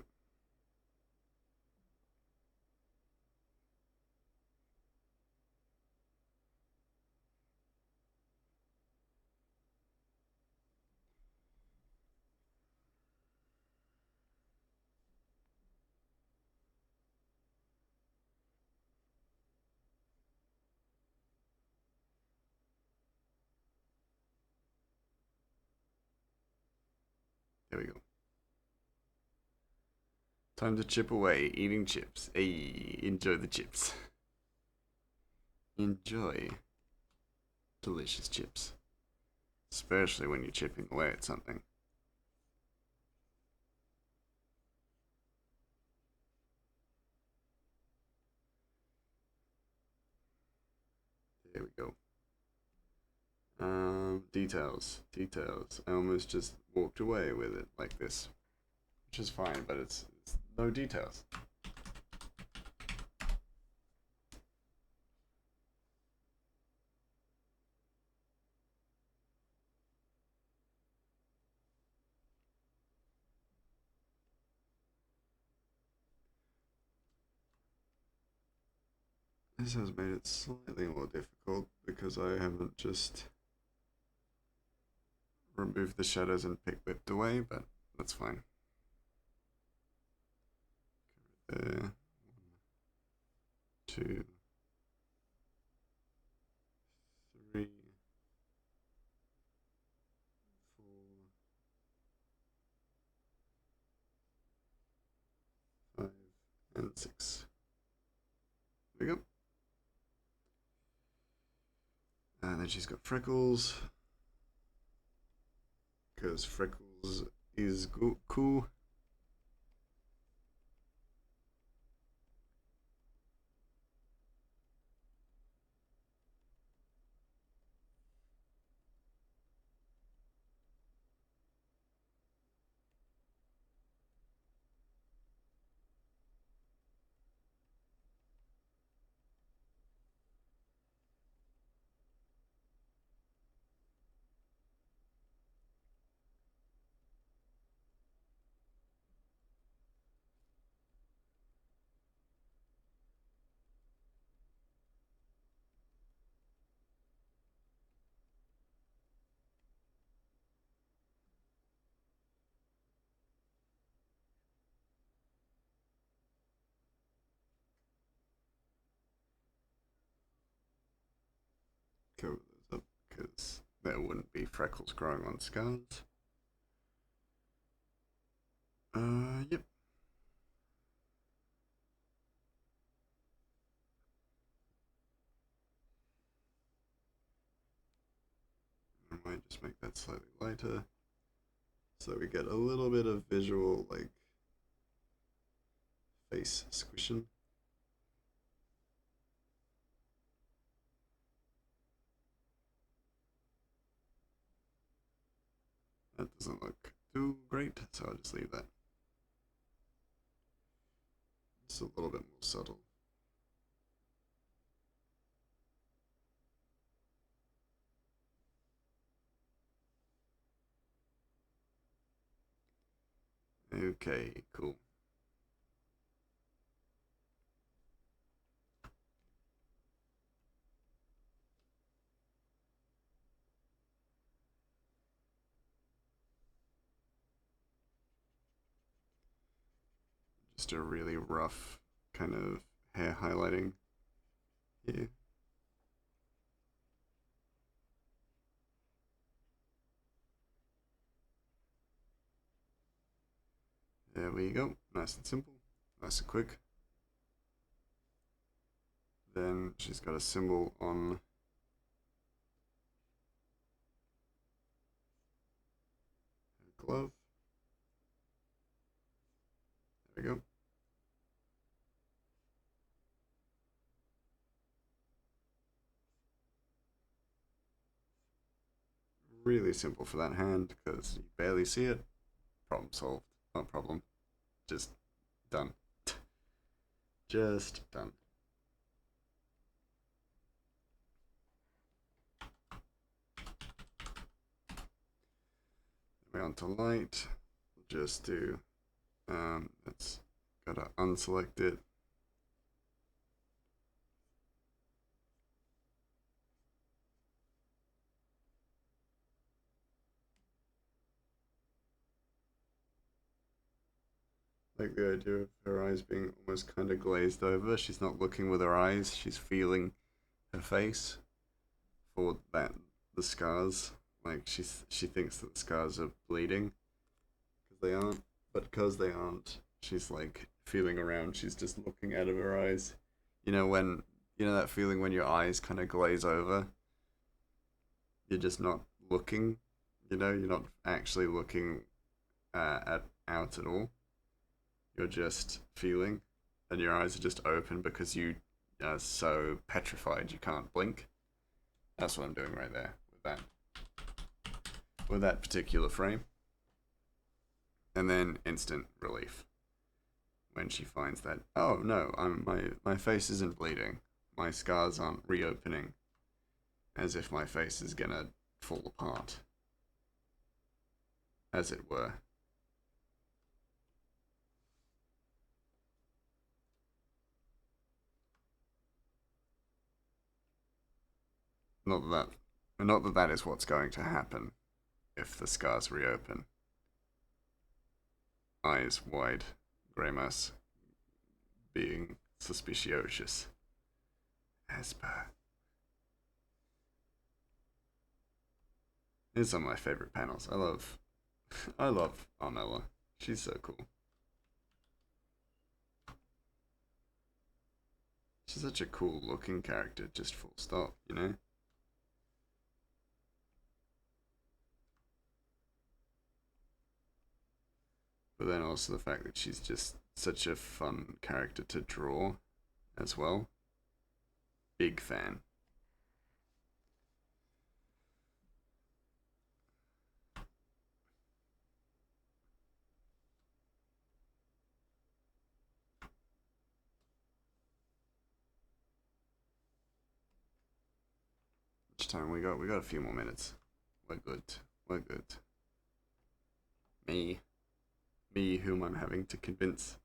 There we go. Time to chip away, eating chips. Hey, enjoy the chips. Enjoy delicious chips. Especially when you're chipping away at something. There we go. Details. Details. I almost just walked away with it like this. Which is fine, but it's no details. This has made it slightly more difficult because I haven't just removed the shadows and pick whipped away, but that's fine. There. 2, 3, 4, 5, and 6. There we go. And then she's got freckles. Because freckles is cool. Cover those up because there wouldn't be freckles growing on scars. Yep. I might just make that slightly lighter So we get a little bit of visual, like, face squishing. That doesn't look too great, so I'll just leave that. It's a little bit more subtle. Okay, cool. Just a really rough kind of hair highlighting here. There we go. Nice and simple. Nice and quick. Then she's got a symbol on her glove. There we go. Really simple for that hand because you barely see it. Problem solved. Not a problem. Just done. Just done. We're on to light. We'll just do, let's gotta unselect it. Like the idea of her eyes being almost kind of glazed over. She's not looking with her eyes, she's feeling her face for that the scars. Like she thinks that the scars are bleeding because they aren't, but because they aren't, she's like feeling around. She's just looking out of her eyes. When that feeling when your eyes kind of glaze over. You're just not looking. You're not actually looking at out at all. You're just feeling, and your eyes are just open because you are so petrified you can't blink. That's what I'm doing right there with that particular frame. And then instant relief when she finds that, oh no, my face isn't bleeding. My scars aren't reopening as if my face is gonna fall apart, as it were. Not that that is what's going to happen if the scars reopen. Eyes wide, grimace being suspicious. As per. It's one of my favorite panels. I love Armella. She's so cool. She's such a cool looking character, just full stop. But then also the fact that she's just such a fun character to draw as well. Big fan. Which time we got? We got a few more minutes. We're good. We're good. Me. Me whom I'm having to convince.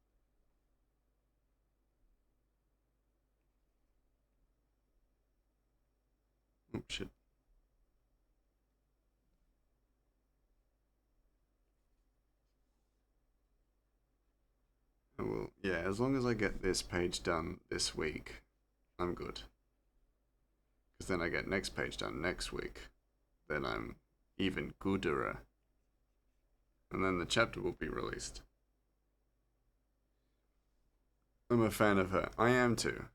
Oh shit. Well, yeah, as long as I get this page done this week, I'm good. Because then I get next page done next week. Then I'm even gooder. And then the chapter will be released. I'm a fan of her. I am too.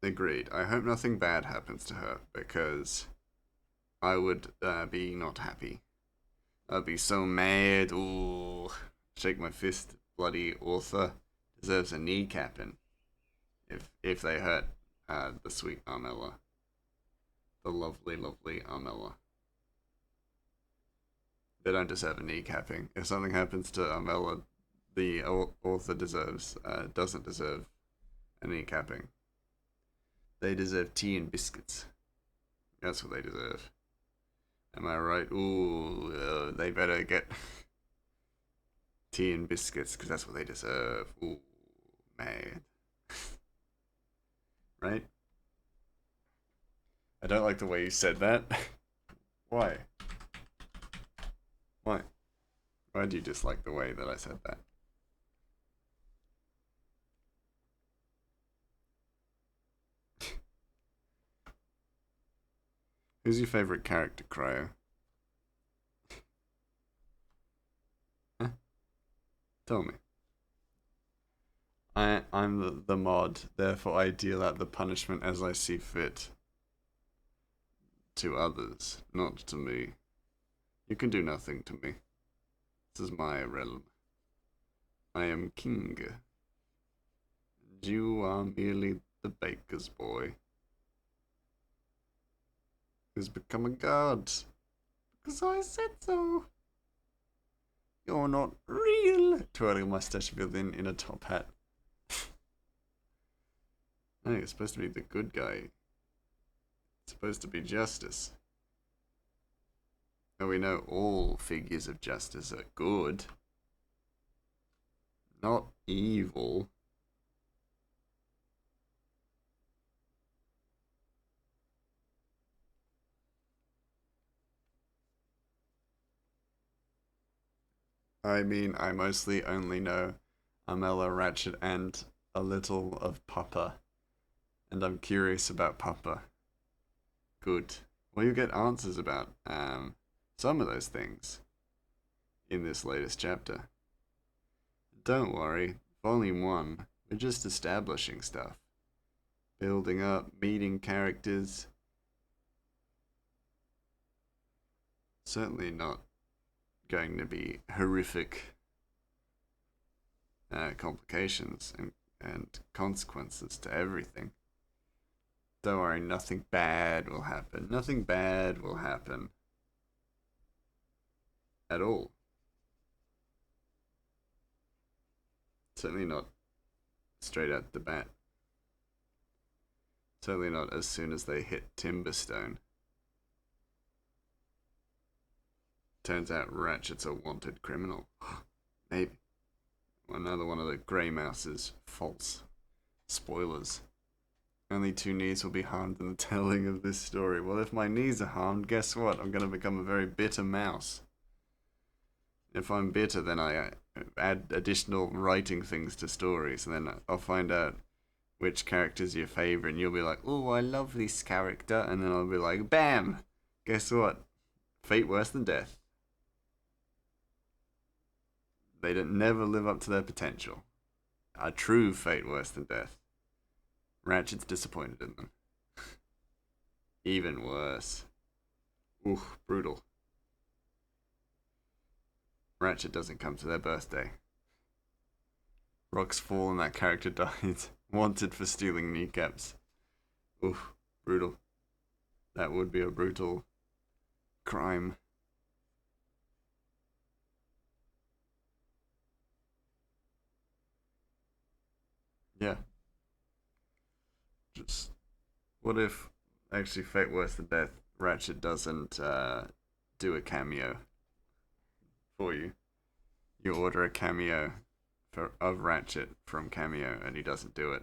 Agreed. I hope nothing bad happens to her because I would be not happy. I'd be so mad. Ooh. Shake my fist. Bloody author deserves a kneecapping if they hurt the sweet Armella. The lovely, lovely Armella. They don't deserve a kneecapping. If something happens to Armella, the author doesn't deserve a kneecapping. They deserve tea and biscuits. That's what they deserve. Am I right? Ooh, they better get tea and biscuits because that's what they deserve. Ooh, man. Right? I don't like the way you said that. Why? Why? Why do you dislike the way that I said that? Who's your favorite character, Cryo? Huh? Tell me. I'm the mod, therefore I deal out the punishment as I see fit. To others, not to me. You can do nothing to me. This is my realm. I am king. And you are merely the baker's boy. Who's become a god. Because I said so. You're not real. Twirling mustache villain in a top hat. No, you're supposed to be the good guy. It's supposed to be justice. And we know all figures of justice are good. Not evil. I mean, I mostly only know Armella, Ratchet, and a little of Papa. And I'm curious about Papa. Good. Well, you get answers about some of those things in this latest chapter. Don't worry, Volume 1, we're just establishing stuff. Building up, meeting characters. Certainly not going to be horrific complications and consequences to everything. Don't worry, nothing bad will happen. Nothing bad will happen. At all. Certainly not straight out the bat. Certainly not as soon as they hit Timberstone. Turns out Ratchet's a wanted criminal. Maybe. Another one of the Grey Mouse's false spoilers. Only 2 knees will be harmed in the telling of this story. Well, if my knees are harmed, guess what? I'm going to become a very bitter mouse. If I'm bitter, then I add additional writing things to stories, and then I'll find out which character's your favorite, and you'll be like, oh, I love this character, and then I'll be like, bam! Guess what? Fate worse than death. They don't never live up to their potential. A true fate worse than death. Ratchet's disappointed in them. Even worse. Ooh, brutal. Ratchet doesn't come to their birthday. Rocks fall and that character dies. Wanted for stealing kneecaps. Ooh, brutal. That would be a brutal crime. Yeah. Just what if actually fate worse than death? Ratchet doesn't do a cameo for you. You order a cameo of Ratchet from Cameo, and he doesn't do it.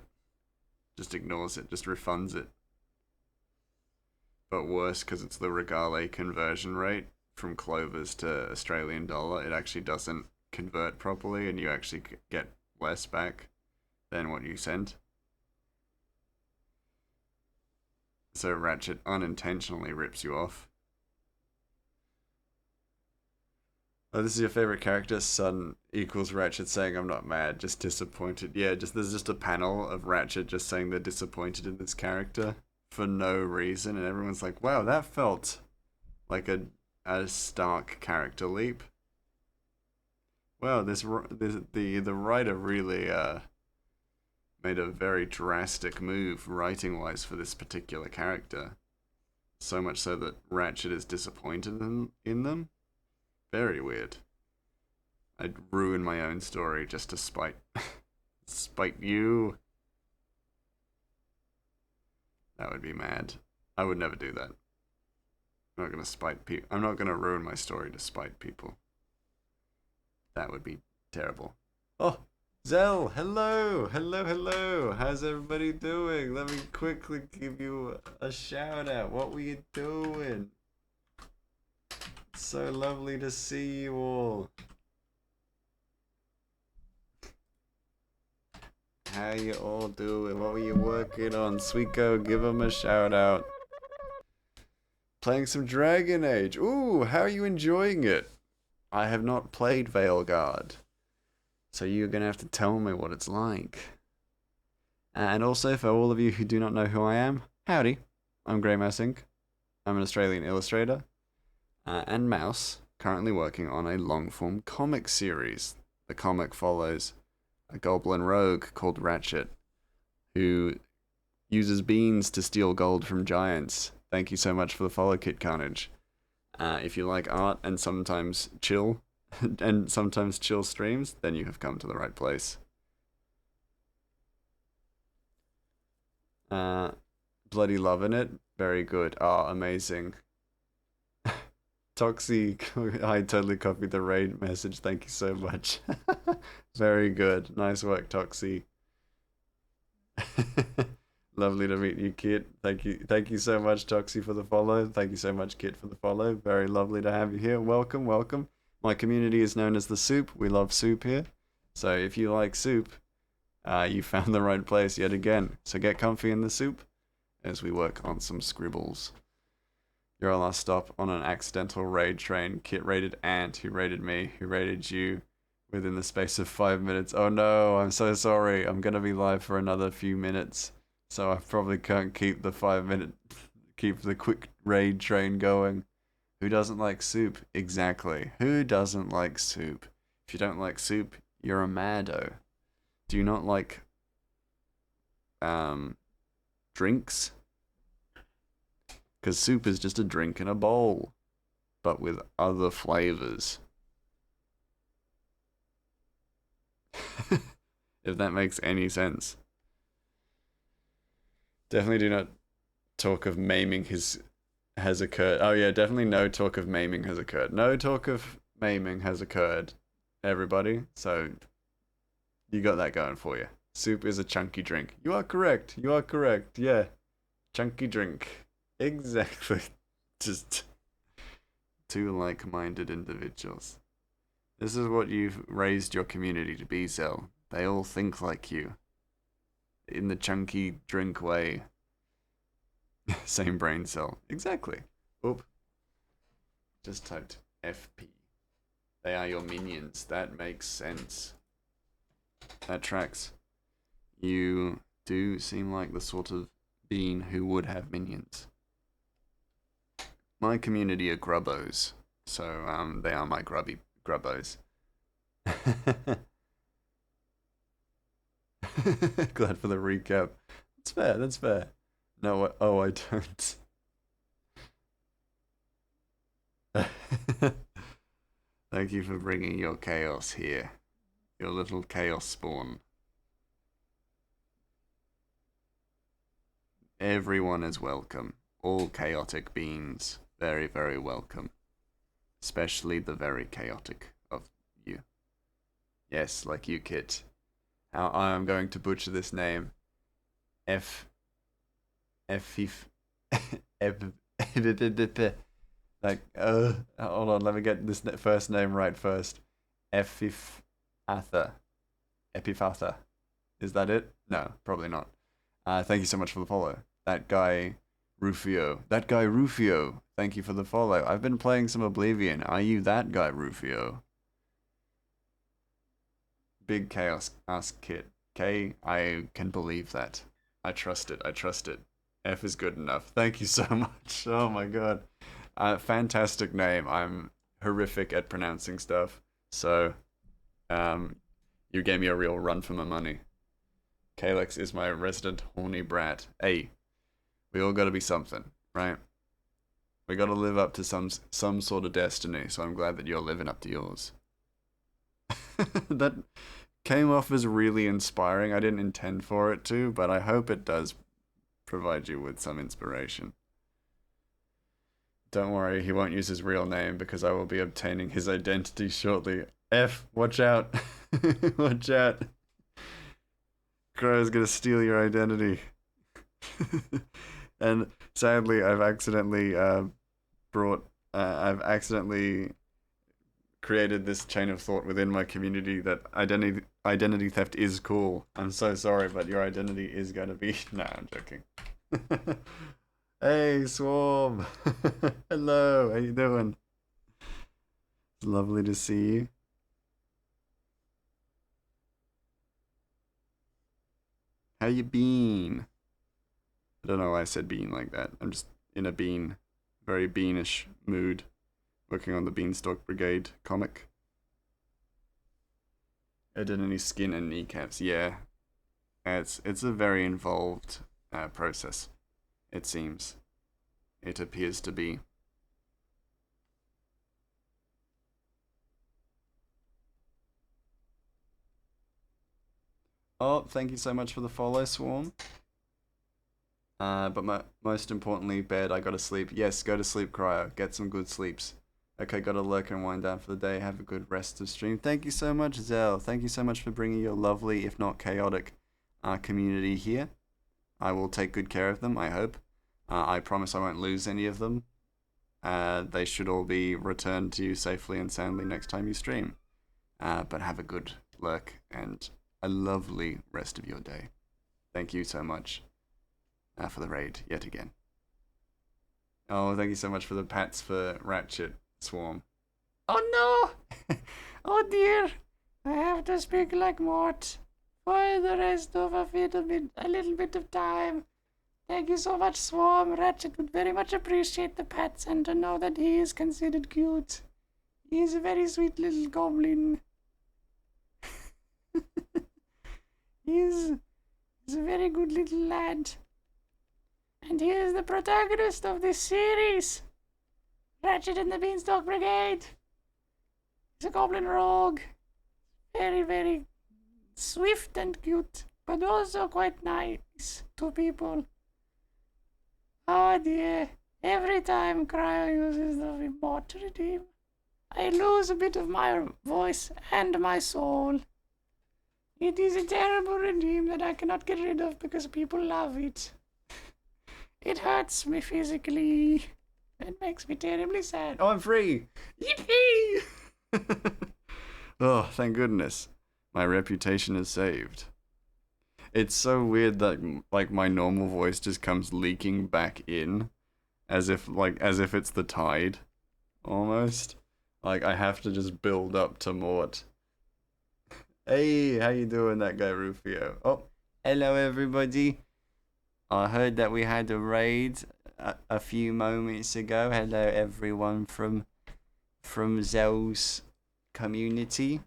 Just ignores it. Just refunds it. But worse, because it's the Regale conversion rate from Clovers to Australian dollar, it actually doesn't convert properly, and you actually get less back than what you sent. So Ratchet unintentionally rips you off. Oh, this is your favorite character? Sun equals Ratchet saying, I'm not mad, just disappointed. Yeah, there's just a panel of Ratchet just saying they're disappointed in this character for no reason, and everyone's like, wow, that felt like a a stark character leap. Well, the writer really made a very drastic move writing wise for this particular character. So much so that Ratchet is disappointed in them. Very weird. I'd ruin my own story just to spite you. That would be mad. I would never do that. I'm not gonna spite people. I'm not gonna ruin my story to spite people. That would be terrible. Oh, Zell, hello, hello, hello. How's everybody doing? Let me quickly give you a shout out. What were you doing? So lovely to see you all. How you all doing? What were you working on? Sweetgo, give them a shout out. Playing some Dragon Age. Ooh, how are you enjoying it? I have not played Veilguard, so you're gonna have to tell me what it's like. And also, for all of you who do not know who I am, howdy. I'm Grey Mouse Inc. I'm an Australian illustrator and mouse, currently working on a long-form comic series. The comic follows a goblin rogue called Ratchet, who uses beans to steal gold from giants. Thank you so much for the follow, Kit Carnage. If you like art and sometimes chill, and sometimes chill streams, then you have come to the right place. Bloody loving it. Very good. Oh, amazing. Toxie, I totally copied the raid message. Thank you so much. Very good. Nice work, Toxie. Lovely to meet you, Kit. Thank you so much, Toxie, for the follow. Thank you so much, Kit, for the follow. Very lovely to have you here. Welcome, welcome. My community is known as the Soup. We love soup here. So if you like soup, you found the right place yet again. So get comfy in the soup as we work on some scribbles. You're our last stop on an accidental raid train. Kit raided Ant, who raided me, who raided you within the space of 5 minutes. Oh no, I'm so sorry. I'm gonna be live for another few minutes, so I probably can't keep the keep the quick raid train going. Who doesn't like soup? Exactly. Who doesn't like soup? If you don't like soup, you're a maddo. Do you not like drinks? Because soup is just a drink in a bowl, but with other flavors. If that makes any sense. Definitely do not talk of maiming has occurred. Oh yeah, definitely no talk of maiming has occurred. No talk of maiming has occurred, everybody. So you got that going for you. Soup is a chunky drink. You are correct. You are correct. Yeah. Chunky drink. Exactly. Just two like-minded individuals. This is what you've raised your community to be, Zell. They all think like you. In the chunky drink way. Same brain cell. Exactly. Oop. Just typed FP. They are your minions. That makes sense. That tracks. You do seem like the sort of being who would have minions. My community are grubbos, so they are my grubbos. Glad for the recap. That's fair, that's fair. No, oh, I don't. Thank you for bringing your chaos here. Your little chaos spawn. Everyone is welcome. All chaotic beings. Very, very welcome. Especially the very chaotic of you. Yes, like you, Kit. How I am going to butcher this name. F. Like, hold on, let me get this first name right first. Epiphatha. Epiphatha. Is that it? No, probably not. Thank you so much for the follow. That guy, Rufio. That guy, Rufio. Thank you for the follow. I've been playing some Oblivion. Are you that guy, Rufio? Big chaos. Ask Kit. K, I can believe that. I trust it. I trust it. F is good enough. Thank you so much. Oh my god. fantastic name. I'm horrific at pronouncing stuff, so um, you gave me a real run for my money. Kalex is my resident horny brat. Hey, we all got to be something, right? We got to live up to some sort of destiny. So I'm glad that you're living up to yours. That came off as really inspiring. I didn't intend for it to, but I hope it does provide you with some inspiration. Don't worry, he won't use his real name because I will be obtaining his identity shortly. F, watch out. Watch out. Crow's gonna steal your identity. And sadly, I've accidentally created this chain of thought within my community that identity theft is cool. I'm so sorry, but your identity is gonna be. Nah, I'm joking. Hey, Swarm. Hello, how you doing? It's lovely to see you. How you been? I don't know why I said bean like that. I'm just in a very beanish mood, working on the Beanstalk Brigade comic. Identity skin and kneecaps, yeah. It's a very involved process, it seems. It appears to be. Oh, thank you so much for the follow, Swarm. But most importantly, bed, I gotta sleep. Yes, go to sleep, Cryo. Get some good sleeps. Okay, gotta lurk and wind down for the day. Have a good rest of stream. Thank you so much, Zell. Thank you so much for bringing your lovely, if not chaotic, community here. I will take good care of them, I hope. I promise I won't lose any of them. They should all be returned to you safely and soundly next time you stream. But have a good lurk and a lovely rest of your day. Thank you so much for the raid yet again. Oh, thank you so much for the pats for Ratchet, Swarm. Oh no! Oh dear! I have to speak like Mort for the rest of a little bit of time. Thank you so much, Swarm. Ratchet would very much appreciate the pats and to know that he is considered cute. He is a very sweet little goblin. He's a very good little lad. And he is the protagonist of this series. Ratchet and the Beanstalk Brigade. He's a goblin rogue. Very, very swift and cute, but also quite nice to people. Oh dear. Every time Cryo uses the remote redeem, I lose a bit of my voice and my soul. It is a terrible redeem that I cannot get rid of because people love it. It hurts me physically. It makes me terribly sad. Oh, I'm free! Yippee! Oh, thank goodness. My reputation is saved. It's so weird that like my normal voice just comes leaking back in as if it's the tide almost. Like I have to just build up to Mort. Hey, how you doing, that guy Rufio? Oh, hello everybody. I heard that we had a raid a few moments ago. Hello everyone from Zell's community.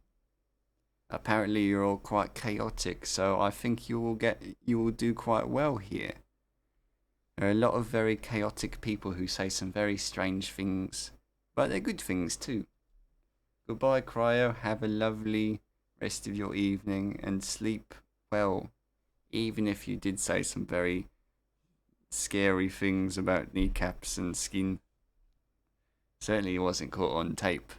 Apparently you're all quite chaotic, so I think you will do quite well here. There are a lot of very chaotic people who say some very strange things, but they're good things too. Goodbye, Cryo. Have a lovely rest of your evening and sleep well, even if you did say some very scary things about kneecaps and skin. Certainly it wasn't caught on tape,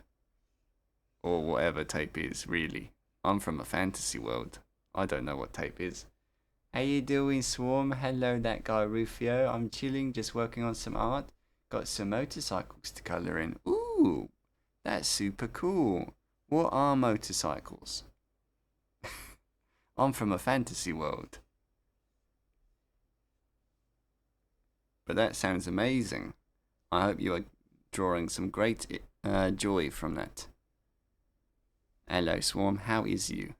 or whatever tape is, really. I'm from a fantasy world. I don't know what tape is. How you doing, Swarm? Hello, that guy Rufio. I'm chilling, just working on some art. Got some motorcycles to colour in. Ooh, that's super cool. What are motorcycles? I'm from a fantasy world. But that sounds amazing. I hope you are drawing some great joy from that. Hello, Swarm. How is you?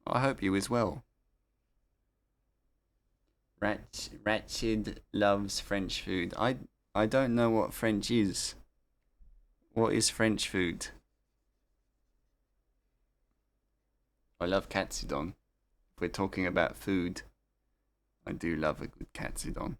I hope you as well. Ratchet loves French food. I don't know what French is. What is French food? I love katsudon. If we're talking about food, I do love a good katsudon.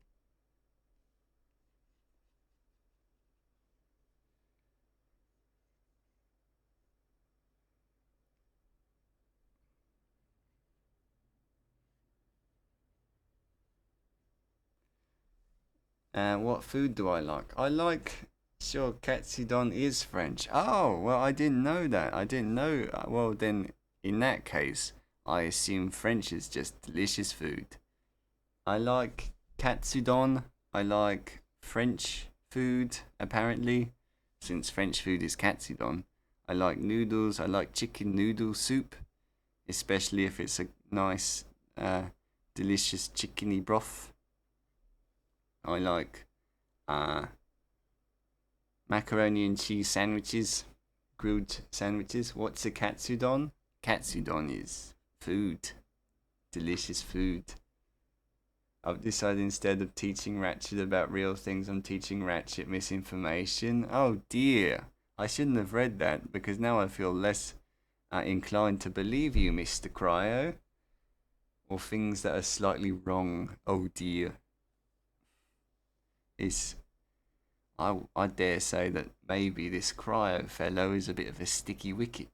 What food do I like? I like. Sure, katsudon is French. Oh, well, I didn't know that. I didn't know. Well, then, in that case, I assume French is just delicious food. I like katsudon. I like French food, apparently, since French food is katsudon. I like noodles. I like chicken noodle soup, especially if it's a nice, uh, delicious chickeny broth. I like uh, macaroni and cheese sandwiches, grilled sandwiches. What's a katsudon? Katsudon is food, delicious food. I've decided instead of teaching Ratchet about real things, I'm teaching Ratchet misinformation. Oh dear, I shouldn't have read that because now I feel less inclined to believe you, Mr. Cryo, or things that are slightly wrong. Oh dear. Is I dare say that maybe this Cryo fellow is a bit of a sticky wicket.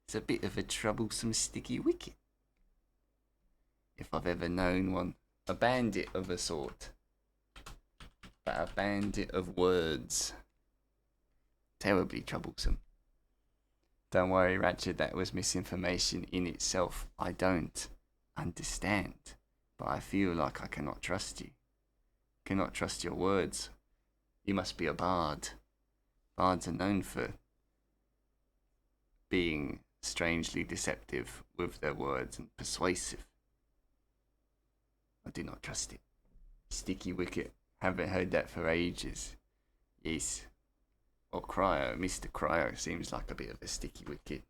It's a bit of a troublesome sticky wicket, if I've ever known one. A bandit of a sort, but a bandit of words. Terribly troublesome. Don't worry, Ratchet, that was misinformation in itself. I don't understand, but I feel like I cannot trust you. Cannot trust your words. You must be a bard. Bards are known for being strangely deceptive with their words and persuasive. I do not trust it. Sticky wicket. Haven't heard that for ages. Yes. Or Cryo. Mr. Cryo seems like a bit of a sticky wicket.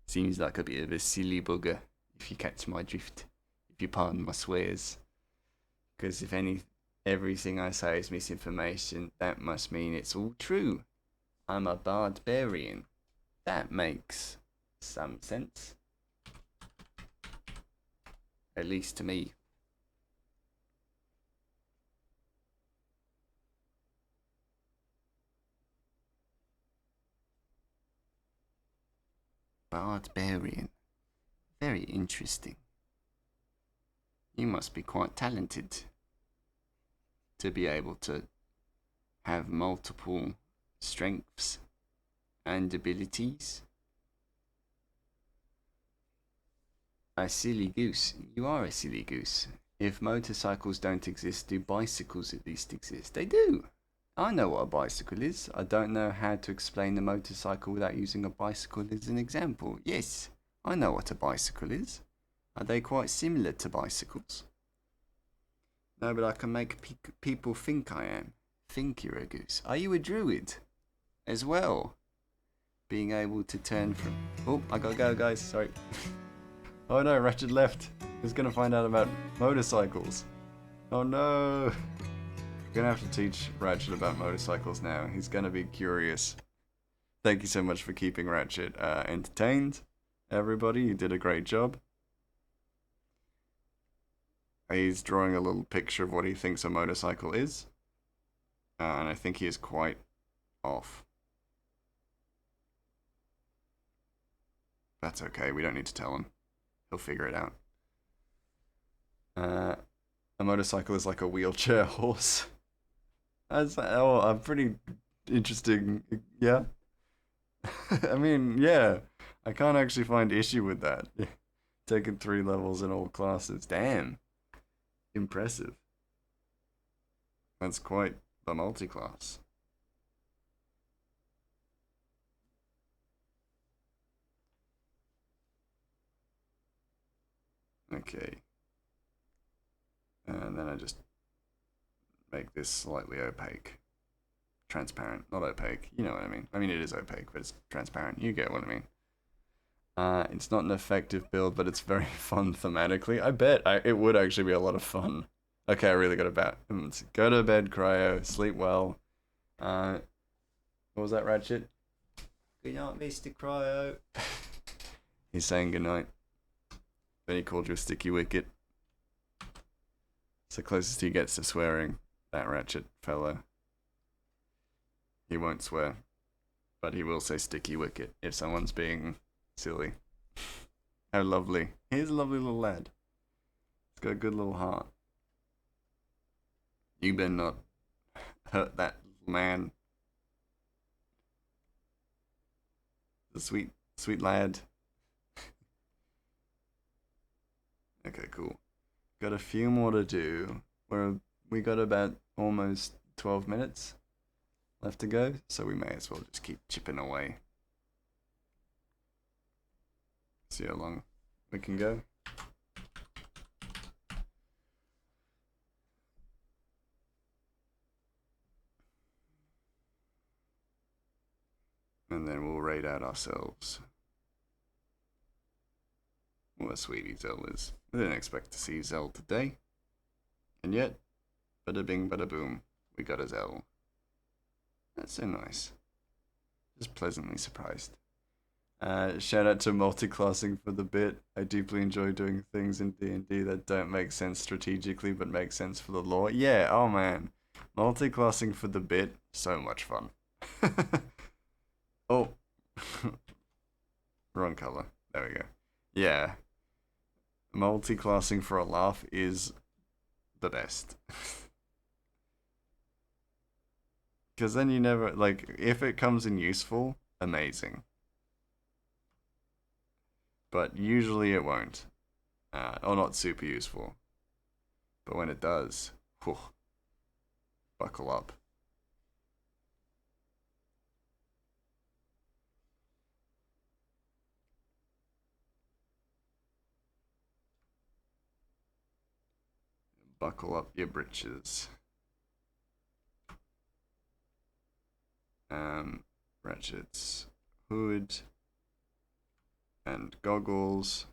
Seems like a bit of a silly bugger, if you catch my drift. If you pardon my swears. Because if everything I say is misinformation, that must mean it's all true. I'm a barbarian. That makes some sense. At least to me. Barbarian. Very interesting. You must be quite talented to be able to have multiple strengths and abilities. A silly goose. You are a silly goose. If motorcycles don't exist, do bicycles at least exist? They do. I know what a bicycle is. I don't know how to explain the motorcycle without using a bicycle as an example. Yes, I know what a bicycle is. Are they quite similar to bicycles? No, but I can make people think I am. Think you're a goose. Are you a druid as well? Being able to turn from. Oh, I gotta go, guys. Sorry. Oh no, Ratchet left. He's gonna find out about motorcycles. Oh no. Gonna have to teach Ratchet about motorcycles now. He's gonna be curious. Thank you so much for keeping Ratchet entertained. Everybody, you did a great job. He's drawing a little picture of what he thinks a motorcycle is. And I think he is quite off. That's okay, we don't need to tell him. He'll figure it out. A motorcycle is like a wheelchair horse. That's a pretty interesting. Yeah. I mean, yeah. I can't actually find issue with that. Taking 3 levels in all classes. Damn. Impressive. That's quite the multi-class. Okay. And then I just make this slightly opaque. Transparent, not opaque. You know what I mean. I mean, it is opaque, but it's transparent. You get what I mean. It's not an effective build, but it's very fun thematically. I bet it would actually be a lot of fun. Okay, I really got about. Go to bed, Cryo. Sleep well. Uh, what was that, Ratchet? Good night, Mr. Cryo. He's saying good night. Then he called you a sticky wicket. It's the closest he gets to swearing, that Ratchet fellow. He won't swear, but he will say sticky wicket if someone's being silly. How lovely. He's a lovely little lad. He's got a good little heart. You better not hurt that little man. The sweet, sweet lad. Okay, cool. Got a few more to do. We got about almost 12 minutes left to go, so we may as well just keep chipping away. See how long we can go. And then we'll rate out ourselves. What a sweetie Zell is. I didn't expect to see Zell today. And yet, bada bing bada boom, we got a Zell. That's so nice. Just pleasantly surprised. Shout out to multiclassing for the bit. I deeply enjoy doing things in D&D that don't make sense strategically but make sense for the lore. Yeah, oh man. Multiclassing for the bit, so much fun. Oh. Wrong color. There we go. Yeah. Multiclassing for a laugh is the best. Because then you never, like, if it comes in useful, amazing. But usually it won't. Or not super useful. But when it does, whew, buckle up. Buckle up your britches. Ratchet's hood and goggles.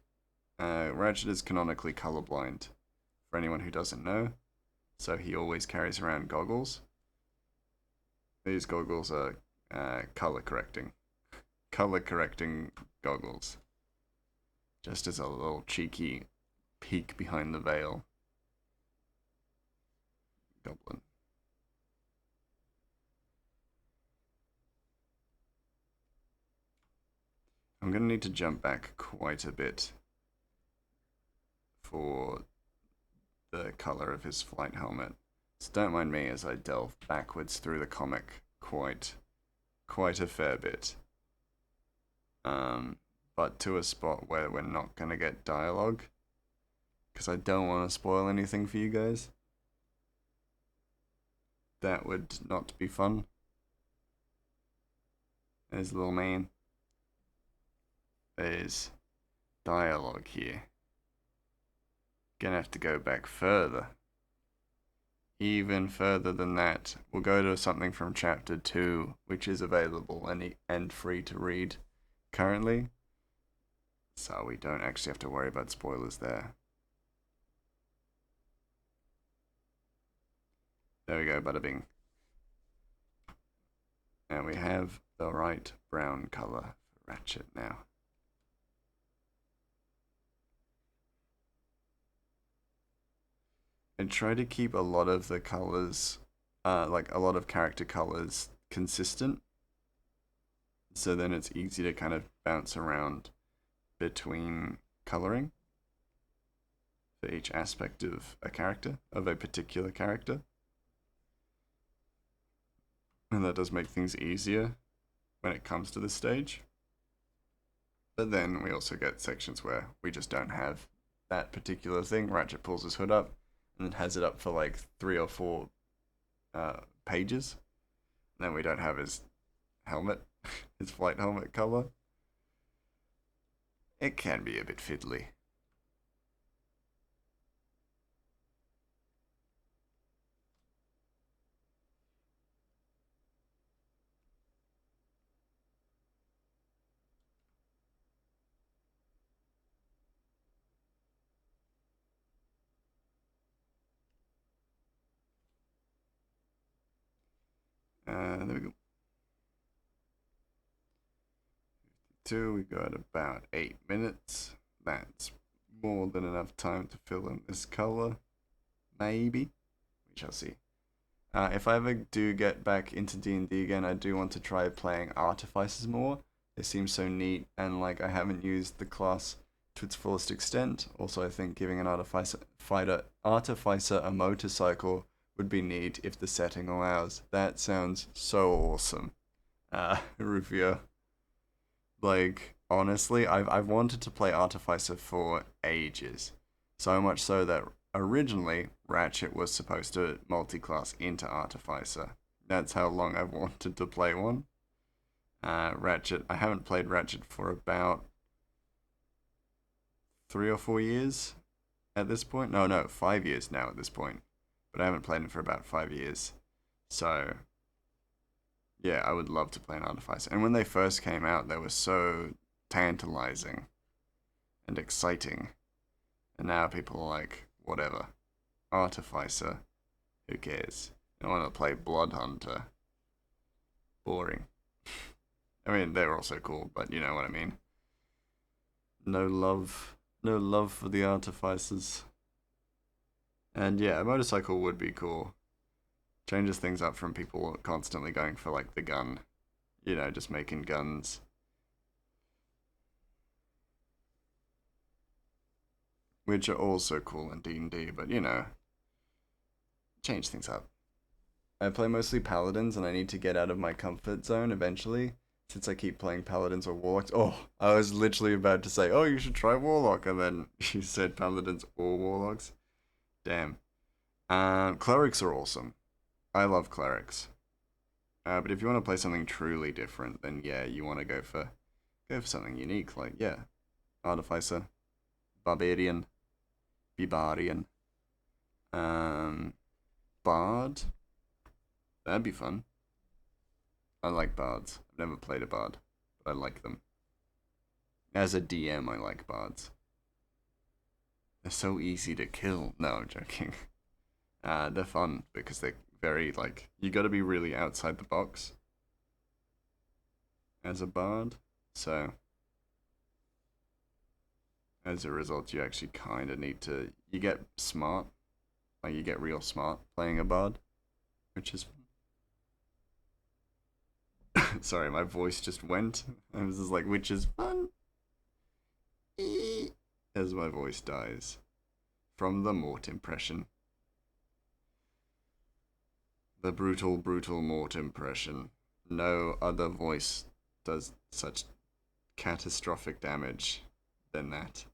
Ratchet is canonically colorblind, for anyone who doesn't know, so he always carries around goggles. These goggles are color correcting goggles, just as a little cheeky peek behind the veil. Goblin. I'm going to need to jump back quite a bit for the color of his flight helmet. So don't mind me as I delve backwards through the comic quite a fair bit. But to a spot where we're not going to get dialogue, because I don't want to spoil anything for you guys. That would not be fun. There's little man. There's dialogue here. Gonna have to go back further. Even further than that. We'll go to something from chapter 2, which is available and free to read currently. So we don't actually have to worry about spoilers there. There we go, bada bing. And we have the right brown color for Ratchet now. And try to keep a lot of the colors, like a lot of character colors, consistent. So then it's easy to kind of bounce around between coloring for each aspect of a character, of a particular character. And that does make things easier when it comes to this stage. But then we also get sections where we just don't have that particular thing. Ratchet pulls his hood up and then has it up for like 3 or 4 pages. And then we don't have his helmet, his flight helmet color. It can be a bit fiddly. There we go. 2, we got about 8 minutes. That's more than enough time to fill in this color. Maybe. We shall see. If I ever do get back into D&D again, I do want to try playing Artificers more. They seem so neat, and like I haven't used the class to its fullest extent. Also, I think giving an Artificer a motorcycle would be neat if the setting allows. That sounds so awesome. Rufio. Like, honestly, I've wanted to play Artificer for ages. So much so that originally Ratchet was supposed to multi-class into Artificer. That's how long I've wanted to play one. Ratchet, I haven't played Ratchet for about 3 or 4 years at this point. No, 5 years now at this point. But I haven't played it for about 5 years. So, yeah, I would love to play an Artificer. And when they first came out, they were so tantalizing and exciting. And now people are like, whatever. Artificer, who cares? I want to play Blood Hunter. Boring. I mean, they're also cool, but you know what I mean. No love for the Artificers. And yeah, a motorcycle would be cool. Changes things up from people constantly going for like the gun. You know, just making guns. Which are also cool in D&D, but you know, change things up. I play mostly paladins, and I need to get out of my comfort zone eventually, since I keep playing paladins or warlocks. Oh, I was literally about to say, oh, you should try warlock, and then you said paladins or warlocks. Damn. Clerics are awesome. I love clerics. But if you want to play something truly different, then yeah, you want to go for something unique, like yeah, Artificer, Barbarian, Bard. That'd be fun. I like bards. I've never played a bard, but I like them. As a DM, I like bards. They're so easy to kill. No, I'm joking. They're fun because they're very, like, you gotta be really outside the box as a bard. So, as a result, you actually kind of need to, you get smart. Like, you get real smart playing a bard, which is sorry, my voice just went. I was just like, which is fun. As my voice dies from the Mort impression. The brutal, brutal Mort impression. No other voice does such catastrophic damage than that.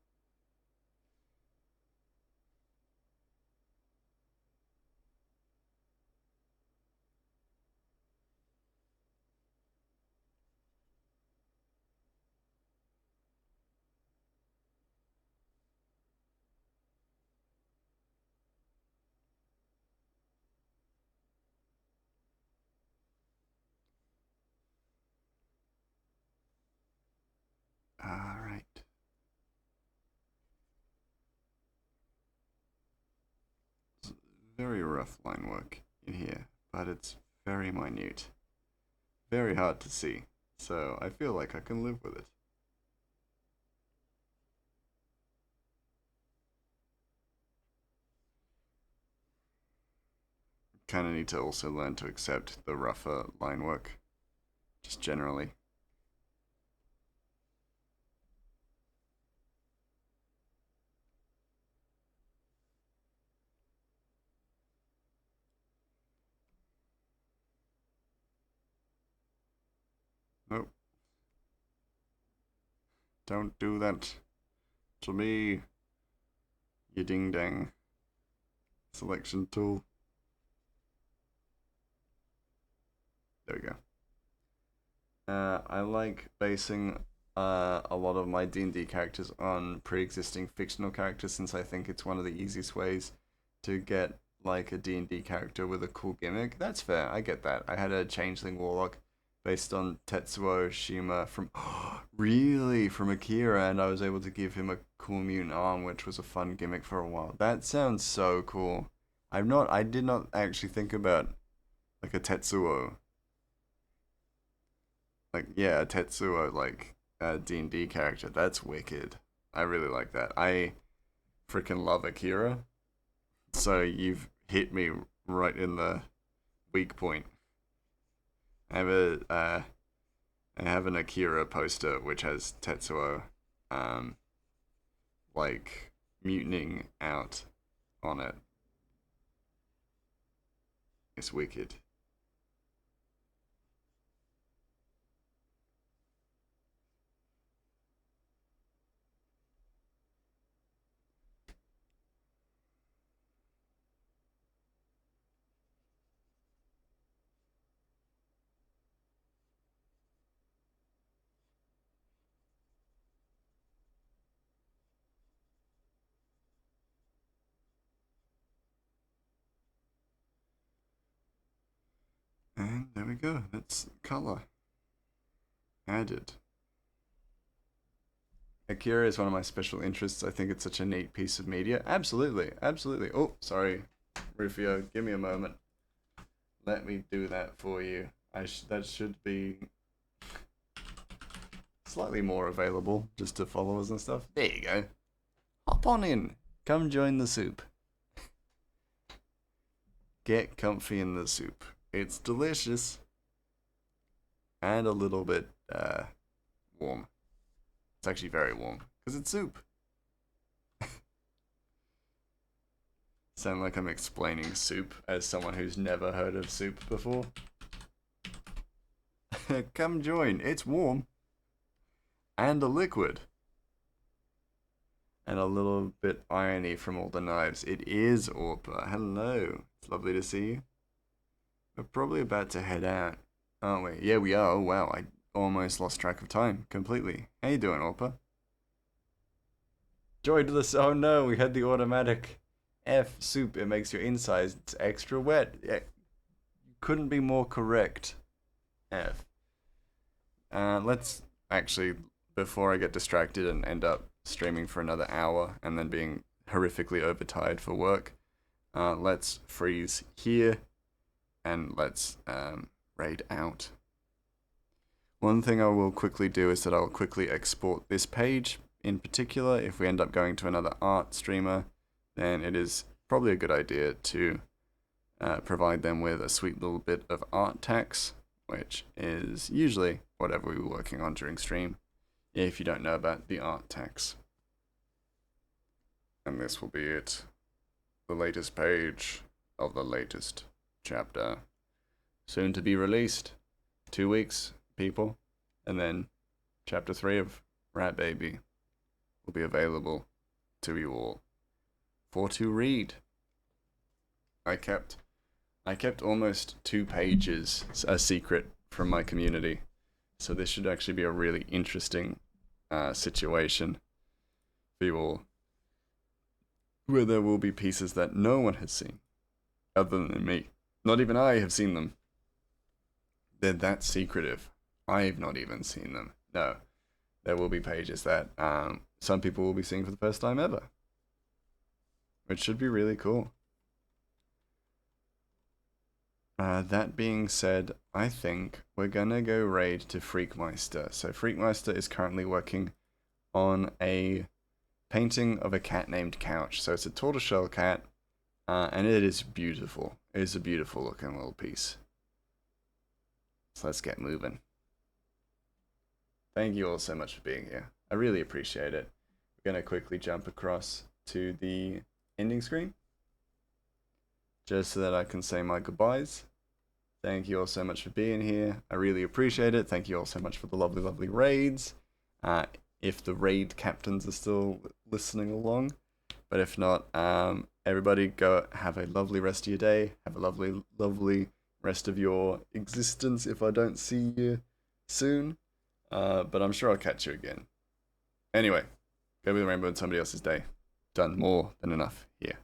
Alright. Very rough line work in here, but it's very minute. Very hard to see, so I feel like I can live with it. Kind of need to also learn to accept the rougher line work, just generally. Nope. Don't do that to me, you ding dang selection tool. There we go. I like basing a lot of my D&D characters on pre-existing fictional characters, since I think it's one of the easiest ways to get like a D&D character with a cool gimmick. That's fair, I get that. I had a changeling warlock based on Tetsuo Shima from really from Akira, and I was able to give him a cool mutant arm, which was a fun gimmick for a while. That sounds so cool. I did not actually think about like a Tetsuo like yeah, a Tetsuo like D&D character. That's wicked. I really like that. I freaking love Akira. So you've hit me right in the weak point. I have I have an Akira poster which has Tetsuo um like mutinying out on it. It's wicked. And there we go. That's color added. Akira is one of my special interests. I think it's such a neat piece of media. Absolutely, absolutely. Oh, sorry, Rufio. Give me a moment. Let me do that for you. That should be slightly more available just to followers and stuff. There you go. Hop on in. Come join the soup. Get comfy in the soup. It's delicious and a little bit warm. It's actually very warm because it's soup. Sound like I'm explaining soup as someone who's never heard of soup before. Come join. It's warm and a liquid. And a little bit irony from all the knives. It is Orpa. Hello. It's lovely to see you. We're probably about to head out, aren't we? Yeah, we are. Oh, wow. I almost lost track of time completely. How you doing, Orpa? Joy to the... Oh, no. We had the automatic F soup. It makes your insides extra wet. Yeah, couldn't be more correct. F. Let's actually, before I get distracted and end up streaming for another hour and then being horrifically overtired for work, let's freeze here and let's raid out. One thing I will quickly do is that I'll quickly export this page. In particular, if we end up going to another art streamer, then it is probably a good idea to provide them with a sweet little bit of art tax, which is usually whatever we were working on during stream, if you don't know about the art tax. And this will be it. The latest page of the latest chapter. Soon to be released. 2 weeks, people. And then chapter 3 of Rat Baby will be available to you all for to read. I kept almost 2 pages a secret from my community. So this should actually be a really interesting situation for you all, where there will be pieces that no one has seen, other than me. Not even I have seen them. They're that secretive. I've not even seen them. No, there will be pages that some people will be seeing for the first time ever, which should be really cool. That being said, I think we're gonna go raid to Freakmeister. So Freakmeister is currently working on a painting of a cat named Couch. So it's a tortoiseshell cat, and it is beautiful. It is a beautiful looking little piece. So let's get moving. Thank you all so much for being here. I really appreciate it. We're gonna quickly jump across to the ending screen, just so that I can say my goodbyes. Thank you all so much for being here. I really appreciate it. Thank you all so much for the lovely, lovely raids. If the raid captains are still listening along. But if not, everybody go have a lovely rest of your day. Have a lovely, lovely rest of your existence if I don't see you soon. But I'm sure I'll catch you again. Anyway, go be the rainbow in somebody else's day. Done more than enough here.